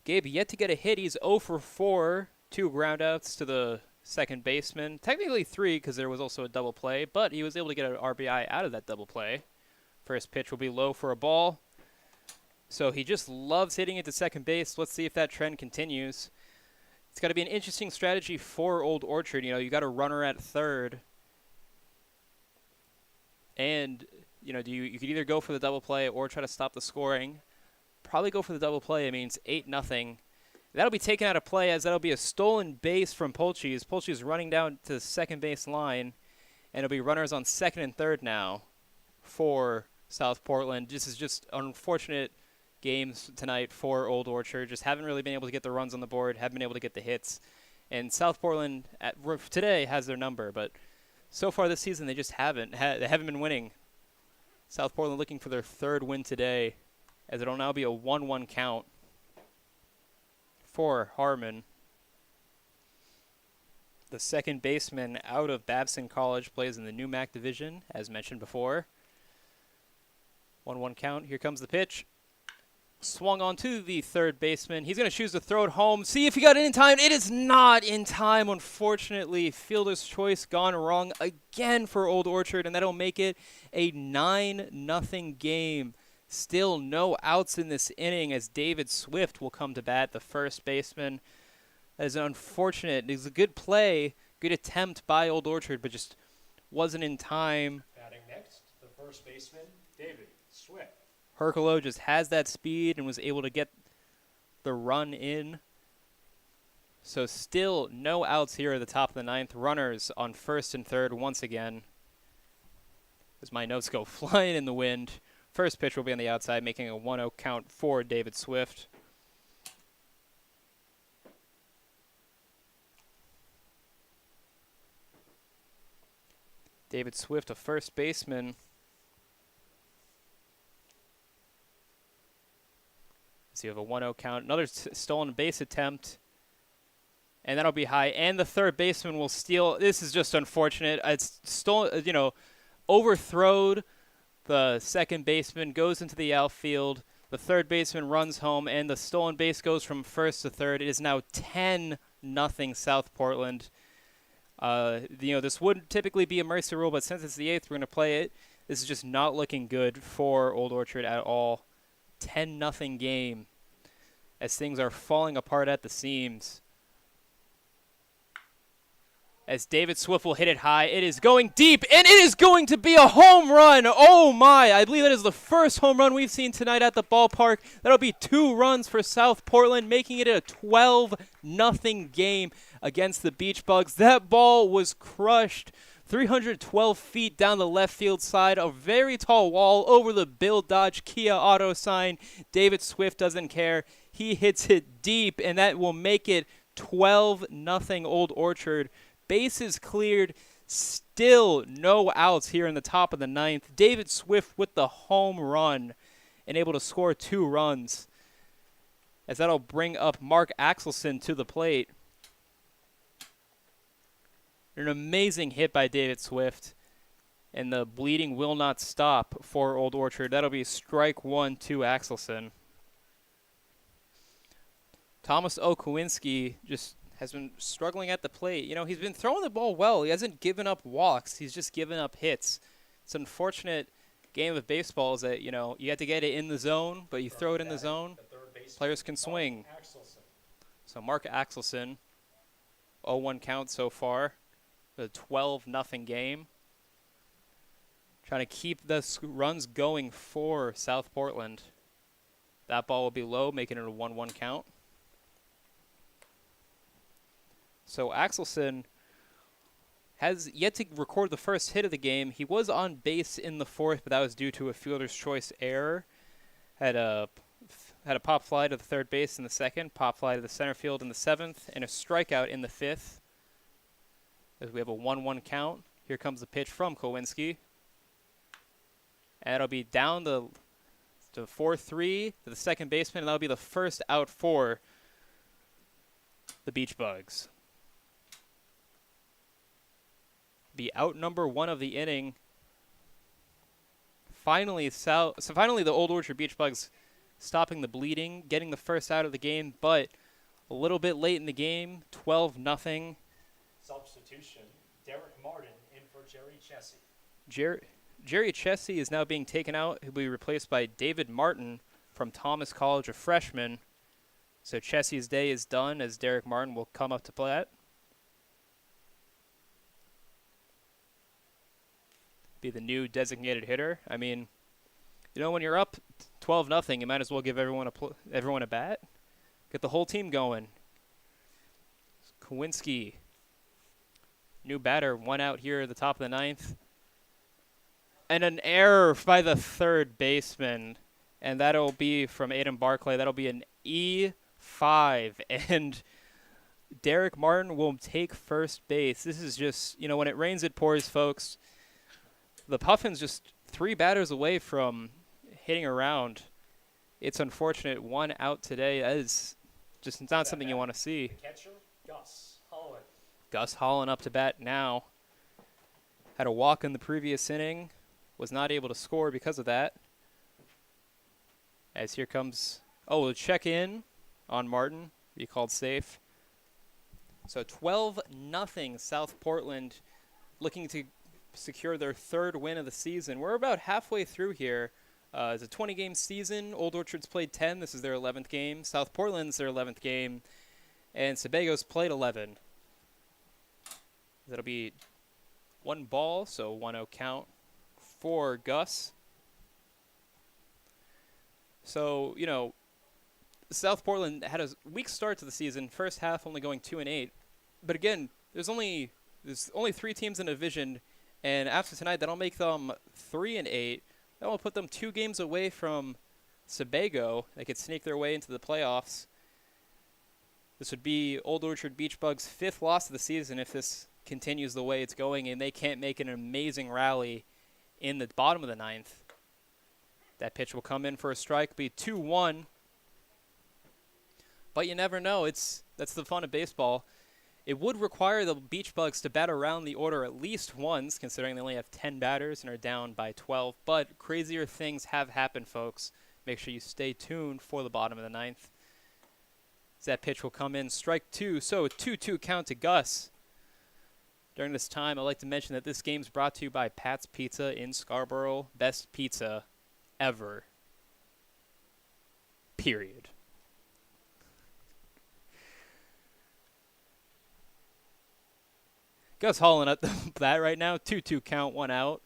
Gabe yet to get a hit. He's 0 for 4. 2 groundouts to the second baseman. Technically 3 because there was also a double play, but he was able to get an RBI out of that double play. First pitch will be low for a ball. So he just loves hitting it to second base. Let's see if that trend continues. It's got to be an interesting strategy for Old Orchard. You know, you got a runner at third. And, you know, you could either go for the double play or try to stop the scoring. Probably go for the double play. I mean, it's 8-0. That'll be taken out of play as that'll be a stolen base from Polchis. Polchis running down to the second base line, and it'll be runners on second and third now for South Portland. This is just unfortunate games tonight for Old Orchard. Just haven't really been able to get the runs on the board, haven't been able to get the hits. And South Portland today has their number, but so far this season they just haven't. They haven't been winning. South Portland looking for their third win today, as it'll now be a 1-1 count for Harmon. The second baseman out of Babson College plays in the New Mac division, as mentioned before. 1-1 count. Here comes the pitch. Swung on to the third baseman. He's going to choose to throw it home. See if he got it in time. It is not in time, unfortunately. Fielder's choice gone wrong again for Old Orchard, and that'll make it a 9-0 game. Still no outs in this inning as David Swift will come to bat, the first baseman. That is unfortunate. It was a good play, good attempt by Old Orchard, but just wasn't in time. Batting next, the first baseman, David Swift. Hercolo just has that speed and was able to get the run in. So still no outs here at the top of the ninth. Runners on first and third once again. As my notes go flying in the wind. First pitch will be on the outside, making a 1-0 count for David Swift. David Swift, a first baseman. So you have a 1-0 count. Another stolen base attempt. And that'll be high. And the third baseman will steal. This is just unfortunate. It's stolen, overthrown. The second baseman goes into the outfield. The third baseman runs home, and the stolen base goes from first to third. It is now 10-0 South Portland. This wouldn't typically be a mercy rule, but since it's the eighth, we're going to play it. This is just not looking good for Old Orchard at all. 10-0 game as things are falling apart at the seams. As David Swift will hit it high. It is going deep, and it is going to be a home run. Oh, my. I believe that is the first home run we've seen tonight at the ballpark. That'll be 2 runs for South Portland, making it a 12-0 game against the Beach Bugs. That ball was crushed 312 feet down the left field side, a very tall wall over the Bill Dodge Kia auto sign. David Swift doesn't care. He hits it deep, and that will make it 12-0 Old Orchard. Bases cleared, still no outs here in the top of the ninth. David Swift with the home run and able to score 2 runs, as that'll bring up Mark Axelson to the plate. An amazing hit by David Swift, and the bleeding will not stop for Old Orchard. That'll be strike 1 to Axelson. Thomas Okowinski just has been struggling at the plate. He's been throwing the ball well. He hasn't given up walks. He's just given up hits. It's an unfortunate game of baseball is that, you have to get it in the zone, but you throw it in the zone, players can swing. So Mark Axelson, 0-1 count so far. A 12-0 game. Trying to keep the runs going for South Portland. That ball will be low, making it a 1-1 count. So Axelson has yet to record the first hit of the game. He was on base in the fourth, but that was due to a fielder's choice error. Had a pop fly to the third base in the second, pop fly to the center field in the seventh, and a strikeout in the fifth. As we have a 1-1 count. Here comes the pitch from Kowinski. And it'll be down to 4-3 to the second baseman, and that'll be the first out for the Beach Bugs. Be out number 1 of the inning. Finally, the Old Orchard Beach Bugs stopping the bleeding, getting the first out of the game, but a little bit late in the game, 12-0. Substitution, Derek Martin in for Jerry Chessie. Jerry Chessie is now being taken out. He'll be replaced by David Martin from Thomas College, a freshman. So Chessie's day is done as Derek Martin will come up to play. Be the new designated hitter. I mean, when you're up 12-0, you might as well give everyone a bat. Get the whole team going. Kowinski. New batter, 1 out here at the top of the 9th. And an error by the third baseman. And that'll be from Aiden Barclay. That'll be an E5. And Derek Martin will take first base. This is just, when it rains, it pours, folks. The Puffins just 3 batters away from hitting around. It's unfortunate. 1 out today. That is just not something you want to see. Catcher, Gus Holland. Gus Holland up to bat now. Had a walk in the previous inning. Was not able to score because of that. As here comes, we'll check in on Martin. He called safe. So 12-0 South Portland looking to secure their 3rd win of the season. We're about halfway through here. It's a 20-game season. Old Orchard's played 10. This is their 11th game. South Portland's their 11th game. And Sebago's played 11. That'll be 1 ball, so 1-0 count for Gus. So, South Portland had a weak start to the season. First half only going 2-8. But again, there's only 3 teams in the division, and after tonight, that'll make them 3-8. That will put them 2 games away from Sebago. They could sneak their way into the playoffs. This would be Old Orchard Beach Bugs' 5th loss of the season if this continues the way it's going, and they can't make an amazing rally in the bottom of the 9th. That pitch will come in for a strike, be 2-1. But you never know. That's the fun of baseball. It would require the Beach Bugs to bat around the order at least once, considering they only have 10 batters and are down by 12. But crazier things have happened, folks. Make sure you stay tuned for the bottom of the 9th. That pitch will come in, strike 2. So a 2-2 count to Gus. During this time, I'd like to mention that this game's brought to you by Pat's Pizza in Scarborough. Best pizza ever. Period. Gus Holland at the bat right now. 2-2 count, 1 out.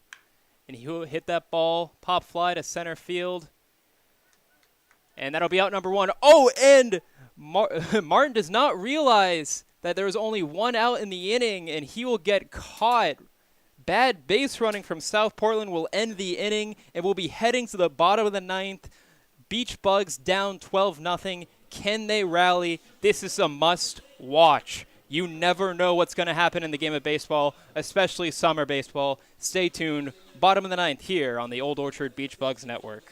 And he will hit that ball, pop fly to center field. And that'll be out number 1. Oh, and Martin does not realize that there was only 1 out in the inning, and he will get caught. Bad base running from South Portland will end the inning, and we'll be heading to the bottom of the 9th. Beach Bugs down 12-0. Can they rally? This is a must-watch. You never know what's going to happen in the game of baseball, especially summer baseball. Stay tuned. Bottom of the 9th here on the Old Orchard Beach Bugs Network.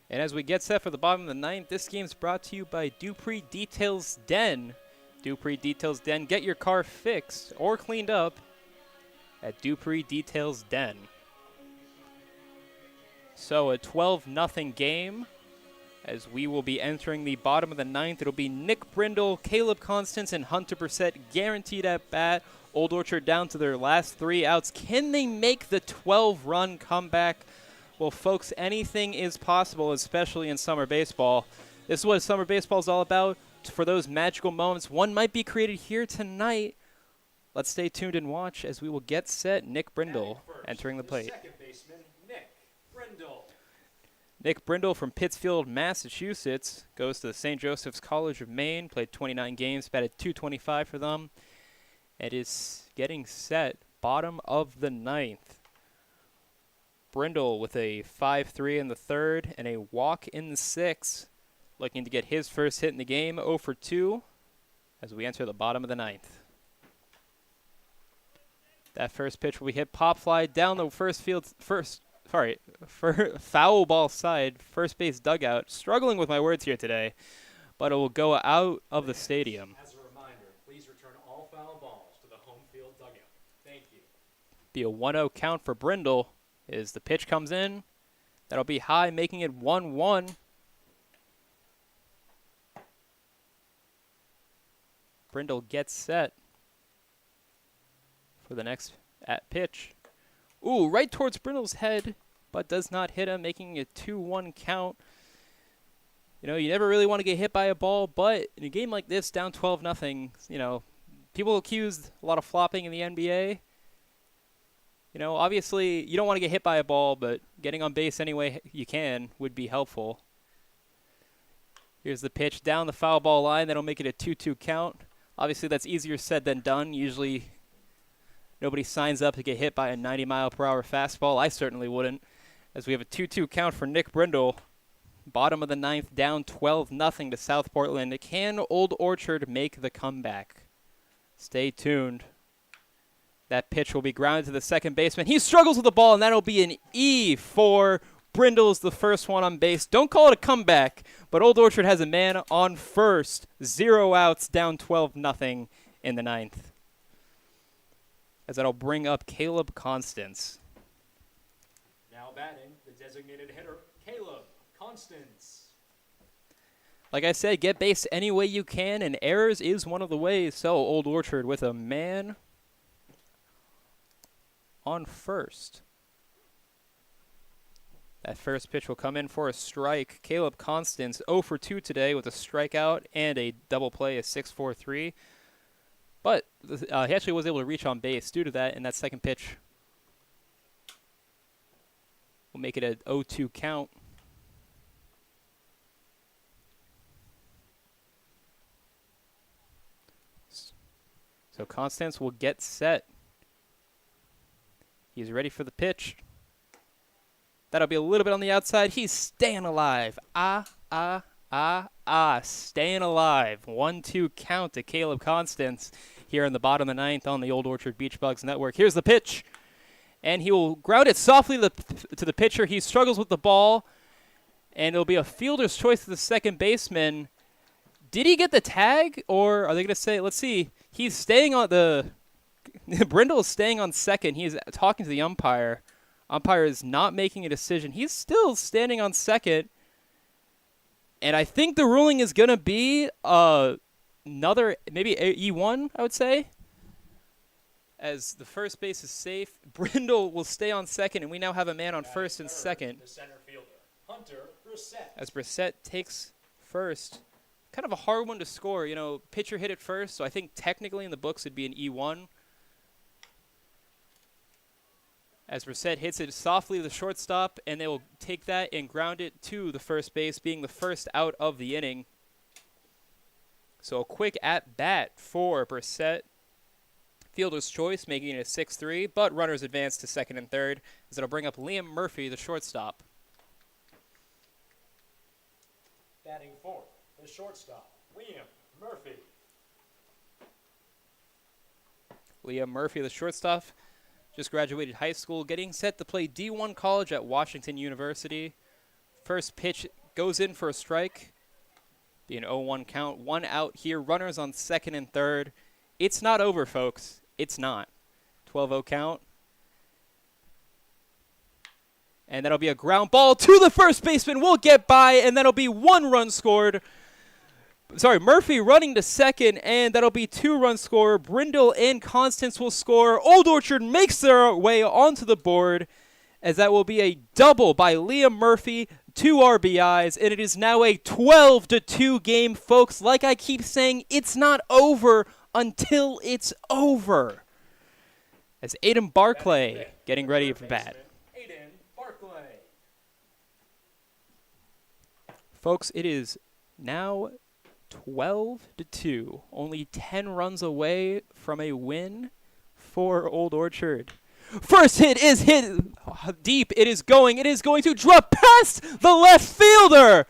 And as we get set for the bottom of the 9th, this game's brought to you by Dupree Details Den. Dupree Details Den. Get your car fixed or cleaned up at Dupree Details Den. So a 12-0 game. as we will be entering the bottom of the ninth. It'll be Nick Brindle, Caleb Constance, and Hunter Brissett guaranteed at bat. Old Orchard down to their last 3 outs. Can they make the 12-run comeback? Well, folks, anything is possible, especially in summer baseball. This is what summer baseball is all about. For those magical moments, one might be created here tonight. Let's stay tuned and watch as we will get set. Nick Brindle entering the plate. Second baseman, Nick Brindle. Nick Brindle from Pittsfield, Massachusetts, goes to the St. Joseph's College of Maine, played 29 games, batted .225 for them, and is getting set bottom of the ninth. Brindle with a 5-3 in the third and a walk in the sixth, looking to get his first hit in the game, 0 for 2, as we enter the bottom of the ninth. That first pitch will be hit pop fly down the foul ball side, first base dugout. Struggling with my words here today, but it will go out of the stadium. As a reminder, please return all foul balls to the home field dugout. Thank you. Be a 1-0 count for Brindle as the pitch comes in. That'll be high, making it 1-1. Brindle gets set for the next at pitch. Ooh, right towards Brindle's head, but does not hit him, making it 2-1 count. You know, you never really want to get hit by a ball, but in a game like this, down 12-0, you know, people accuse a lot of flopping in the NBA. You know, obviously, you don't want to get hit by a ball, but getting on base any way you can would be helpful. Here's the pitch down the foul ball line. That'll make it a 2-2 count. Obviously, that's easier said than done. Usually, nobody signs up to get hit by a 90-mile-per-hour fastball. I certainly wouldn't, as we have a 2-2 count for Nick Brindle. Bottom of the ninth, down 12-0 to South Portland. Can Old Orchard make the comeback? Stay tuned. That pitch will be grounded to the second baseman. He struggles with the ball, and that'll be an E for Brindle's the first one on base. Don't call it a comeback, but Old Orchard has a man on first. 0 outs, down 12-0 in the ninth. As that'll bring up Caleb Constance. Now batting, the designated hitter, Caleb Constance. Like I said, get base any way you can, and errors is one of the ways. So Old Orchard with a man on first. That first pitch will come in for a strike. Caleb Constance 0 for 2 today with a strikeout and a double play, a 6-4-3. But he actually was able to reach on base due to that, and that second pitch will make it a 0-2 count. So Constance will get set. He's ready for the pitch. That'll be a little bit on the outside. He's staying alive. Staying alive. 1-2 count to Caleb Constance here in the bottom of the ninth on the Old Orchard Beach Bugs Network. Here's the pitch. And he will ground it softly to the pitcher. He struggles with the ball. And it'll be a fielder's choice to the second baseman. Did he get the tag? Or are they going to say, let's see. He's staying on the... Brindle is staying on second. He's talking to the umpire. Umpire is not making a decision. He's still standing on second. And I think the ruling is going to be another, maybe E1, I would say. As the first base is safe, Brindle will stay on second, and we now have a man on first and second. The center fielder, Hunter Brissett. As Brissett takes first. Kind of a hard one to score. You know, pitcher hit it first, so I think technically in the books it'd be an E1. As Brissett hits it softly to the shortstop, and they will take that and ground it to the first base, being the first out of the inning. So a quick at-bat for Brissett. Fielder's choice, making it a 6-3, but runners advance to second and third, as it'll bring up Liam Murphy, the shortstop. Batting fourth, the shortstop, Liam Murphy. Liam Murphy, the shortstop. Just graduated high school, getting set to play D1 college at Washington University. First pitch goes in for a strike. Be an 0-1 count. 1 out here. Runners on second and third. It's not over, folks. It's not. 12-0 count. And that'll be a ground ball to the first baseman. We'll get by, and that'll be 1 run scored. Sorry, Murphy running to second, and that'll be 2 runs scored. Brindle and Constance will score. Old Orchard makes their way onto the board, as that will be a double by Liam Murphy, 2 RBIs, and it is now a 12-2 game, folks. Like I keep saying, it's not over until it's over. As Aiden Barclay getting ready for bat. Aiden Barclay. Folks, it is now 12-2. Only 10 runs away from a win for Old Orchard. First hit is hit deep. It is going to drop past the left fielder.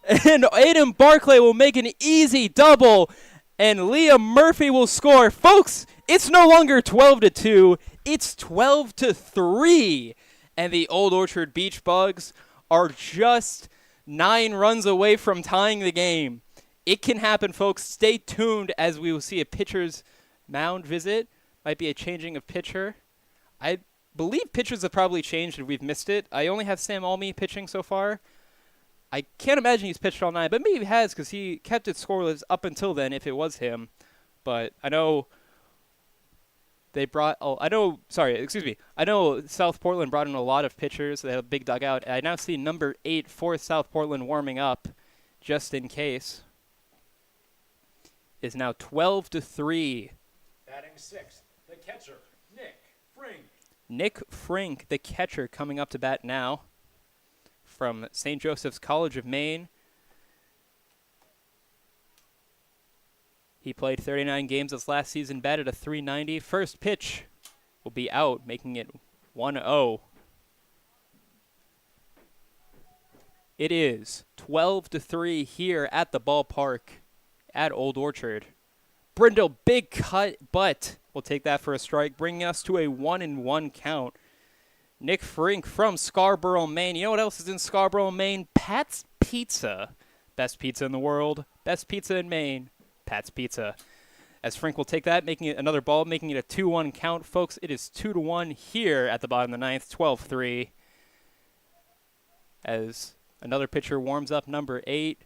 And Aiden Barclay will make an easy double. And Liam Murphy will score. Folks, it's no longer 12-2. It's 12-3. And the Old Orchard Beach Bugs are just 9 runs away from tying the game. It can happen, folks. Stay tuned as we will see a pitcher's mound visit. Might be a changing of pitcher. I believe pitchers have probably changed and we've missed it. I only have Sam Almy pitching so far. I can't imagine he's pitched all night, but maybe he has because he kept it scoreless up until then if it was him. But I know they brought I know South Portland brought in a lot of pitchers. They have a big dugout. I now see number 8 for South Portland warming up just in case. Is now 12-3. Batting 6th, the catcher, Nick Frink. Nick Frink, the catcher, coming up to bat now from St. Joseph's College of Maine. He played 39 games this last season, batted a .390. First pitch will be out, making it 1-0. It is 12-3 here at the ballpark at Old Orchard. Brindle, big cut, but we'll take that for a strike, bringing us to a 1-1 count. Nick Frink from Scarborough, Maine. You know what else is in Scarborough, Maine? Pat's Pizza. Best pizza in the world. Best pizza in Maine. Pat's Pizza. As Frink will take that, making it another ball, making it a 2-1 count. Folks, it is 2-1 here at the bottom of the ninth, 12-3. As another pitcher warms up, number 8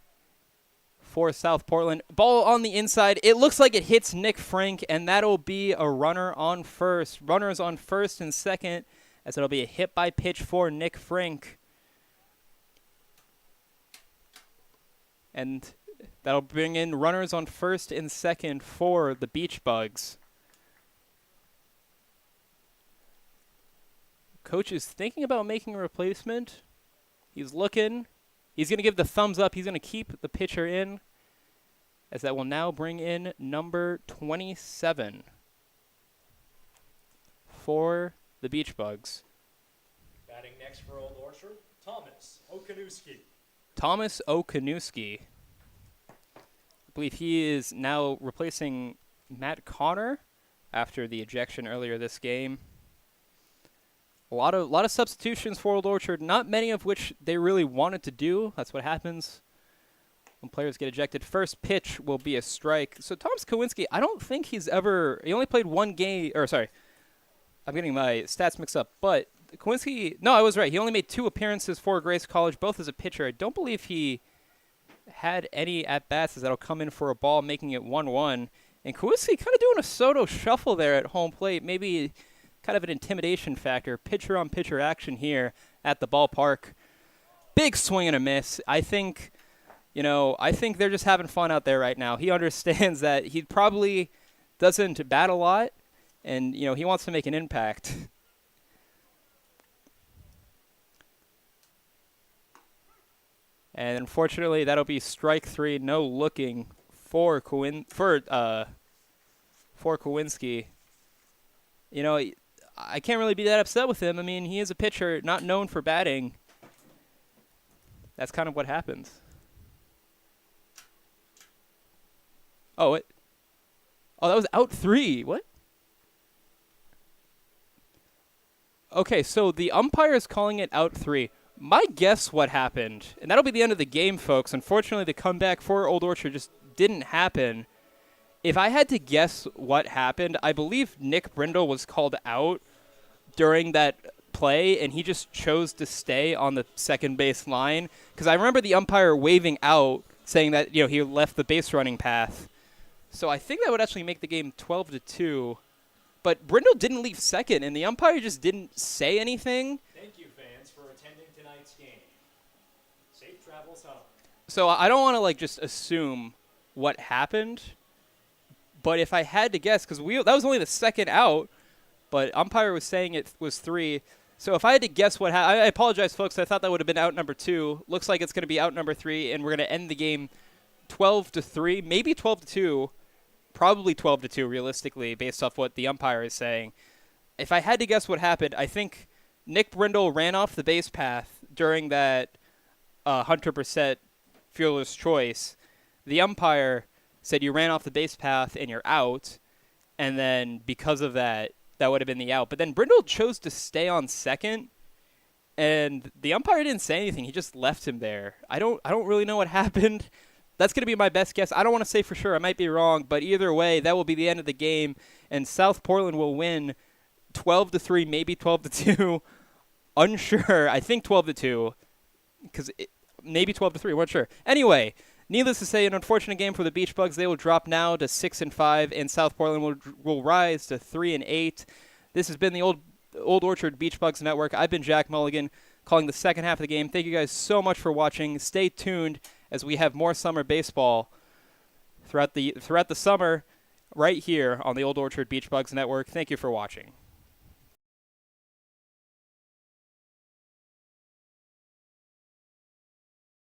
for South Portland. Ball on the inside. It looks like it hits Nick Frink, and that'll be a runner on first. Runners on first and second, as it'll be a hit by pitch for Nick Frink. And that'll bring in runners on first and second for the Beach Bugs. Coach is thinking about making a replacement. He's looking. He's going to give the thumbs up. He's going to keep the pitcher in, as that will now bring in number 27 for the Beach Bugs. Batting next for Old Orchard, Thomas Okanuski. Thomas Okanuski. I believe he is now replacing Matt Connor after the ejection earlier this game. A lot of substitutions for Old Orchard, not many of which they really wanted to do. That's what happens when players get ejected. First pitch will be a strike. So Thomas Kowinski, I don't think he only played one game, I'm getting my stats mixed up, but Kowinski, no, I was right. He only made 2 appearances for Grace College, both as a pitcher. I don't believe he had any at-bats as that'll come in for a ball, making it 1-1. And Kowinski kind of doing a Soto shuffle there at home plate, maybe kind of an intimidation factor. Pitcher-on-pitcher action here at the ballpark. Big swing and a miss. I think they're just having fun out there right now. He understands that he probably doesn't bat a lot, and, he wants to make an impact. And unfortunately, that'll be strike 3. No looking for Kowinski. I can't really be that upset with him. I mean, he is a pitcher not known for batting. That's kind of what happens. Oh, that was out 3. What? Okay, so the umpire is calling it out 3. My guess what happened, and that'll be the end of the game, folks. Unfortunately, the comeback for Old Orchard just didn't happen. If I had to guess what happened, I believe Nick Brindle was called out during that play, and he just chose to stay on the second base line. Because I remember the umpire waving out, saying that he left the base running path. So I think that would actually make the game 12-2. But Brindle didn't leave second, and the umpire just didn't say anything. Thank you, fans, for attending tonight's game. Safe travels home. So I don't want to just assume what happened. But if I had to guess, because that was only the second out, but umpire was saying it was 3. So if I had to guess what happened, I apologize, folks. I thought that would have been out number 2. Looks like it's going to be out number 3, and we're going to end the game 12-3, maybe 12-2, probably 12-2 realistically, based off what the umpire is saying. If I had to guess what happened, I think Nick Brindle ran off the base path during that Hunter Brissett Fielder's choice. The umpire said you ran off the base path and you're out, and then because of that, that would have been the out. But then Brindle chose to stay on second, and the umpire didn't say anything. He just left him there. I don't really know what happened. That's going to be my best guess. I don't want to say for sure. I might be wrong, but either way, that will be the end of the game, and South Portland will win 12-3, maybe 12-2. Unsure. I think 12-2, because maybe 12-3. We're not sure. Anyway, needless to say, an unfortunate game for the Beach Bugs. They will drop now to 6-5, and South Portland will rise to 3-8. This has been the Old Orchard Beach Bugs Network. I've been Jack Mulligan, calling the second half of the game. Thank you guys so much for watching. Stay tuned as we have more summer baseball throughout the summer right here on the Old Orchard Beach Bugs Network. Thank you for watching.